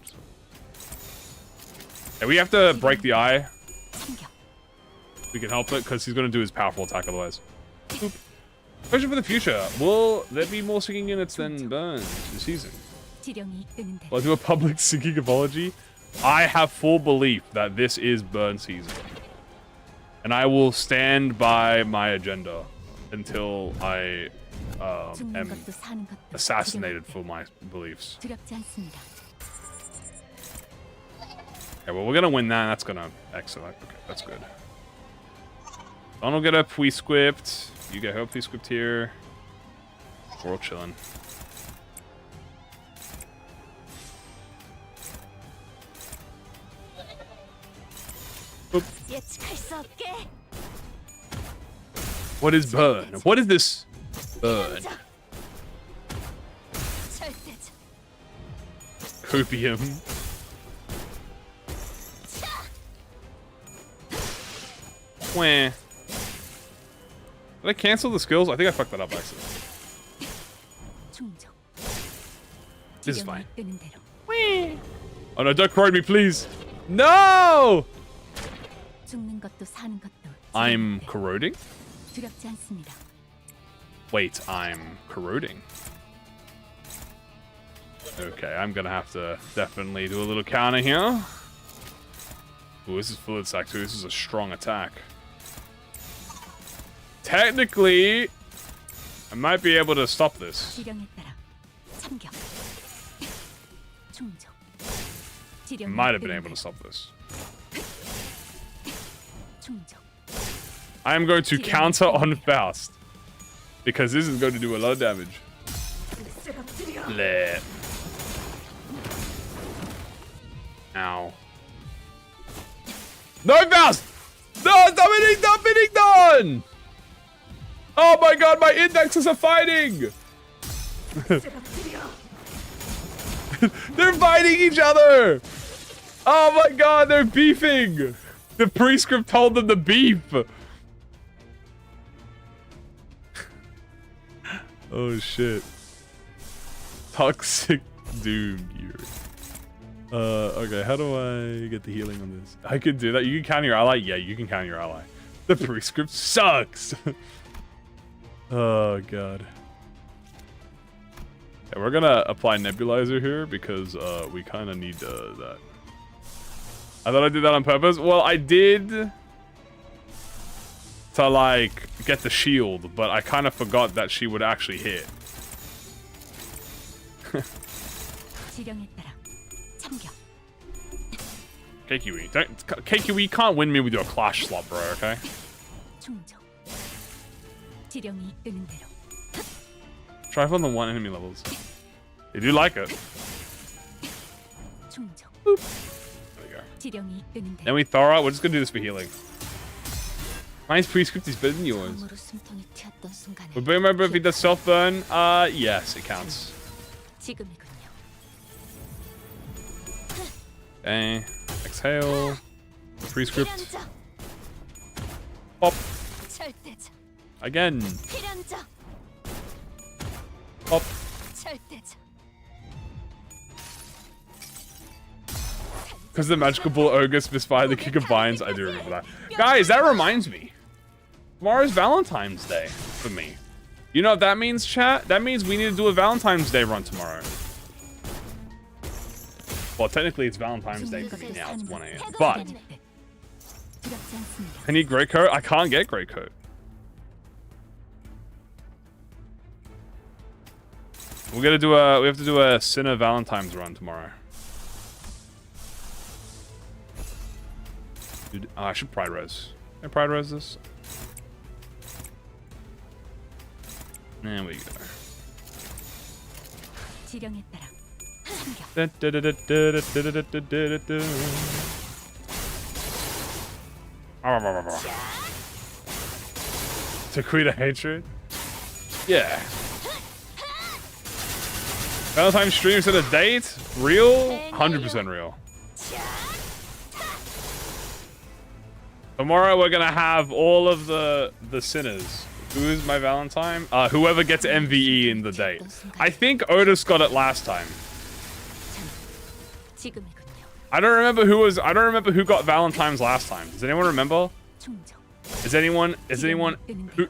And we have to break the eye. We can help it because he's gonna do his powerful attack otherwise. Boop. Question for the future. Will there be more sinking units than burns this season? Will I do a public sinking apology? I have full belief that this is burn season. And I will stand by my agenda until I am assassinated for my beliefs. Okay, well, we're gonna win that. That's gonna... Excellent. Okay, that's good. Donald get a pre-script. You get her pre-script here. We're all chilling. Boop. What is burn? What is this burn? Copium. Wah. Did I cancel the skills? I think I fucked that up accidentally. This is fine. Oh no, don't corrode me, please. No! I'm corroding? Wait, I'm corroding. Okay, I'm gonna have to definitely do a little counter here. Ooh, this is fluid sack too. This is a strong attack. Technically, I might be able to stop this. I might have been able to stop this. I am going to counter on Faust. Because this is going to do a lot of damage. Bleh. Ow. No, Faust! No, stop hitting done! Oh my god, my indexes are fighting! They're fighting each other! Oh my god, they're beefing! The prescript told them to beef! Oh shit. Toxic Doom gear. Okay, how do I get the healing on this? I could do that. You can counter your ally? Yeah, you can counter your ally. The prescript sucks! Oh god. Yeah, we're gonna apply nebulizer here because we kind of need that. I thought I did that on purpose. Well, I did to like get the shield, but I kind of forgot that she would actually hit. KQE, KQE, you can't win me with your clash slot, bro. Okay. Try on the 1 enemy levels. They do like it. Boop. There we go. Then we thaw out. We're just gonna do this for healing. Mine's prescript is better than yours. Would you remember if he does self burn? Yes, it counts. Okay. Exhale. Prescript. Pop. Again. Pop. Because the magical bull Ogus misfired the kick of vines. I do remember that. Guys, that reminds me. Tomorrow's Valentine's Day for me. You know what that means, chat? That means we need to do a Valentine's Day run tomorrow. Well, technically it's Valentine's Day for me now. It's 1 AM. But I need Grey Coat. I can't get Grey Coat. We have to do a Sinner Valentine's run tomorrow. Dude, I should Pride Res. Can I Pride Res this? There we go. To create a hatred? Yeah. Valentine's stream set a date? Real? 100% real. Tomorrow we're gonna have all of the sinners. Who is my Valentine? Whoever gets MVE in the date. I think Otis got it last time. I don't remember who got Valentine's last time. Does anyone remember? Is anyone who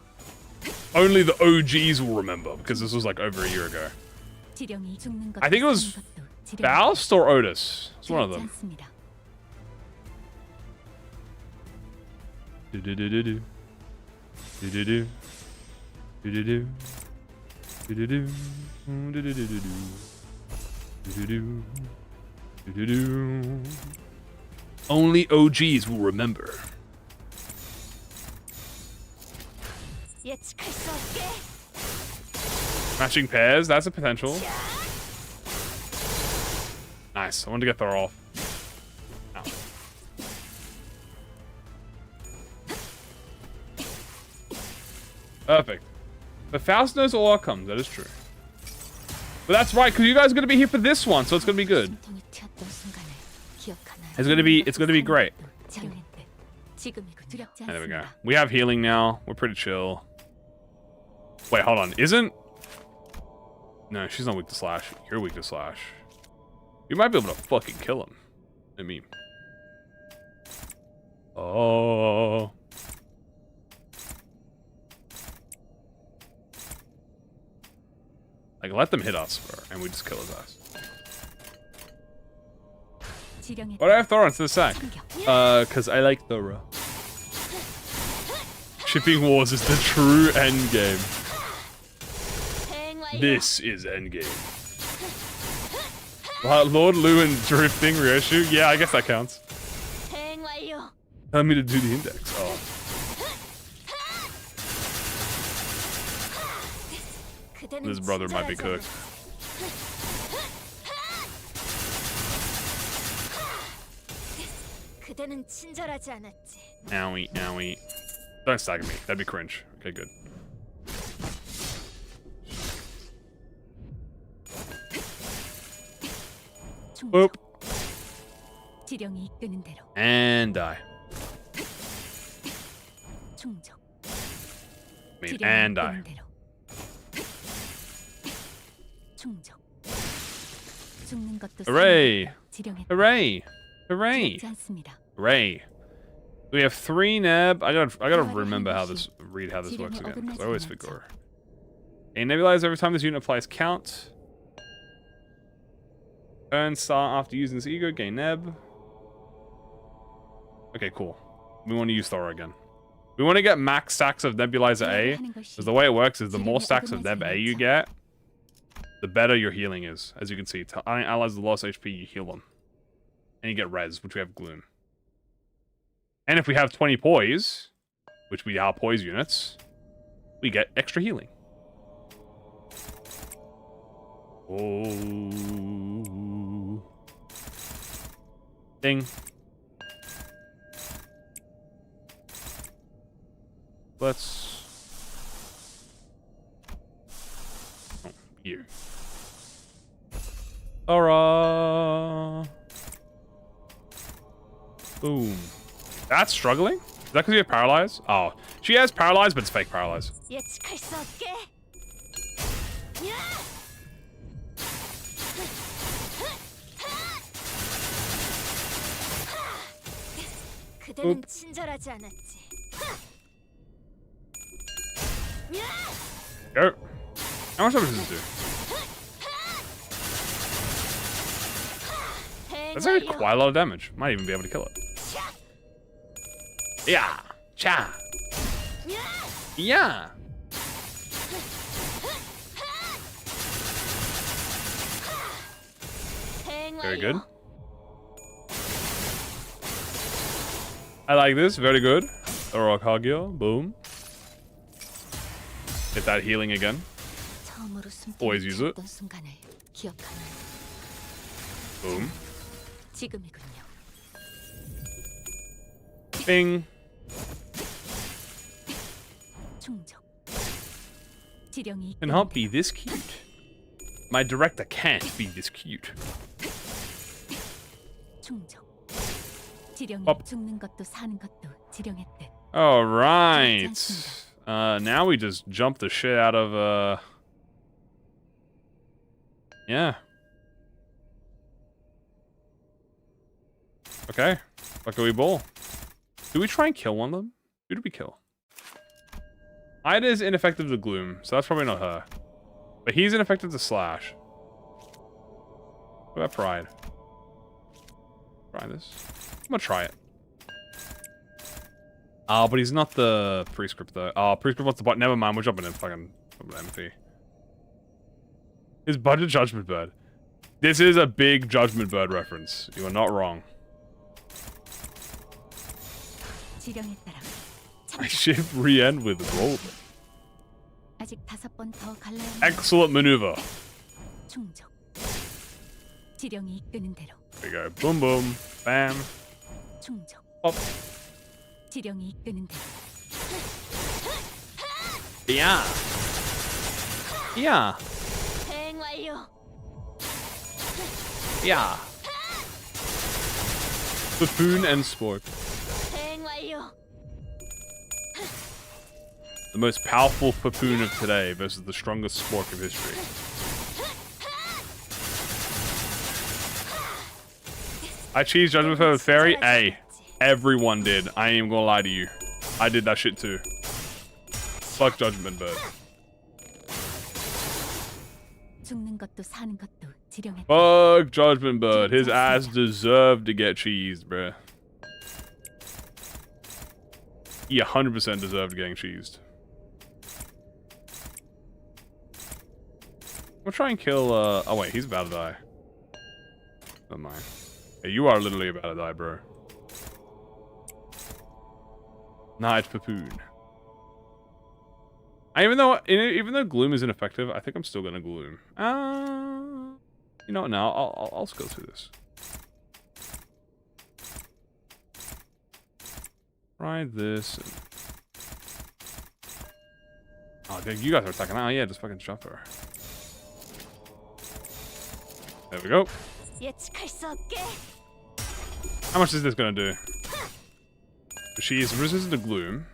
only the OGs will remember, because this was like over a year ago. I think it was Faust or Otis. It's one of them. Do-do-do-do-do. Do-do-do. Do-do-do. Do-do-do. Do-do-do-do-do. Do-do-do. Do-do-do. Only OGs will remember. Matching pairs, that's a potential. Nice, I wanted to get Thor off. Ow. Perfect. But Faust knows all outcomes, that is true. But that's right, because you guys are going to be here for this one, so it's going to be good. It's going to be great. There we go. We have healing now. We're pretty chill. Wait, hold on. No, she's not weak to slash. You're weak to slash. You might be able to fucking kill him. I mean. Oh. Like, let them hit us, bro, and we just kill his ass. Why do I have Thor into the sack? Because I like Thor. Shipping Wars is the true endgame. This is endgame. Lord Lu and drifting Ryoshu? Yeah, I guess that counts. Tell me to do the index. Oh. This brother might be cooked. Owie, owie. Don't stagger me. That'd be cringe. Okay, good. Boop. And die. And die. Hooray! Hooray! Hooray! Hooray! We have 3 neb. I gotta remember how this works again, because I always forget. A nebulizer every time this unit applies count. Turn start after using this ego, gain neb. Okay, cool. We want to use Thor again. We want to get max stacks of nebulizer A, because the way it works is the more stacks of neb A you get, the better your healing is. As you can see, allies with lost HP, you heal them. And you get res, which we have gloom. And if we have 20 poise, which we are poise units, we get extra healing. Oh. Ding. Let's... Oh, here. Alright. Boom. That's struggling? Is that because you have paralyzed? Oh, she has paralyzed, but it's fake paralyzed. Oop. Go. How much damage does this do? That's actually quite a lot of damage. Might even be able to kill it. Yeah. Cha. Yeah. Very good. I like this. Very good. Oroch Hagio. Boom. Get that healing again. Always use it. Boom. Bing.
충족. 지령이
Cannot be this cute. My director can't be this cute.
충족. 지령이
업.
죽는 것도 사는 것도 지령의 뜻.
All right. Now we just jump the shit out of yeah. Okay. Luckily we ball. Do we try and kill one of them? Who did we kill? Ida is ineffective to Gloom, so that's probably not her. But he's ineffective to Slash. What about Pride? Try this. I'm gonna try it. Oh, but he's not the Prescript though. Oh, Prescript wants the bot. Never mind, we're jumping in fucking empathy. His budget Judgment Bird. This is a big Judgment Bird reference. You are not wrong.
지령에 따라
I ship Rien with Roll.
아직 5번 더 갈라야
Excellent maneuver.
충족. 지령이 이끄는 대로
There you go. Boom, boom. Bam.
충족.
Up.
지령이 이끄는 대로
Yeah. Yeah.
대행 완료.
Yeah. Buffoon and Spork.
대행 완료.
The most powerful Buffoon of today versus the strongest Spork of history. I cheesed Judgment Bird with Fairy? Hey, everyone did. I ain't even gonna lie to you. I did that shit too. Fuck Judgment Bird.
죽는 것도 사는 것도 지령의 뜻.
Fuck Judgment Bird. His ass deserved to get cheesed, bruh. He 100% deserved getting cheesed. We'll try and kill, oh wait, he's about to die. Never mind. Hey, you are literally about to die, bro. Nah, it's Papoon. Even though Gloom is ineffective, I think I'm still gonna Gloom. You know what? Now I'll just go through this. Try this. And... Oh, dude, you guys are attacking. Oh yeah, just fucking shove her. There we go.
예측할 수 없게.
How much is this gonna do? She's resistant to Gloom.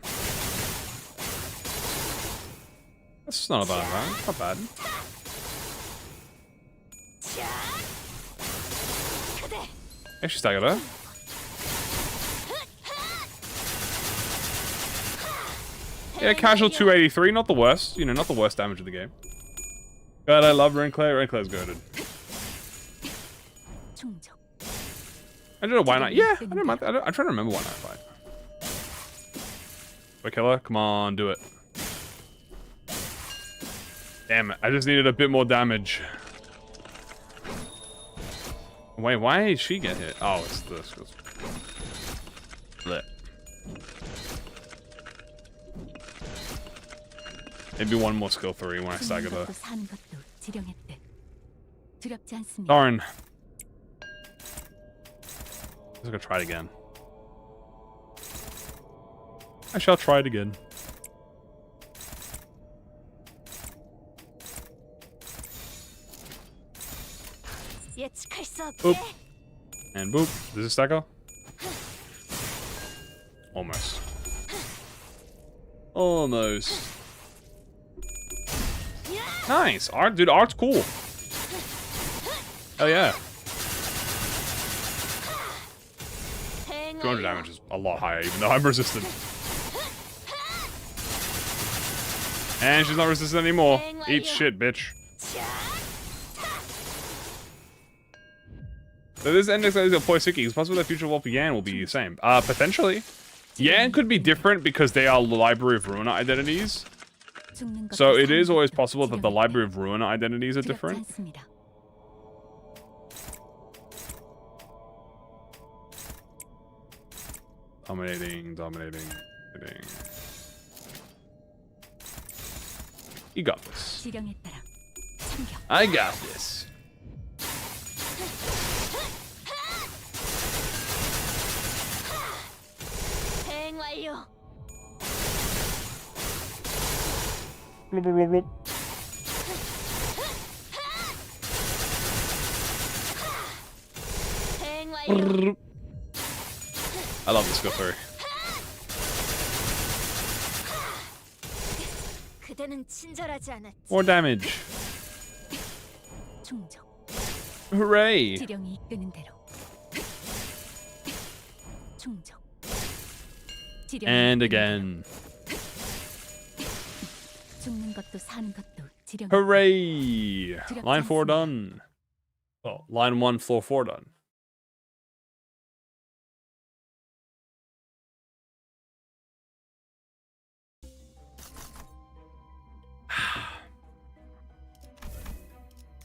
That's not a bad amount. Not bad. Yeah, she staggered her. Yeah, casual 283. Not the worst. You know, not the worst damage of the game. God, I love Rainclair. Rainclair's goated.
충족.
I don't know why not. Yeah, I don't mind. I'm trying to remember why not fight. Wait, killer, come on, do it. Damn it! I just needed a bit more damage. Wait, why did she get hit? Oh, it's the skills. Lit. Maybe one more skill 3 when I stagger her.
사는 것도 지령의 뜻. 두렵지 않습니다.
Darn. I'm gonna try it again. I shall try it again.
예측할 수 없게.
Boop. And boop. Does this stack up? Almost. Almost. Nice. Art, dude, art's cool. Hell yeah. 200 damage is a lot higher, even though I'm resistant. And she's not resistant anymore. Eat shit, bitch. So this index is a Poisiki. It's possible that future Wolf Yan will be the same. Potentially. Yan could be different because they are Library of Ruina identities. So it is always possible that the Library of Ruina identities are different. Dominating. You got this. I got this. I love this go through.
그대는 친절하지 않았지.
More damage.
충정.
Hooray.
지령이 이끄는 대로. 충정. 지령이
And
이끄는
again.
대로. 죽는 것도 사는 것도 지령.
Hooray. Line 4 done. Well, line 1, floor 4 done.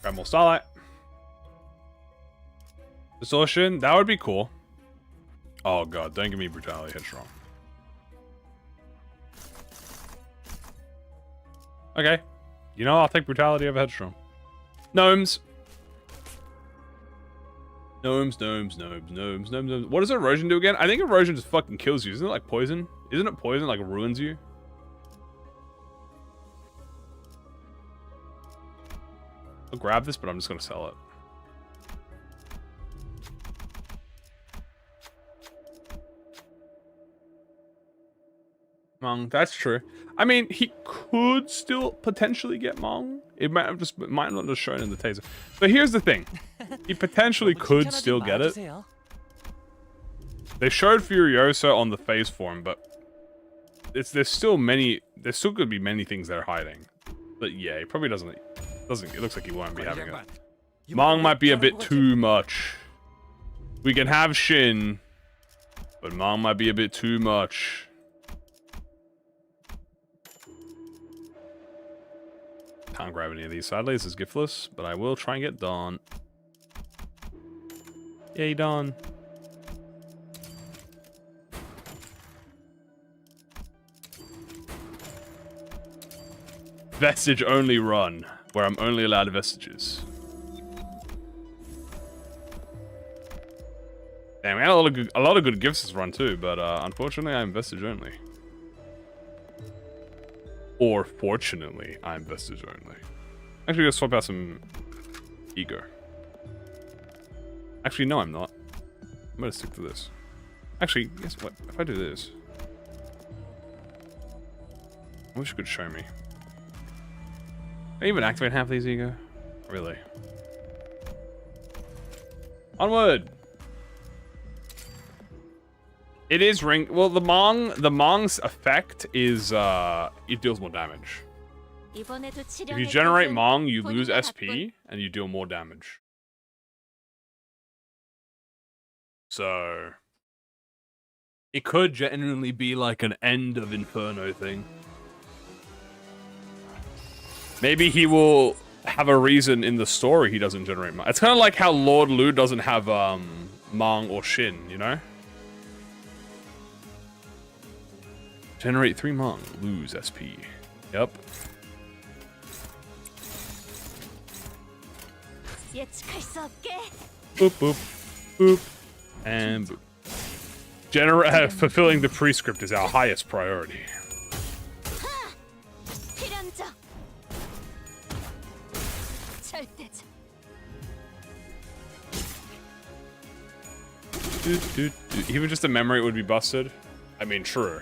Grab more starlight. Distortion, that would be cool. Oh god, don't give me brutality headstrong. Okay. You know, I'll take brutality over headstrong. Gnomes. Gnomes. What does erosion do again? I think erosion just fucking kills you. Isn't it like poison? Isn't it poison like ruins you? I'll grab this, but I'm just gonna sell it. Mong, that's true. I mean, he could still potentially get Mong. It might not just shown in the taser. But here's the thing. He potentially could still get it. They showed Furiosa on the phase form, but there's still could be many things they're hiding. But yeah, he probably doesn't. It looks like he won't be having it. Mong might be a bit too much. We can have Shin, but Mong might be a bit too much. Can't grab any of these. Sadly, this is giftless, but I will try and get Dawn. Yay, Dawn. Vestige only run, where I'm only allowed vestiges. Damn, we had a lot of good gifts this run too, but unfortunately I'm vestige only. Or fortunately, I'm vestige only. Actually, let's swap out some ego. Actually, no, I'm not. I'm gonna stick to this. Actually, guess what? If I do this, I wish you could show me. Can I even activate half these ego? Really? Onward! It is ring. Well, the Mong's effect is it deals more damage. If you generate Mong, you lose SP and you deal more damage. So it could genuinely be like an end of Inferno thing. Maybe he will have a reason in the story he doesn't generate Mong. It's kind of like how Lord Lu doesn't have Mong or Shin, you know? Generate 3 Mong, lose SP. Yep. Boop, boop, boop, and boop. Fulfilling the prescript is our highest priority. Even just a memory would be busted. I mean, true.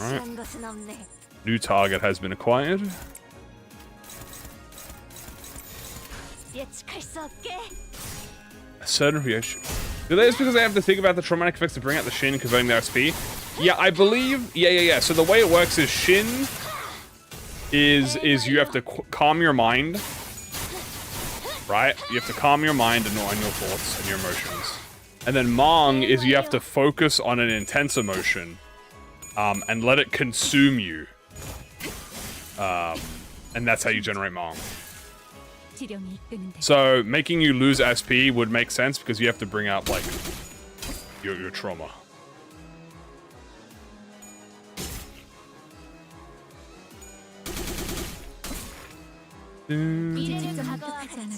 Right. New target has been acquired. A certain reaction. Delay is because I have to think about the traumatic effects to bring out the Shin and converting their SP. Yeah, I believe. Yeah. So the way it works is Shin is you have to calm your mind. Right? You have to calm your mind and your thoughts and your emotions. And then Mong is you have to focus on an intense emotion and let it consume you. And that's how you generate Mong. So making you lose SP would make sense because you have to bring out like your trauma.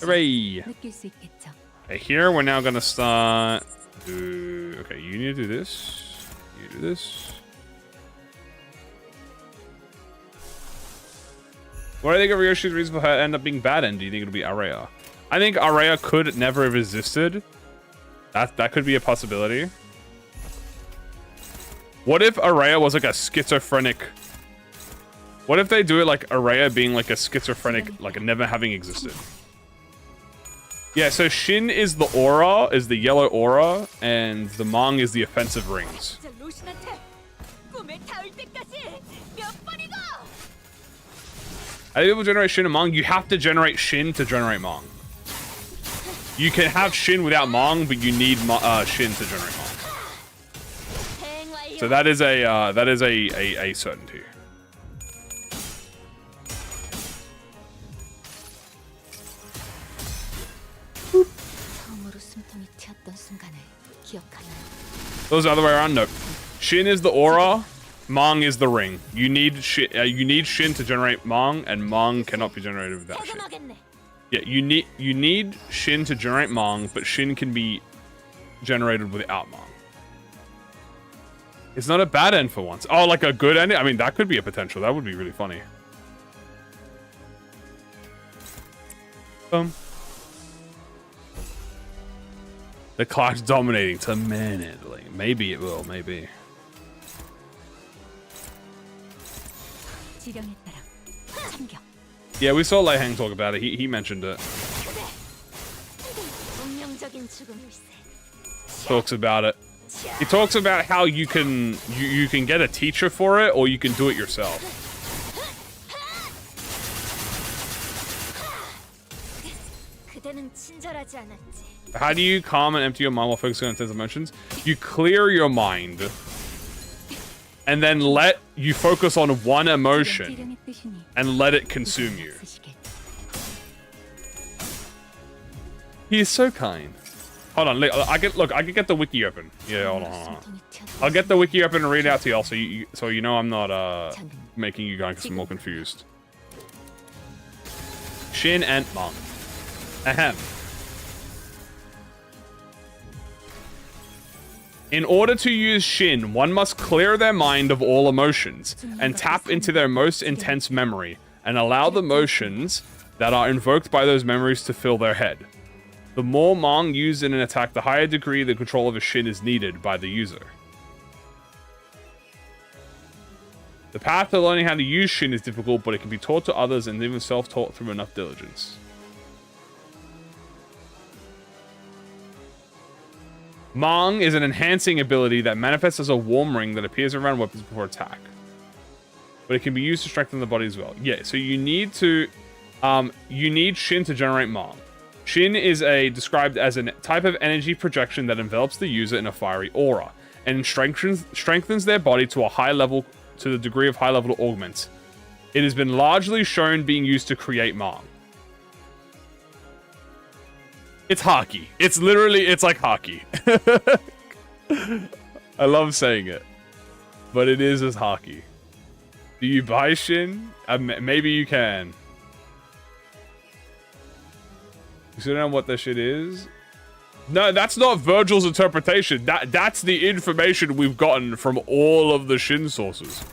Hooray! Okay, here we're now gonna start. Okay, you need to do this. You do this. What do you think of Ryoshi's reason for her to end up being bad end? Do you think it'll be Araya? I think Araya could never have existed. That could be a possibility. What if Araya was like a schizophrenic? What if they do it like Araya being like a schizophrenic, like never having existed? Yeah, so Shin is the aura, is the yellow aura, and the Mang is the offensive rings. I think people generate Shin and Mang. You have to generate Shin to generate Mang. You can have Shin without Mang, but you need Shin to generate Mang. So that is a certainty. Those the other way around? Nope. Shin is the aura, Mang is the ring. You need Shin to generate Mang, and Mang cannot be generated without Shin. Yeah, you need Shin to generate Mang, but Shin can be generated without Mang. It's not a bad end for once. Oh, like a good ending? I mean, that could be a potential. That would be really funny. The clock's dominating to manhandling. Maybe it will, maybe. Yeah, we saw Lei Hang talk about it. He mentioned it. Talks about it. He talks about how you can get a teacher for it, or you can do it yourself. How do you calm and empty your mind while focusing on intense emotions? You clear your mind, and then you focus on one emotion, and let it consume you. He is so kind. Hold on, I can get the wiki open. Yeah, hold on. I'll get the wiki open and read it out to y'all, so you know I'm not making you guys more confused. Shin and Mang. Ahem. In order to use Shin, one must clear their mind of all emotions and tap into their most intense memory and allow the emotions that are invoked by those memories to fill their head. The more Mang used in an attack, the higher degree the control of a Shin is needed by the user. The path to learning how to use Shin is difficult, but it can be taught to others and even self-taught through enough diligence. Mang is an enhancing ability that manifests as a warm ring that appears around weapons before attack. But it can be used to strengthen the body as well. Yeah, so you need Shin to generate Mang. Shin is described as a type of energy projection that envelops the user in a fiery aura and strengthens their body to the degree of high level augments. It has been largely shown being used to create Mang. It's hockey. It's like hockey. I love saying it, but it is as hockey. Do you buy Shin? Maybe you can. You still don't know what that shit is? No, that's not Virgil's interpretation. That's the information we've gotten from all of the Shin sources.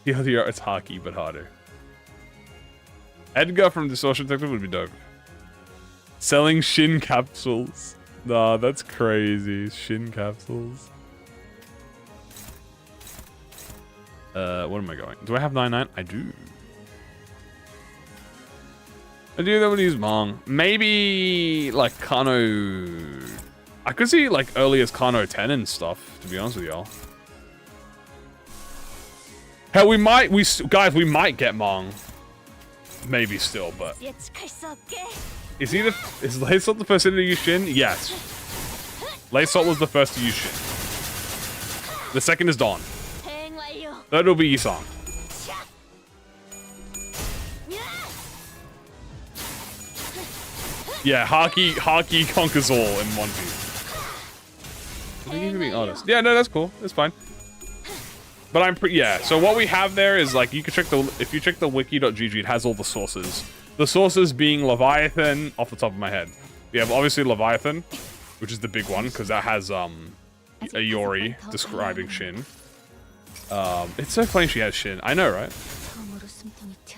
Yeah, it's hockey, but harder. Edgar from Distortion Detective would be dope. Selling Shin capsules. Nah, that's crazy. Shin capsules. What am I going? Do I have 99? I do. I do that when use Mang. Maybe like Kano. I could see like early as Kano 10 and stuff, to be honest with y'all. Hell, we might get Mang. Maybe still, but is Lei Salt the first to use Shin? Yes. Lei Salt was the first to use Shin. The second is Dawn. Third will be Yisong. Yeah, hockey conquers all in one piece. I think you can be honest. Yeah, no, that's cool. That's fine. But yeah, so what we have there is like, you can check if you check the wiki.gg, it has all the sources. The sources being Leviathan, off the top of my head. We have obviously Leviathan, which is the big one, because that has a Yori describing Shin. It's so funny she has Shin. I know, right?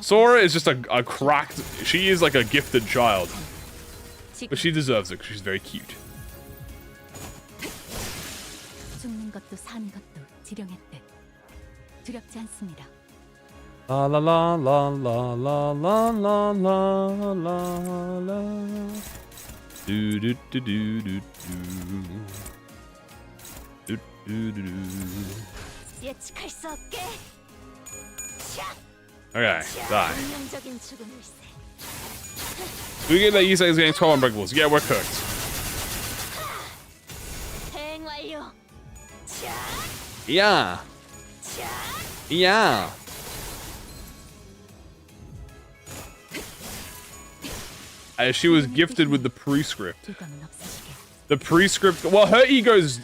Sora is just a cracked... She is like a gifted child. But she deserves it, because she's very cute.
죽는 것도 사는 것도 지령했대. 두렵지 않습니다.
La la la la la la la la la la la. Do do do do do do do do do.
예측할 수 없게.
Okay, die.
운명적인 죽음일세.
We get that Yusei is getting 12 unbreakables. Yeah, we're cooked.
대응 완료.
Yeah. Yeah. She was gifted with the prescript.
두감은 없으시게.
The prescript. Well, her ego's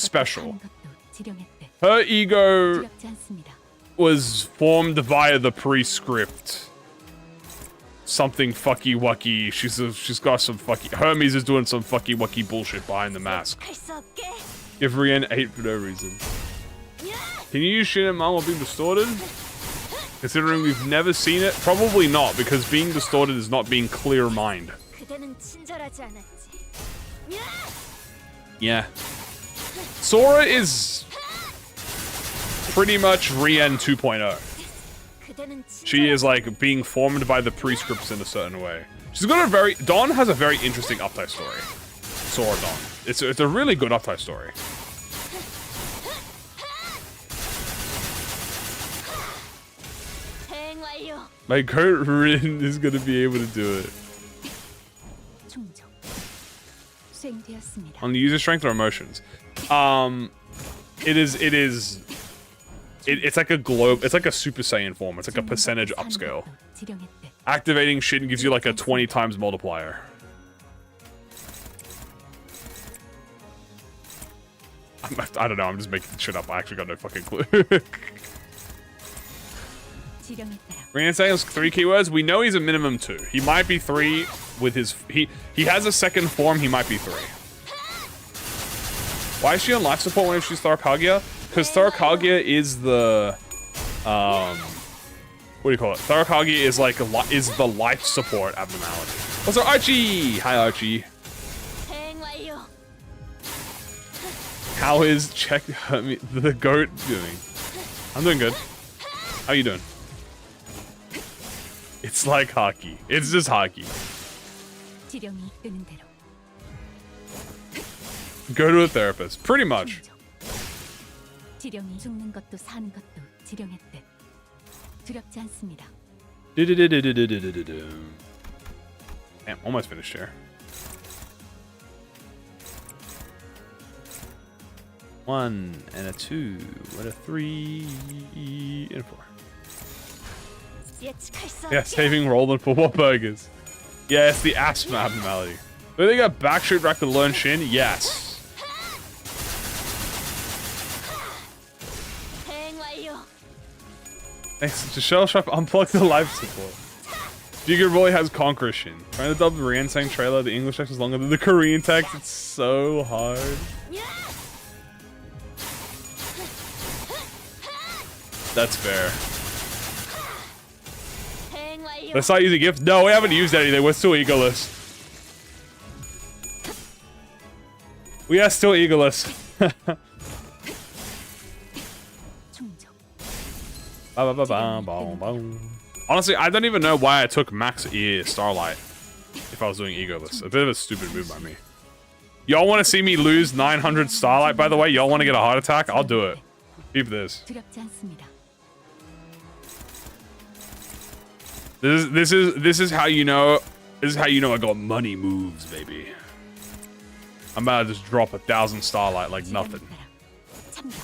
special. Her ego
두렵지 않습니다.
was formed via the prescript. Something fucky wucky. She's got some fucky. Hermes is doing some fucky wucky bullshit behind the mask.
할 수 없게.
Give Rien 8 for no reason. Can you use Shin and Mang while being distorted? Considering we've never seen it, probably not, because being distorted is not being clear mind.
그대는 친절하지 않았지.
Yeah. Sora is pretty much Rien 2.0.
그대는
She is like being formed by the prescripts in a certain way. She's got a very... Dawn has a very interesting uptie story. Sora Dawn. It's a really good uptie story.
대응 완료.
My goat Rin is gonna be able to do it.
충족. 수행되었습니다.
On the user strength or emotions? It's like a globe. It's like a Super Saiyan form. It's like a percentage upscale.
지령했대.
Activating Shin gives you like a 20 times multiplier. I don't know. I'm just making shit up. I actually got no fucking clue.
지령했다라.
Rien saying has 3 keywords. We know he's a minimum 2. He might be 3 with his... He has a second form. He might be 3. Why is she on life support when she's Tharakagia? Because Tharakagia is the... what do you call it? Tharakagia is like is the life support abnormality. What's up, Archie? Hi, Archie.
대응 완료.
How is the goat doing? I'm doing good. How you doing? It's like hockey. It's just hockey.
지령이 이끄는 대로.
Go to a therapist. Pretty much.
충족. 지령이 죽는 것도 사는 것도 지령했대. 두렵지 않습니다.
Damn, almost finished here. 1 and a 2 and a 3 and a 4.
예측할 수
Yeah,
없게.
saving Roland for what burgers? Yeah, it's the asthma abnormality. Do they got backshoot rack to learn Shin? Yes.
대응 완료.
Thanks to Shell Shop, unplug the life support. Jigger Boy has Conqueror Shin. Trying to dub the Rien saying trailer, the English text is longer than the Korean text. It's so hard. That's fair.
대응 완료.
Let's not use a gift. No, we haven't used anything. We're still egoless. We are still egoless.
충족.
Honestly, I don't even know why I took Max Ear Starlight if I was doing egoless. A bit of a stupid move by me. Y'all want to see me lose 900 Starlight, by the way? Y'all want to get a heart attack? I'll do it. Keep this.
두렵지 않습니다.
This is how you know. This is how you know I got money moves, baby. I'm about to just drop 1,000 Starlight like nothing.
참가.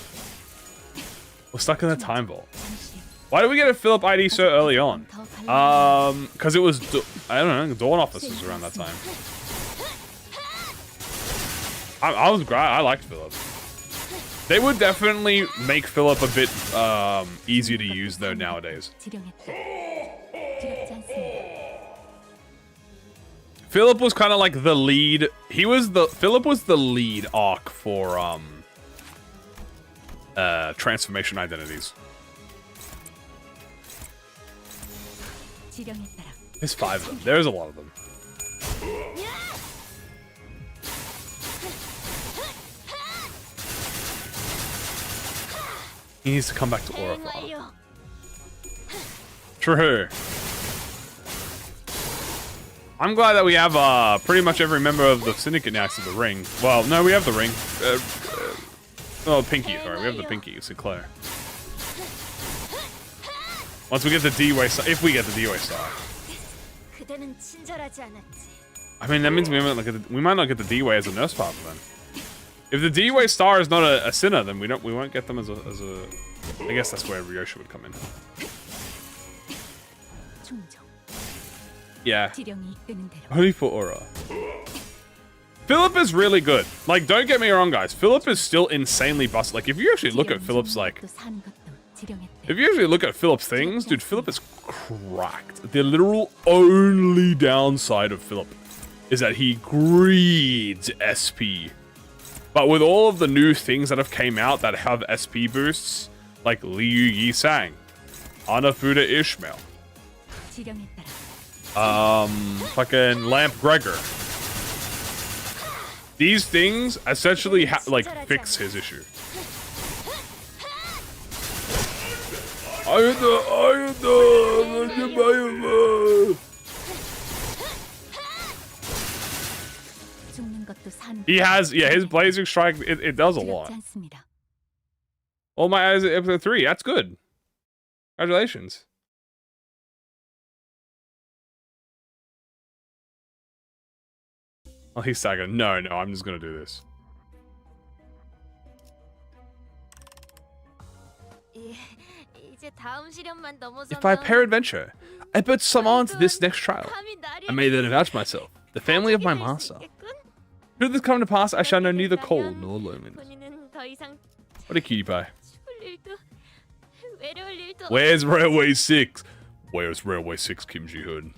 We're stuck in the time vault.
잠시.
Why did we get a Philip ID so early on?
더 발랄한
Because it was, I don't know, Dawn offices around that time. I was glad. I liked Philip. They would definitely make Philip a bit easier to use though nowadays.
지령했대. 두렵지 않습니다.
Philip was kind of like the lead. Philip was the lead arc for transformation identities.
지령에 따라
There's 5 of them. There's a lot of them. He needs to come back to Aura. True. I'm glad that we have pretty much every member of the Syndicate now except the Ring. Well, no, we have the Ring. Pinky, sorry. We have the Pinky, Sinclair. Once we get the D-Way star, if we get the D-Way star. I mean, that means we might not get the D-Way as a nurse partner then. If the D-Way star is not a sinner, then we won't get them as a. I guess that's where Ryosha would come in.
충정.
Yeah.
지령이 이끄는 대로.
Only for Aura. Philip is really good. Like, don't get me wrong, guys. Philip is still insanely busted. Like, if you actually look at Philip's like.
또 사는 것도 지령에
If you actually look at Philip's things, dude, Philip is cracked. The literal only downside of Philip is that he greeds SP. But with all of the new things that have came out that have SP boosts, like Liu Yisang, Anafuda Ishmael,
지령에 따라.
fucking Lamp Gregor. These things essentially fix his issue.
죽는 것도 사는
He has, yeah, his Blazing Strike, it does a lot.
두렵지 않습니다.
All my eyes at episode 3, that's good. Congratulations. Oh, he's staggered. No, I'm just gonna do this. If by peradventure, I put some on to this next trial, I may then avouch myself, the family of my master. Should this come to pass, I shall know neither cold nor loneliness. What a cutie pie. Where's Railway 6? Where's Railway 6, Kim Ji-hoon?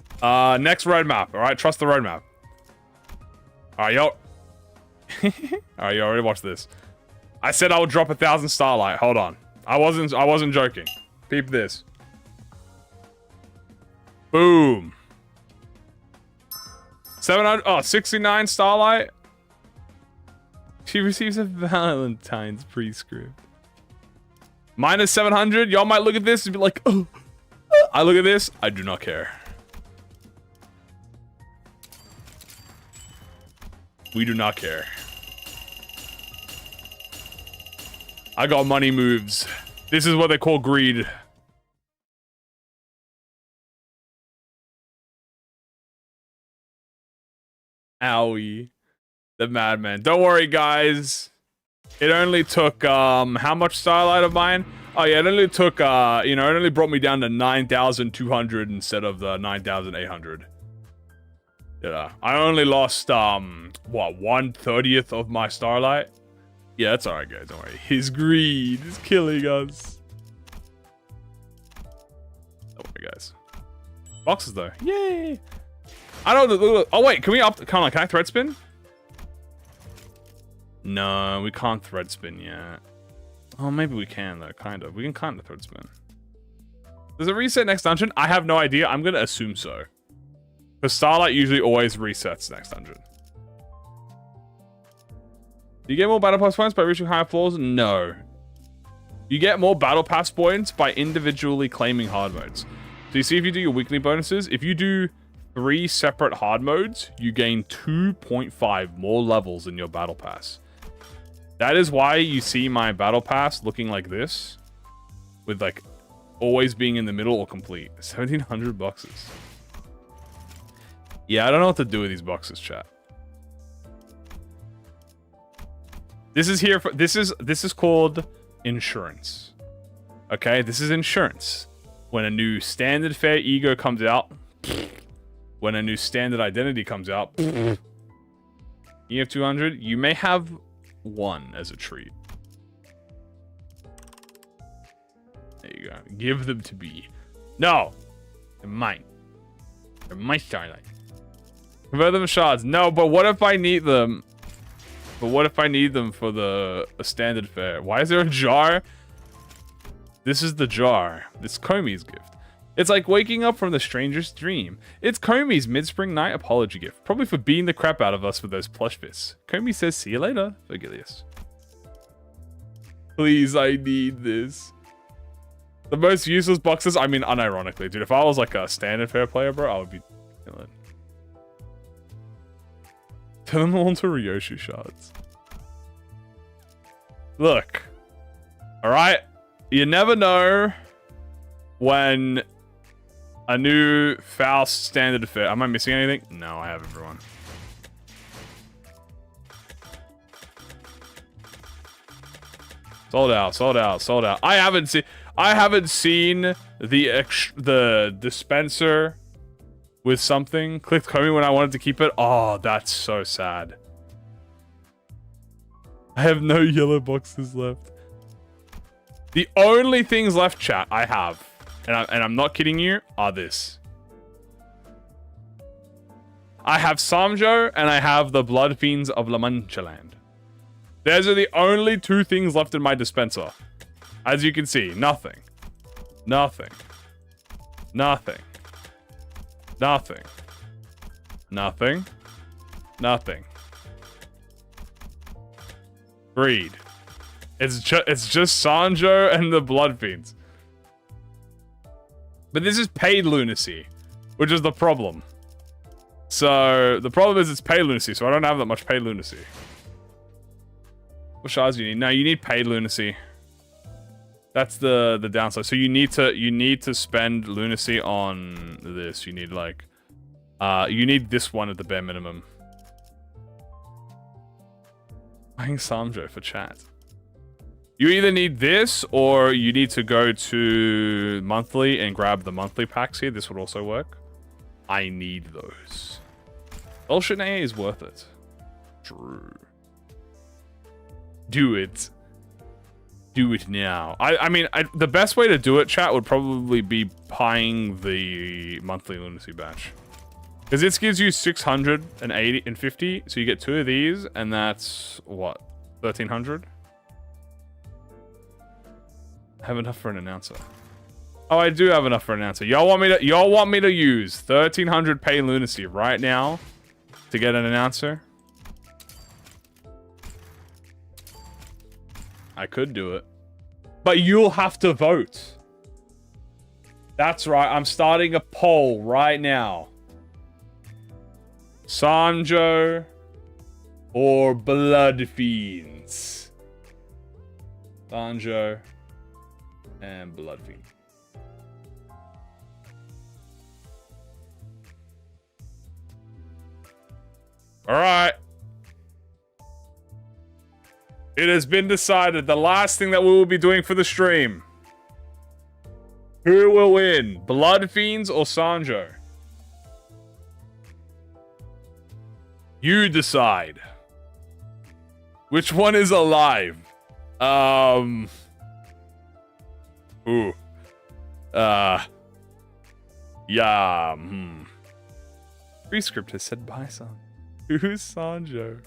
Next roadmap, alright? Trust the roadmap. Alright, yo. Alright, yo, ready to watch this. I said I would drop 1,000 Starlight. Hold on. I wasn't joking. Peep this. Boom. 700, 69 Starlight. She receives a Valentine's prescript. Minus 700. Y'all might look at this and be like, oh. I look at this. I do not care. We do not care. I got money moves. This is what they call greed. Owie. The madman. Don't worry, guys. It only took, how much Starlight of mine? Oh, yeah, it only took, it only brought me down to 9,200 instead of the 9,800. Yeah, I only lost, what, 1/30th of my Starlight? Yeah, that's alright, guys, don't worry. His greed is killing us. Don't worry, guys. Boxes, though. Yay! I don't know. Oh, wait, can we can I thread spin? No, we can't thread spin yet. Oh, maybe we can, though, kind of. We can kind of thread spin. Does it reset next dungeon? I have no idea. I'm going to assume so. Because Starlight usually always resets next dungeon. Do you get more Battle Pass points by reaching higher floors? No. You get more Battle Pass points by individually claiming hard modes. So you see if you do your weekly bonuses, if you do 3 separate hard modes, you gain 2.5 more levels in your Battle Pass. That is why you see my Battle Pass looking like this. With like, always being in the middle or complete. 1,700 boxes. Yeah, I don't know what to do with these boxes, chat. This is here for this is called insurance. Okay, this is insurance. When a new standard fair ego comes out, when a new standard identity comes out, you have 200. You may have 1 as a treat. There you go. Give them to me. No, they're mine. They're my Starlight. Convert them to shards. No, but what if I need them? But what if I need them for the standard fare? Why is there a jar? This is the jar. This Komi's gift. It's like waking up from the strangest dream. It's Komi's mid-spring night apology gift. Probably for beating the crap out of us with those plush fists. Komi says, see you later, Vergilius. Please, I need this. The most useless boxes, I mean, unironically, dude. If I was like a standard fair player, bro, I would be killing. Turn them all into Ryoshu shards. Look. Alright? You never know when a new Faust standard affair. Am I missing anything? No, I have everyone. Sold out, sold out, sold out. I haven't seen the dispenser with something. Clicked Komi when I wanted to keep it. Oh, that's so sad. I have no yellow boxes left. The only things left, chat, I have, and I'm not kidding you, are this. I have Samjo and I have the Blood Fiends of La Mancha Land. Those are the only two things left in my dispenser. As you can see, nothing. Nothing. Nothing. Nothing. Nothing. Nothing. Greed. It's just Sanjo and the Blood Fiends. But this is paid lunacy, which is the problem. So the problem is it's paid lunacy, so I don't have that much paid lunacy. What shards do you need? No, you need paid lunacy. That's the downside. So you need to spend lunacy on this. You need like you need this one at the bare minimum. Buying Samjo for chat. You either need this or you need to go to monthly and grab the monthly packs here. This would also work. I need those. Bullshit A is worth it. True. Do it. Do it now. I mean, the best way to do it, chat, would probably be buying the monthly lunacy batch. Because this gives you 680 and 50, so you get two of these, and that's, what, 1,300? I have enough for an announcer. Oh, I do have enough for an announcer. Y'all want me to use 1,300 pay lunacy right now to get an announcer? I could do it. But you'll have to vote. That's right. I'm starting a poll right now. Sanjo or Blood Fiends? Sanjo and Blood Fiend. All right. It has been decided. The last thing that we will be doing for the stream. Who will win? Blood Fiends or Sanjo? You decide. Which one is alive? Ooh. Yeah. Prescript has said bye, son. Who's Sanjo?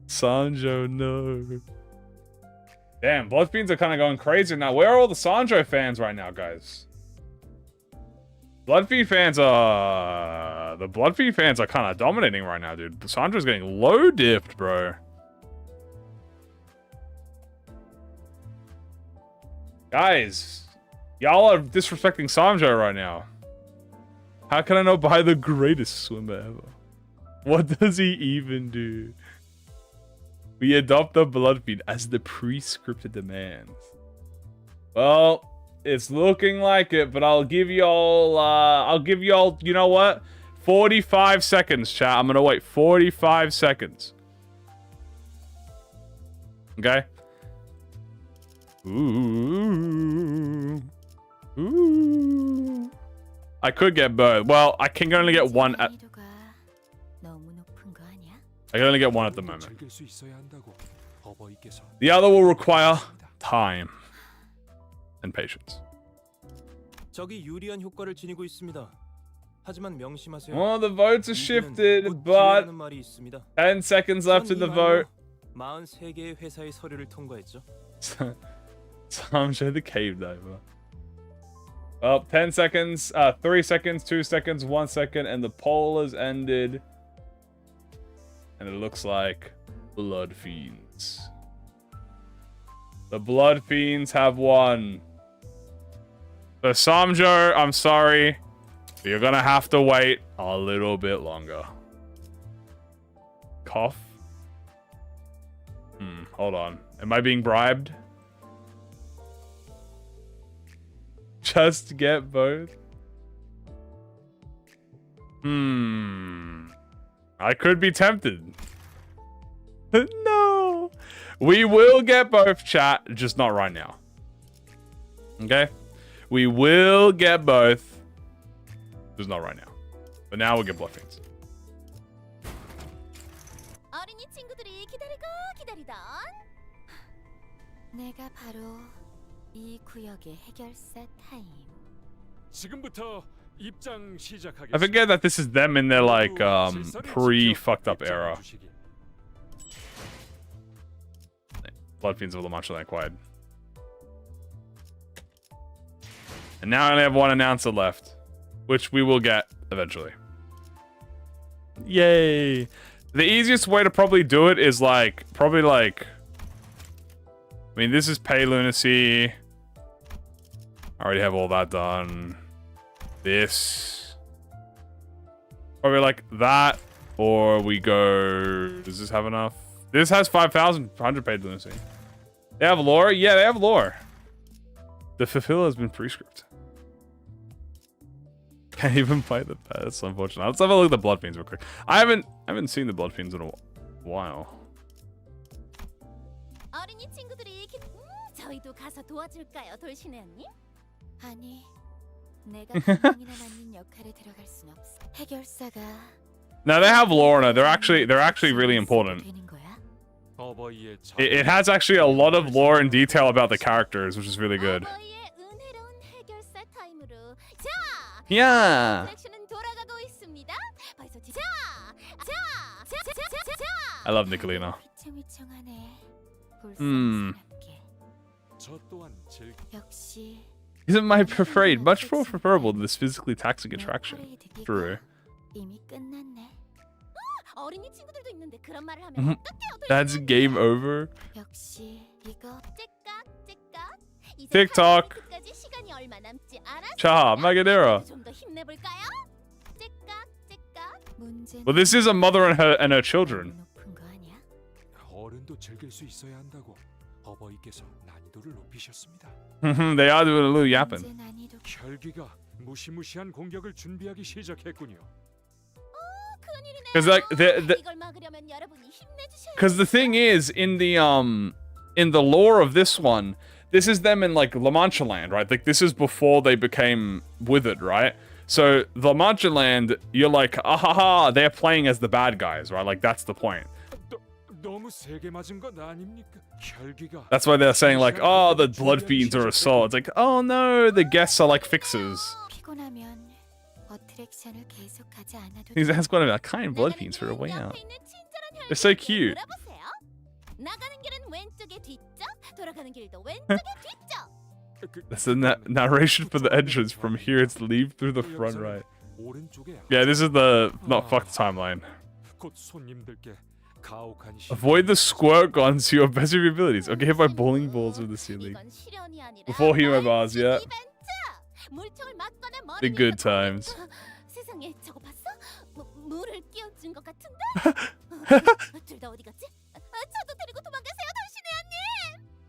Sanjo, no. Damn, Blood Fiends are kind of going crazy now. Where are all the Sanjo fans right now, guys? Blood Fiend fans are... The Blood Fiend fans are kind of dominating right now, dude. Sanjo's getting low dipped, bro. Guys, y'all are disrespecting Sanjo right now. How can I not buy the greatest swimmer ever? What does he even do? We adopt the Blood Fiend as the pre-scripted demands. Well, it's looking like it, but I'll give y'all, you know what? 45 seconds, chat. I'm gonna wait 45 seconds. Okay? Ooh. Ooh. I could get both. Well, I can only get one at... I can only get one at the moment. The other will require time and patience.
적이 유리한 효과를 지니고 있습니다. 하지만 명심하세요.
Well, the votes are
이기는
shifted,
곧
but
기회라는 말이 있습니다.
10 seconds left in the
전
vote.
이 말로 43개의 회사의 서류를 통과했죠.
Samsha the cave diver. Well, 10 seconds, 3 seconds, 2 seconds, 1 second, and the poll has ended. And it looks like Blood Fiends. The Blood Fiends have won. So Samjo, I'm sorry. But you're gonna have to wait a little bit longer. Cough. Hold on. Am I being bribed? Just get both? I could be tempted. No. We will get both, chat, just not right now. Okay? We will get both, just not right now. But now we'll get Blood Fiends.
어린이 친구들이 기다리고 기다리던 내가 바로 이 구역의 해결사 타임.
지금부터 입장 시작하겠습니다.
I forget that this is them in their like pre-fucked up era. Blood Fiends of La Mancha acquired. And now I only have one announcer left, which we will get eventually. Yay! The easiest way to probably do it is like, I mean, this is Pay Lunacy. I already have all that done. This. Probably like that, or we go, does this have enough? This has 5,100 paid lunacy. They have lore? Yeah, they have lore. The fulfill has been prescript. Can't even fight the pet. That's unfortunate. Let's have a look at the Blood Fiends real quick. I haven't seen the Blood Fiends in a while.
어린이 친구들이 저희도 가서 도와줄까요, 돌신의 언니? 아니, 내가 분명이나 맞는 역할에 들어갈 순 없어. 해결사가
Now they have lore in it. They're actually really important. It has actually a lot of lore and detail about the characters, which is really good. Yeah. I love Nicolina. Isn't my preferred much more preferable to this physically taxing attraction? True. That's game over. TikTok. Cha, Magadera. Well, this is a mother and her children. They are doing a little yapping.
혈기가 무시무시한 공격을 준비하기 시작했군요.
Because like because the thing is in the lore of this one, this is them in like La Mancha land, right? Like this is before they became withered, right? So La Mancha land, you're like, ahaha, they're playing as the bad guys, right? Like that's the point. That's why they're saying like, oh, the Blood Fiends are assault. It's like, oh no, the guests are like fixers. These ask one of our kind Blood Fiends for a way out. They're so cute. That's the narration for the entrance. From here, it's leave through the front right. Yeah, this is the not fucked timeline. Avoid the squirt guns to your best of your abilities. Okay, hit by bowling balls with the ceiling. Before hero bars, yeah. The good times.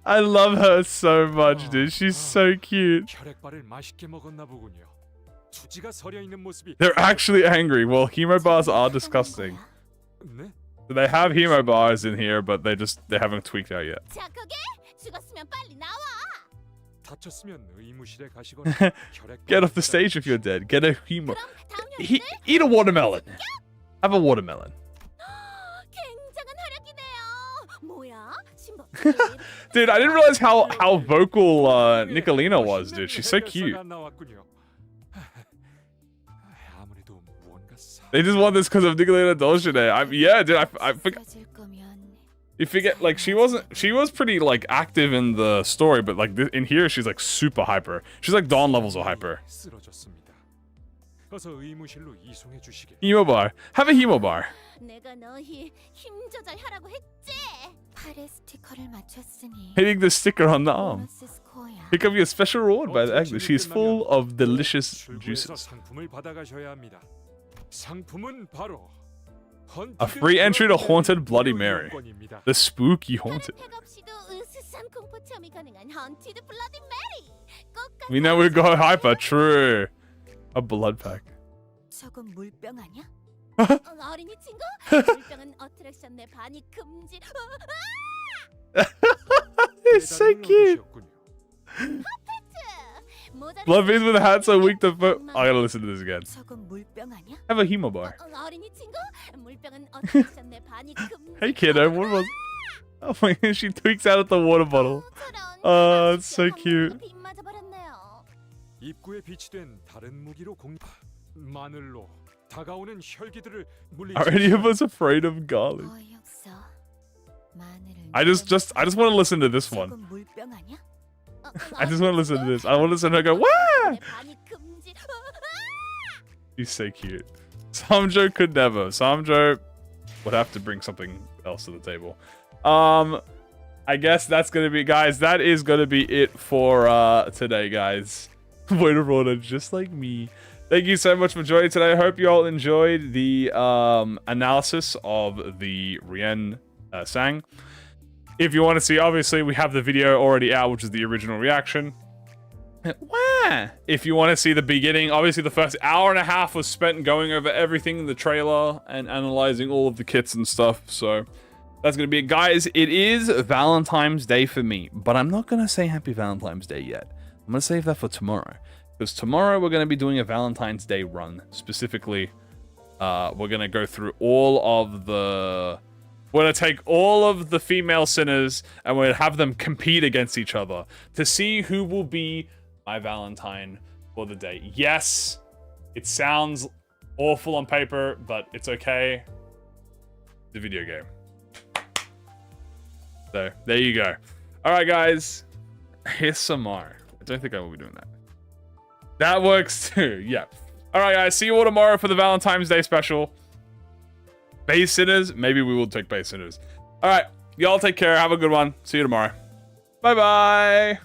I love her so much, dude. She's so cute. They're actually angry. Well, hemo bars are disgusting. They have hemo bars in here, but they haven't tweaked out yet. Get off the stage if you're dead. Get a hemo. Eat a watermelon. Have a watermelon. Dude, I didn't realize how vocal Nicolina was, dude. She's so cute. They just want this because of Nicolina Dolce. Yeah, dude. I forget.
쓰러질 거면
You forget, like, she was pretty, like, active in the story, but, like, in here, she's, like, super hyper. She's, like, Dawn levels of hyper.
쓰러졌습니다. 어서 의무실로 이송해 주시게.
Hemo bar. Have a hemo bar.
내가 너희 힘 조절하라고 했지. 팔에 스티커를 맞췄으니
Hitting the sticker on the arm.
보너스 스코어야.
Pick up your special reward by the egg. She's full of delicious
출구에서
juices.
상품을 받아가셔야 합니다. 상품은 바로
A free entry to Haunted Bloody Mary. The spooky haunted.
다른 팩 없이도 으스스한 공포 체험이 가능한 헌티드 블러디 메리. 꼭
We know we go hyper. True. A blood pack.
저건 물병 아니야? 어린이 친구? 물병은 어트랙션 내 반입 금지.
It's so cute. Blood veins with a hat so weak to foot. I gotta listen to this again.
저건 물병 아니야?
Have a hemo bar.
어린이 친구? 물병은 어트랙션 내 반입 금지.
Hey kiddo, what was? Oh my god, she tweaks out at the water bottle. It's so cute.
빗 맞아버렸네요.
입구에 비치된 다른 무기로 마늘로 다가오는 혈기들을
Are any of us afraid of garlic?
어이없어. 마늘을
I just want to listen to this one.
저건 물병 아니야?
I just want to listen to this. I want to listen to her go, "Wah!"
내 반입 금지.
She's so cute. Samjo could never. Samjo would have to bring something else to the table. I guess that's gonna be, guys. That is gonna be it for today, guys. Way to roll it, just like me. Thank you so much for joining today. I hope you all enjoyed the analysis of the Rien sang. If you want to see, obviously, we have the video already out, which is the original reaction. Wah! If you want to see the beginning, obviously the first hour and a half was spent going over everything in the trailer and analyzing all of the kits and stuff. So that's going to be it. Guys, it is Valentine's Day for me, but I'm not going to say Happy Valentine's Day yet. I'm going to save that for tomorrow. Because tomorrow we're going to be doing a Valentine's Day run. Specifically, we're going to go through all of the... We're going to take all of the female sinners and we're going to have them compete against each other to see who will be my Valentine for the day. Yes, it sounds awful on paper, but it's okay. It's a video game. So, there you go. Alright, guys. Here's some more. I don't think I will be doing that. That works too, yeah. Alright, guys. See you all tomorrow for the Valentine's Day special. Base sinners? Maybe we will take base sinners. Alright, y'all take care. Have a good one. See you tomorrow. Bye-bye.